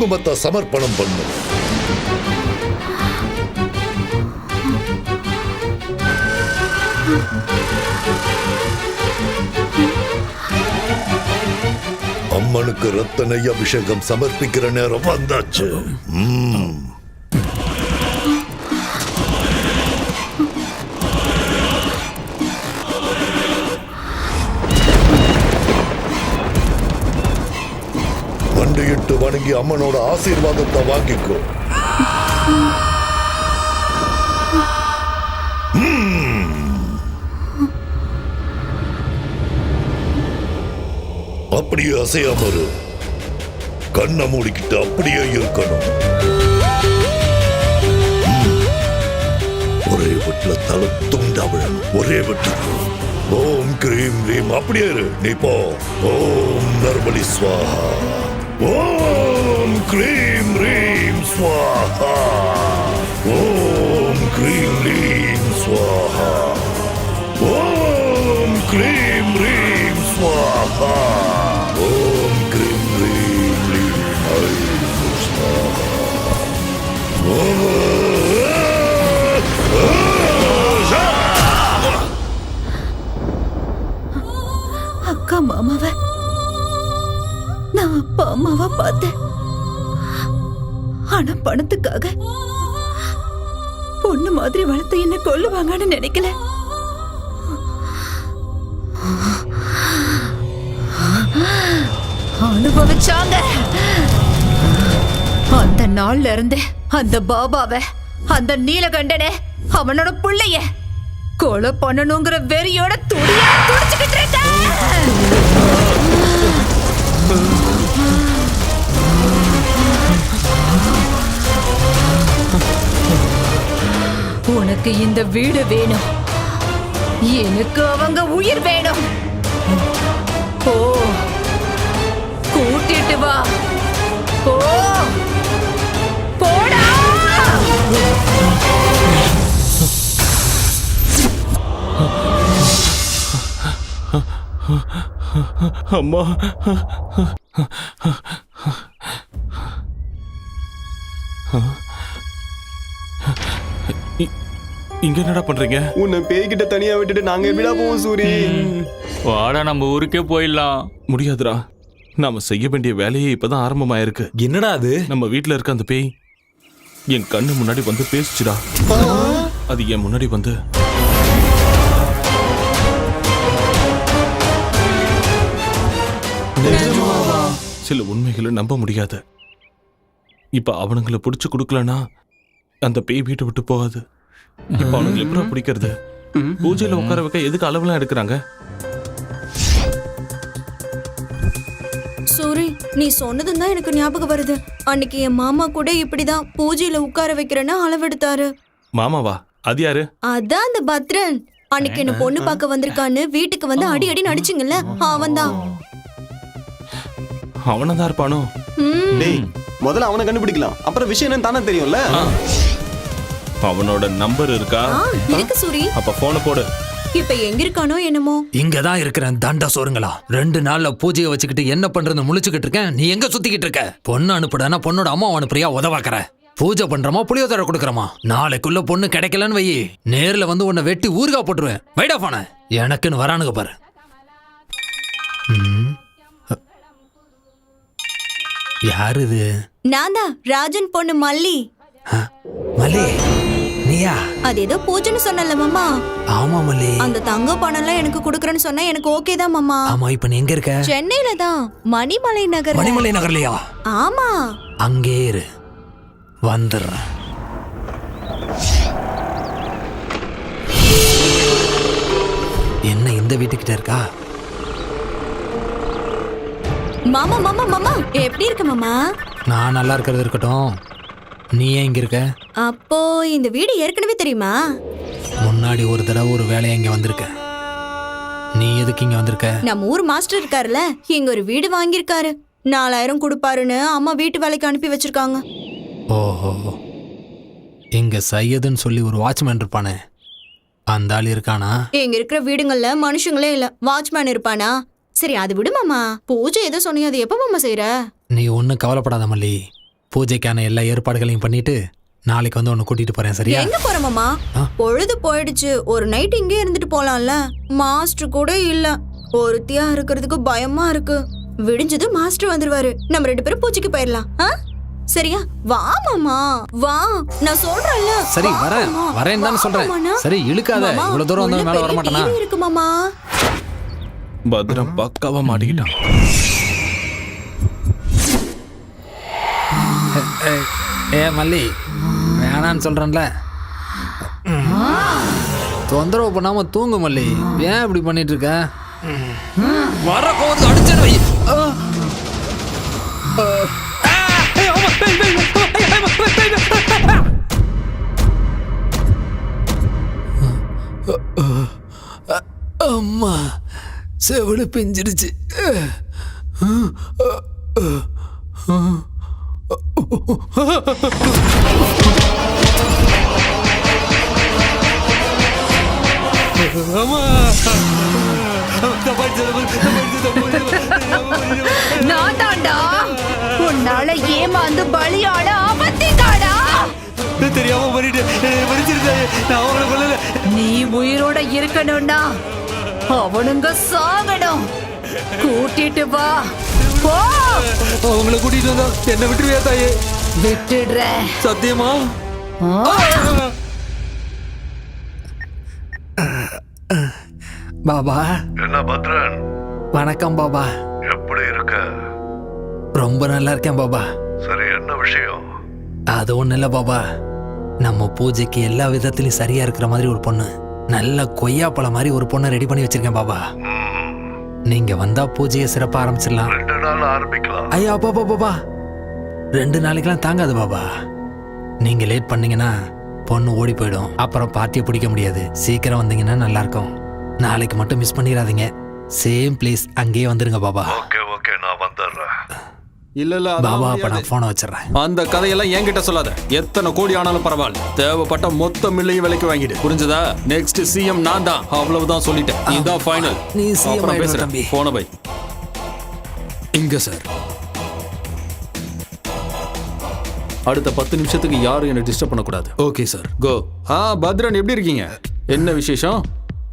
குங்குமத்தை சமர்ப்பணம் பண்ணு. அம்மனுக்கு ரத்த நெய் அபிஷேகம் சமர்ப்பிக்கிற நேரம் வந்தாச்சு. மண்டியிட்டு வணங்கி அம்மனோட ஆசீர்வாதத்தை வாங்கிக்கோ. அப்படியே அசையாம இரு. கண்ணை மூடிக்கிட்டு அப்படியே இருக்கணும். ஒரே வீட்டுல தலை துண்டாவிழன். ஒரே வீட்டுக்கு ஓம் கிரீம் ரீம் அப்படியே இரு. நீ போ. ஓம் நர்பலி ஸ்வாஹா. ஓம் கிரீம் ரீம் ஸ்வாஹா. ஓம் கிரீம் ரீம் ஸ்வாஹா. ஓம் கிரீம் ரீம் ஸ்வாஹா. ஓம் கிரீம் ரீம் ரீம் ஐம் ஸ்வாஹா. அக்கா மாமாவை நான் அப்பா அம்மாவா பார்த்தேன். ஆனா பணத்துக்காக பொண்ணு மாதிரி வளர்த்து என்ன கொல்லுவாங்கன்னு நினைக்கல. அனுபவிச்சாங்க. அந்த நாள்ல இருந்து அந்த பாபாவை, அந்த நீலகண்டனை, அவனோட பிள்ளைய கொலை பண்ணணுங்கிற வெறியோட துடிச்சுக்கிட்டு இருக்க. உனக்கு இந்த வீடு வேணும், எனக்கு அவங்க உயிர் வேணும். ஓ, கூட்டிட்டு வா. ஓ, போடா. அம்மா, இங்க என்னடா பண்றீங்க? உன்னை பேய்கிட்ட தனியா விட்டுட்டு நாங்க எப்படிடா போவோம் சூரி? வாடா நம்ம ஊருக்கே போயிடலாம். முடியாதுடா, நாம செய்ய வேண்டிய வேலையே இப்பதான் ஆரம்பமாயிருக்கு. என்னடா அது? நம்ம வீட்டுல இருக்க அந்த பேய் என் கண்ணு முன்னாடி வந்து பேசிச்சுடா. அது என் முன்னாடி வந்து சில உண்மைகளை நம்ப முடியாது. இப்ப அவனுங்களை பிடிச்சு கொடுக்கலனா அந்த பேய் வீட்டை விட்டு போகாது. இப்ப அவனுங்களை எப்படி பிடிக்கிறது? பூஜையில உட்கார வைக்க எதுக்கு அளவுலாம் எடுக்கிறாங்க? சூரி, நீ சொன்னதும் தான் எனக்கு ஞாபகம் வருது. அன்னைக்கு என் மாமா கூட இப்படிதான் பூஜையில உட்கார வைக்கிறேன்னு அளவெடுத்தாரு. மாமாவா? அது யாரு? அதான் அந்த பத்ரன். அன்னைக்கு என்ன பொண்ணு பார்க்க வந்திருக்கான்னு வீட்டுக்கு வந்து அடி அடி நடிச்சிங்கல்ல, அவன்தான். அவனதான் இருப்பானோ? டேய், முதல்ல அவனை கண்டுபிடிக்கலாம், அப்புறம் விஷயம் என்னன்னு தானே தெரியும்ல. அவனோட நம்பர் இருக்கா? இருக்கு சூரி. அப்ப போன போடு. இப்ப எங்க இருக்கானோ என்னமோ. இங்கதான் இருக்கிறேன் தண்ட சோறுங்களா. 2 நாள்ல பூஜையை வச்சுக்கிட்டு என்ன பண்றது முழிச்சுக்கிட்டு இருக்கேன். நீ எங்க சுத்திக்கிட்டு இருக்க? பொண்ணு அனுப்புடனா பொண்ணோட அம்மா அனுப்புறியா? உதவாக்குற. பூஜை பண்றமா புளியோதரை கொடுக்கறமா? நாளைக்குள்ள பொண்ணு கிடைக்கலன்னு வையி, நேர்ல வந்து உன்னை வெட்டி ஊறுகா போட்டுருவேன். வைடா போன. எனக்குன்னு வரானுங்க பாரு. யாரு இது? நான் தான் ராஜன் பொண்ணு மல்லி. மல்லி, நீயா? அது ஏதோ பூஜைன்னு சொன்னல மாமா. ஆமா மல்லி. அந்த தங்க பணம் எல்லாம் எனக்கு குடுக்கறேன்னு சொன்னா எனக்கு ஓகே தான் மாமா. ஆமா, இப்ப நீ எங்க இருக்க? சென்னையில தான், மணிமலை நகர். மணிமலை நகர்லயா? ஆமா. அங்கே இரு, வந்துடுறேன். என்ன இந்த வீட்டுக்கிட்ட இருக்கா? மாமா மாமா மாமா, எப்படி இருக்க மாமா? நான் நல்லா இருக்கிறது இருக்கட்டும், நீ ஏன் இங்க இருக்க? அப்போ இந்த வீடு ஏற்கனவே தெரியுமா? முன்னாடி ஒரு தடவை ஒரு வேலையா இங்க வந்திருக்க. நீ எதுக்கு இங்க வந்திருக்க? நம்ம ஊர் மாஸ்டர் இருக்காருல்ல, இங்க ஒரு வீடு வாங்கியிருக்காரு. 4000 கொடுப்பாருன்னு அம்மா வீட்டு வேலைக்கு அனுப்பி வச்சிருக்காங்க. ஓஹோ, இங்க சையதுன்னு சொல்லி ஒரு வாட்ச்மேன் இருப்பானே, அந்த ஆள் இருக்கானா? இங்க இருக்கிற வீடுங்கள்ல மனுஷங்களே இல்ல, வாட்ச்மேன் இருப்பானா? சரி அது விடு மாமா. பூஜை ஏதோ சொன்னீங்க, அது எப்ப மாமா செய்யற? நீ ஒன்னும் கவலைப்படாத மல்லி, பூஜைக்கான எல்லா ஏற்பாடுகளையும் பண்ணிட்டு நாளைக்கு வந்து உன்னை கூட்டிட்டு போறேன், சரியா? எங்க போற மாமா? பொழுது போயிடுச்சு. ஒரு நைட் இங்கே இருந்துட்டு போலாம்ல. மாஸ்டர் கூட இல்ல. ஒருத்தியா இருக்கிறதுக்கு பயமா இருக்கு. விடிஞ்சது மாஸ்டர் வந்துருவாரு. நம்ம 2 பேரும் பூஜைக்கு போயிடலாம். சரியா? வா மாமா, வா. நான் சொல்றேன்ல. சரி வரேன் தானே சொல்றேன். சரி இழுக்காத. இவ்வளவு தூரம் வந்து மேல வர மாட்டானா? இருக்கு மாமா. பத்ரம் பக்காவா மாட்டிக்கிட்டான். மல்லி வேணான்னு சொல்றேன்ல. தொந்தரவு பண்ணாம தூங்கு மல்லி. ஏன் இப்படி பண்ணிட்டு இருக்க? வர கோவத்துக்கு அடிச்சிடு. அம்மா செவிடு பிஞ்சிடுச்சு. நான் தாண்டா உன்னால ஏமாந்து பலியாட அவத்திக்காடா. தெரியாம நீ உயிரோட இருக்கணும்னா அவனுங்க சாகணும். கூட்டிட்டு வா. போ. அவங்களை கூட்டிட்டு வந்தா என்ன விட்டுருவியா தாயே? விட்டுடுற. சத்தியமா? பாபா. என்ன பத்ரன்? வணக்கம் பாபா. எப்படி இருக்க? ரொம்ப நல்லா இருக்கேன் பாபா. சரி, என்ன விஷயம்? அது ஒண்ணு இல்ல பாபா. நம்ம பூஜைக்கு எல்லா விதத்திலயும் சரியா இருக்கிற மாதிரி ஒரு பொண்ணு, நல்ல கொய்யாப்பழம் மாதிரி ஒரு பொண்ணை ரெடி பண்ணி வச்சிருக்கேன் பாபா. நீங்க வந்தா பூஜையை சிறப்பா ஆரம்பிச்சிடலாம். 2 நாள் ஆரம்பிக்கலாம். ஐயா பாபா பாபா 2 நாளைக்கெல்லாம் தாங்காது பாபா. நீங்க லேட் பண்ணீங்கன்னா பொண்ணு ஓடி போயிடும். அப்புறம் பார்ட்டியை பிடிக்க முடியாது. சீக்கிரம் வந்தீங்கன்னா நல்லா இருக்கும். நாளைக்கு மட்டும் மிஸ் பண்ணிடாதீங்க. சேம் பிளேஸ் அங்கேயே வந்துருங்க பாபா. ஓகே நான் வந்துடுறேன். இல்ல பாபா அப்ப நான் போனை வச்சிடறேன். அந்த கதையெல்லாம் என்கிட்ட சொல்லாத. எத்தனை கோடி ஆனாலும் பரவாயில்ல. தேவைப்பட்ட மொத்த மில்லையும் விலைக்கு வாங்கிடு. புரிஞ்சதா? நெக்ஸ்ட் சிஎம் நான் தான். அவ்வளவுதான் சொல்லிட்டேன். இதுதான் ஃபைனல். நீ சிஎம் அப்புறம் பேசுறேன். தம்பி. போன பை. இங்க சார். அடுத்த 10 நிமிஷத்துக்கு யாரும் என்ன டிஸ்டர்ப் பண்ணக்கூடாது. Okay sir. கோ. பத்ரன் எப்படி இருக்கீங்க? என்ன விசேஷம்?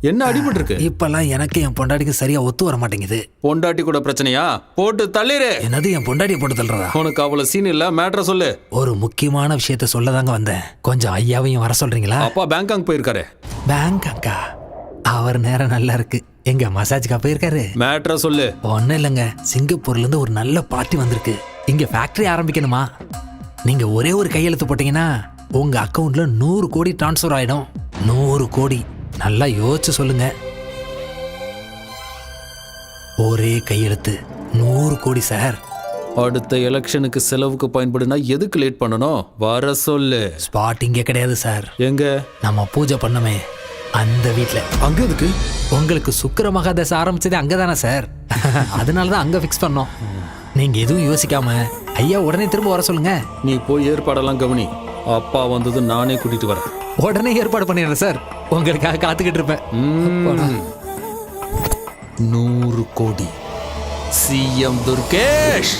என்ன அடிபட்டு இருக்கு? இப்பெல்லாம் எனக்கு என் பொண்டாட்டிக்கு சரியா ஒத்து வர மாட்டேங்குது. பொண்டாட்டி கூட பிரச்சனையா? போட்டு தள்ளிரு. என்னது என் பொண்டாட்டியை போட்டு தள்ளுறதா? உனக்கு அவ்வளவு சீன் இல்ல. மேட்டரை சொல்லு. ஒரு முக்கியமான விஷயத்த சொல்லதாங்க வந்தேன். கொஞ்சம் ஐயாவையும் வர சொல்றீங்களா? அப்பா பேங்காக் போயிருக்காரு. பேங்காக்கா? அவர் நேரம் நல்லா இருக்கு. எங்க மசாஜ்க்கா போயிருக்காரு? மேட்டரை சொல்லு. ஒன்னும் இல்லைங்க, சிங்கப்பூர்ல இருந்து ஒரு நல்ல பார்ட்டி வந்திருக்கு. இங்க ஃபேக்டரி ஆரம்பிக்கணுமா? நீங்க ஒரே ஒரு கையெழுத்து போட்டீங்கன்னா உங்க அக்கவுண்ட்ல 100 கோடி டிரான்ஸ்ஃபர் ஆயிடும். 100 கோடி. நல்லா யோசிச்சு சொல்லுங்க. ஒரே கையெழுத்து 100 கோடி சார். அடுத்த எலெக்ஷனுக்கு செலவுக்கு பயன்படுனா எதுக்கு லேட் பண்ணணும்? வர சொல்லு. ஸ்பாட் இங்க கிடையாது சார். எங்க? நம்ம பூஜை பண்ணமே அந்த வீட்ல. அங்க எதுக்கு? உங்களுக்கு சுக்கிர மகாதசை ஆரம்பிச்சதே அங்கதானே சார். அதனாலதான் அங்க ஃபிக்ஸ் பண்ணோம். நீங்க எதுவும் யோசிக்காம ஐயா உடனே திரும்ப வர சொல்லுங்க. நீ போய் ஏற்பாடெல்லாம் கவனி. அப்பா வந்தது நானே கூட்டிட்டு வரேன். உடனே ஏற்பாடு பண்ணிடுறேன் சார். உங்களுக்காக காத்துக்கிட்டு இருப்பேன். 100 கோடி. சிஎம் துர்கேஷ்.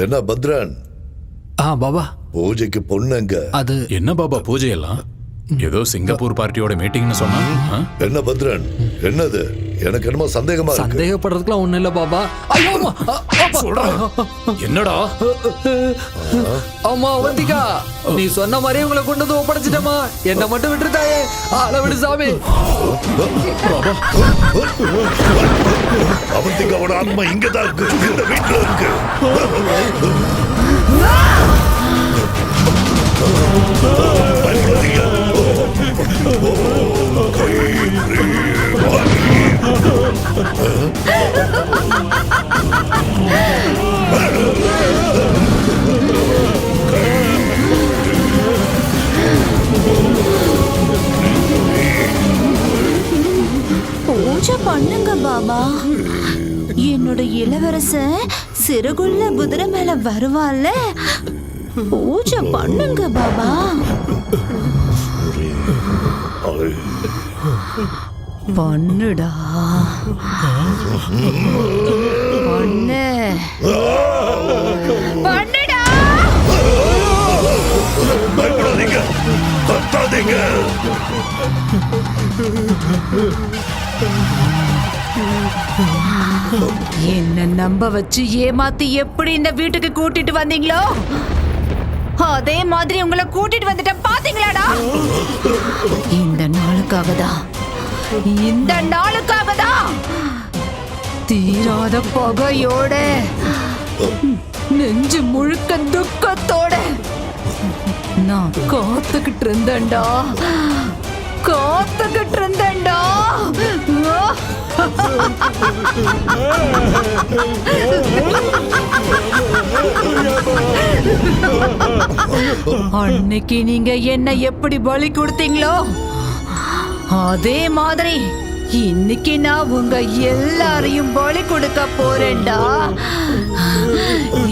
என்ன பத்ரன்? பாபா பூஜைக்கு பொண்ணுங்க. அது என்ன பாபா பூஜை எல்லாம்? ஏதோ சிங்கப்பூர் பார்ட்டியோட மீட்டிங்னு சொன்னா. என்ன பத்ரன்? என்னது? எனக்கு என்னமோ சந்தேகமா இருக்கு. சந்தேகப்படுறதுக்குலாம் ஒண்ணு இல்ல பாபா. ஐயோ என்னடா? அம்மா அவந்திகா, நீ சொன்ன மாதிரி உங்களை கொண்டு வந்து ஒப்படைச்சிட்டமா. என்ன மட்டும் விட்டுருந்தாயே. ஆள விடு சாமி. அவந்திகாவோட ஆத்மா இங்கதான் இருக்கு. இந்த வீட்டுல இருக்கு. பூஜை பண்ணுங்க பாபா. என்னோட இளவரசன் சிறுகுள்ள குதிரை மேல வருவாள்ல. பூஜை பண்ணுங்க பாபா. பண்ணுடா. ஒண்ணு பண்ணுடா. பயப்படாதீங்க, கத்தாதீங்க. என்ன நம்ப வச்சு ஏமாத்தி எப்படி இந்த வீட்டுக்கு கூட்டிட்டு வந்தீங்களோ அதே மாதிரி உங்களை கூட்டிட்டு வந்துட்டேன் பாத்தீங்களாடா. இந்த நாளுக்காக தான் தீராத பகையோட நெஞ்சு முழுக்க துக்கத்தோட நான் காத்துக்கிட்டு இருந்தேன்டா. அன்னைக்கு நீங்க என்ன எப்படி பலி கொடுத்தீங்களோ அதே மாதிரி இன்னைக்கு நான் உங்க எல்லாரையும் பலி கொடுக்க போறேன்டா.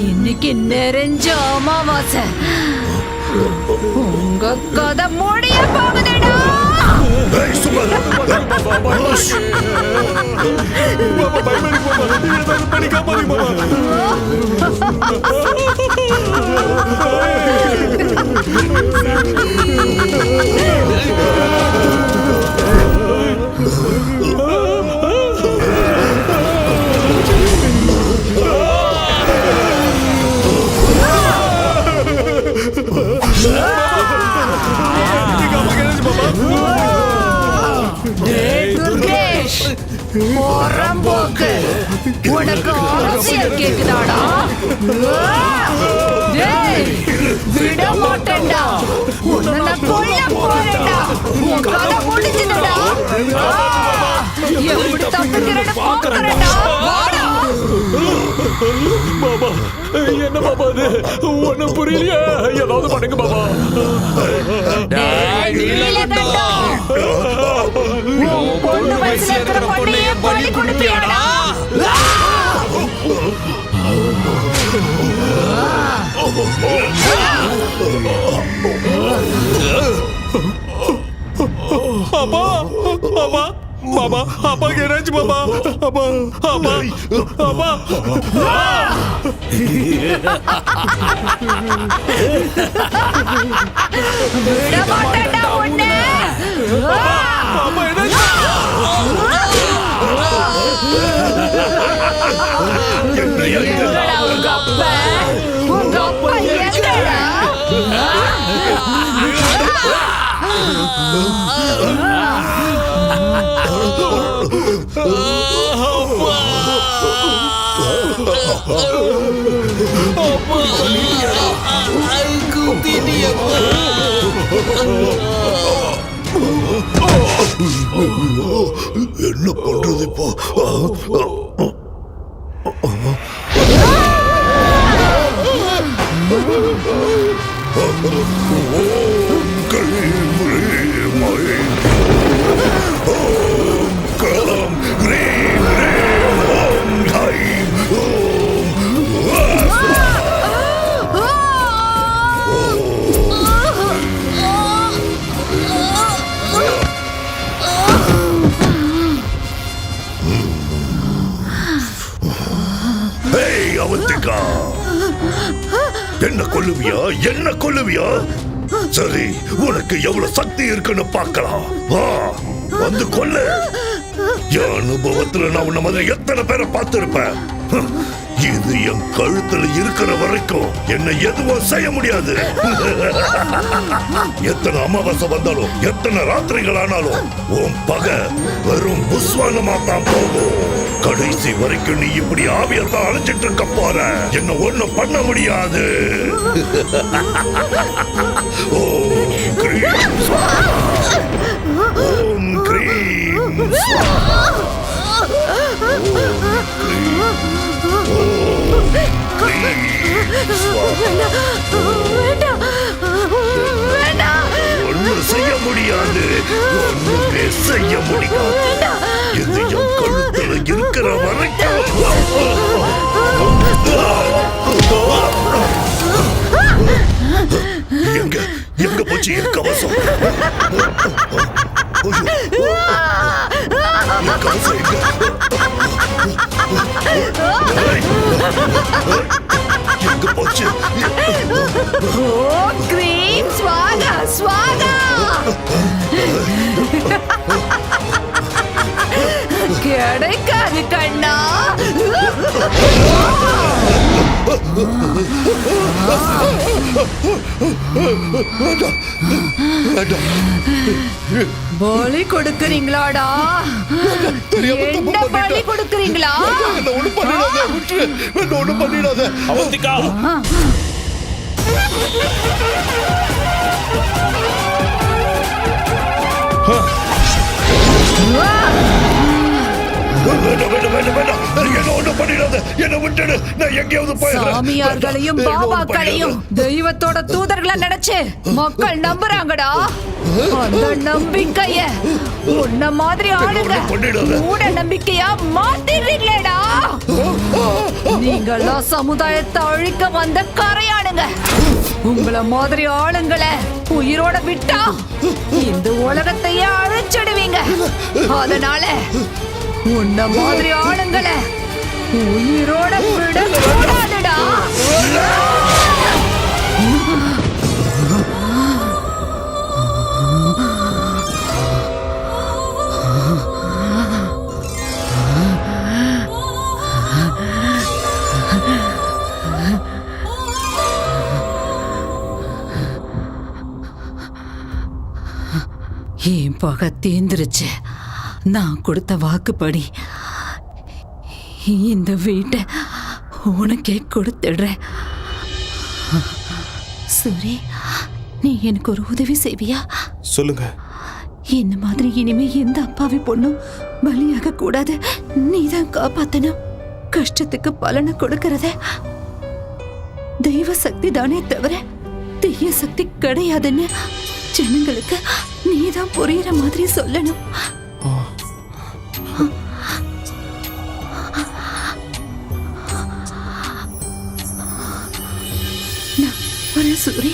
இன்னைக்கு நிறைஞ்ச அமாவாசை. உங்க கதை முடிய போகுதுடா. போறம்போக்கு உனக்கு அரசியல் கேக்குதாடா? விட மாட்டேன்டா. உன்னை நான் கொல்ல போறேன்டா. உன் கதை முடிஞ்சுதுடா. எப்படி தப்பிக்கிறேன்னு பாக்குறேன்டா. வாடா. பாபா, என்ன பாபா அது? ஒண்ணும் புரியலையே. ஏதாவது பண்ணுங்க பாபா. பொண்ணு வயசுல இருக்கிற பொண்ணையே பலி கொடுப்பியாடா? அப்பா, அப்பா, பாபா, அப்பா என்னாச்சு பாபா? அப்பா, அப்பா, அப்பா. விட மாட்டேன்டா உன்னை. அப்பா என்னாச்சு? எங்கடா உங்க அப்பா? உங்க அப்பா எங்கடா? என்ன பண்றது இப்போ? அவந்திகா, என்ன கொல்லுவியா? என்ன கொல்லுவியா? சரி, உனக்கு எவ்வளவு சக்தி இருக்குன்னு பார்க்கலாம். வா, வந்து கொல்லு. என் அனுபவத்துல நான் உன்ன மாதிரி எத்தனை பேரை பார்த்திருப்பேன். இது என் கழுத்துல இருக்கிற வரைக்கும் என்ன எதுவும் செய்ய முடியாது. எத்தனை அமாவாசை வந்தாலும் எத்தனை ராத்திரிகள் ஆனாலும் உன் பகை வெறும் புஸ்வானமா தான் போகும். கடைசி வரைக்கும் நீ இப்படி ஆவியர் தான் அழைச்சிட்டு இருக்க போற. என்ன ஒண்ணும் பண்ண முடியாது. ஓம் கிரீம் ஸ்வாஹா. ஓம் கிரீம் ஸ்வாஹா. ஒன்னும் செய்ய முடியாது. ஒண்ணுமே செய்ய முடியாது. இது என் கழுத்துல இருக்கிற வரைக்கும். எங்க எங்க போச்சு என் கவசம்? என் கவசம் எங்க? எங்க போச்சு? ஓ கிரீம் ஸ்வாகா ஸ்வாகா கிடைக்காது கண்ணா. பலி கொடுக்கறீங்களாடா? என்ன பலி கொடுக்கறீங்களா? ஒண்ணு பண்ணிடாத. அவந்திகா, சாமியார்களையும் பாபாக்களையும் தெய்வத்தோட தூதர்களை நினைச்சு மக்கள் நம்புறாங்கடா. அந்த நம்பிக்கைய உன்ன மாதிரி ஆளுங்க மூட நம்பிக்கையா மாத்திடுறீங்களேடா. நீங்கெல்லாம் சமுதாயத்தை அழிக்க வந்த கரையானுங்க. உங்களை மாதிரி ஆளுங்களை உயிரோட விட்டா இந்த உலகத்தையே அழிச்சிடுவீங்க. அதனால உன்ன மாதிரி ஆளுங்களை உயிரோட விட கூடாதுடா. என் பகை தேர்ந்துருச்சு. நான் கொடுத்த வாக்குப்படி இந்த வீட்டை உனக்கே கொடுத்துடுறேன். சரி, நீ எனக்கு ஒரு உதவி செய்வியா? சொல்லுங்க. இந்த மாதிரி இனிமே எந்த அப்பாவி பொண்ணும் பலியாக கூடாது. நீதான் காப்பாத்தணும். கஷ்டத்துக்கு பலனை கொடுக்கறத தெய்வ சக்தி தானே தவிர தீய சக்தி கிடையாதுன்னு ஜனங்களுக்கு நீதான் புரியுற மாதிரி சொல்லணும். ஒரு சூரி,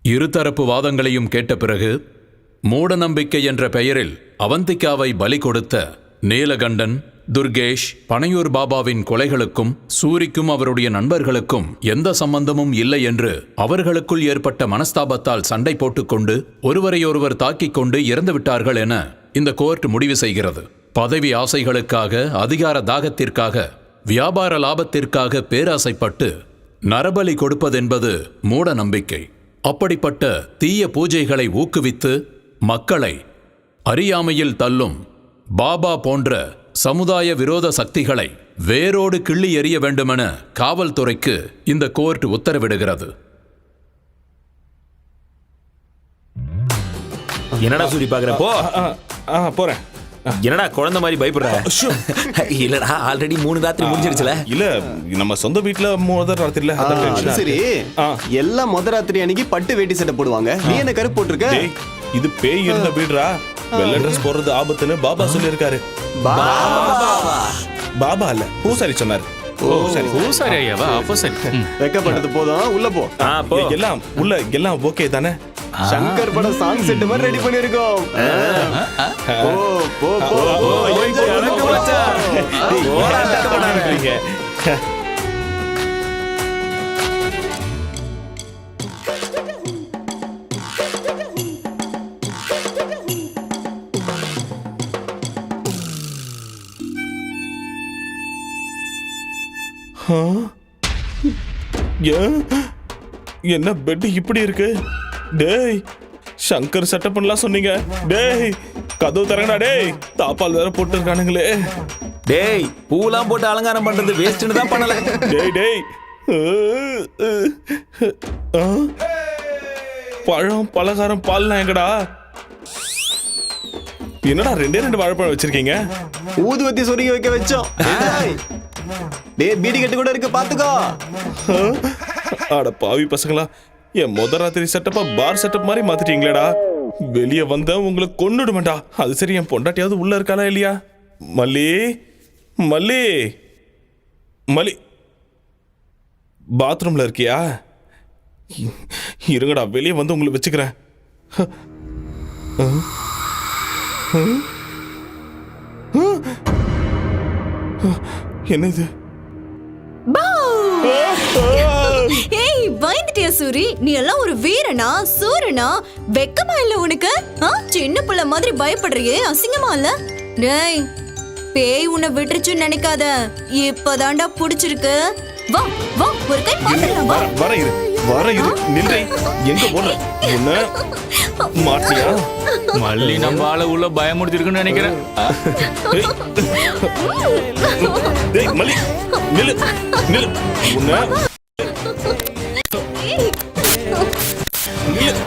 இருதரப்பு வாதங்களையும் கேட்ட பிறகு மூடநம்பிக்கை என்ற பெயரில் அவந்திகாவை பலி கொடுத்த நீலகண்டன், துர்கேஷ், பனையூர் பாபாவின் கொலைகளுக்கும் சூரிக்கும் அவருடைய நண்பர்களுக்கும் எந்த சம்பந்தமும் இல்லை என்று அவர்களுக்குள் ஏற்பட்ட மனஸ்தாபத்தால் சண்டை போட்டுக்கொண்டு ஒருவரையொருவர் தாக்கிக் கொண்டு இறந்துவிட்டார்கள் என இந்த கோர்ட் முடிவு செய்கிறது. பதவி ஆசைகளுக்காக, அதிகார தாகத்திற்காக, வியாபார லாபத்திற்காக பேராசைப்பட்டு நரபலி கொடுப்பதென்பது மூட நம்பிக்கை. அப்படிப்பட்ட தீய பூஜைகளை ஊக்குவித்து மக்களை அறியாமையில் தள்ளும் பாபா போன்ற சமுதாய விரோத சக்திகளை வேரோடு கிள்ளி எறிய வேண்டுமென காவல்துறைக்கு இந்த கோர்ட் உத்தரவிடுகிறது. என்னடா சூரி பாக்குறப்போ போறேன். என்னடா குழந்தை மாதிரி பயப்படுற? இல்லடா, ஆல்ரெடி 3 ராத்திரி முடிஞ்சிருச்சுல. இல்ல, நம்ம சொந்த வீட்டுல முதல் ராத்திரில. சரி, எல்லாம் முதல் ராத்திரி அன்னைக்கு பட்டு வேட்டி சட்டை போடுவாங்க. நீ என்ன கருப்பு போட்டிருக்க? இது பேய் இருந்த வீடுடா. வெள்ளை ட்ரெஸ் போடுறது ஆபத்துன்னு பாபா சொல்லி இருக்காரு. பாபா இல்ல, பூசாரி சொன்னாரு. பூசாரி ஐயாவா? அப்போ சரி, வெக்கப்பட்டது போதும், உள்ள போ. எல்லாம் உள்ள, எல்லாம் ஓகே தானே? சங்கர் பட சாங் செட் மாதிரி ரெடி பண்ணிருக்கோம். போ போ போ போ. என்ன பெட் இப்படி இருக்கு? டேய், சங்கர் செட்டப் பண்ணலாம் சொன்னீங்க. டேய், கதவு தரங்கடா. டேய், தாப்பால் வேற போட்டு இருக்கானுங்களே. டேய், பூலாம் போட்டு அலங்காரம் பண்றது வேஸ்ட்னு தான் பண்ணல. டேய் டேய், பழம், பலகாரம், பால்லாம் எங்கடா? என்னடா 2 வாழைப்பழம் வச்சிருக்கீங்க? ஊதுவத்தி சொருகி வைக்க வச்சோம். டேய், பீடி கட்டு கூட இருக்கு, பாத்துக்கோ. அட பாவி பசங்களா, என் முதல் ராத்திரி செட்டப்பா பார் செட்டப் மாதிரி மாத்திட்டீங்களேடா. வெளியே வந்த உங்களை கொன்னுடுமேடா. அது சரி, என் பொண்டாட்டியாவது உள்ள இருக்காளா இல்லையா? மல்லி, மல்லி, மல்லி, பாத்ரூம்ல இருக்கியா? இருங்கடா வெளியே வந்து உங்களை வச்சுக்கிறேன். என்ன இது? ஏய் பயந்துட்டியா சூரி? நீ எல்லாம் ஒரு வீரனா சூரனா? வெக்கமா இல்ல உனக்கு? சின்ன புள்ள மாதிரி பயப்படுறியே, அசிங்கமா இல்ல? டேய் பேய் உன்னை விட்டுருச்சுன்னு நினைக்காத, இப்பதான்டா புடிச்சிருக்கு. வா வா ஒரு கை பாத்துடலாம். வர இரு நில்லை. எங்க போன? உன்ன மாட்டியா? மல்லி நம்ம ஆள உள்ள பயமுறுத்திருக்குன்னு நினைக்கிறேன். டேய் மல்லி நில்லு நில்லு. உன்ன நில்லு.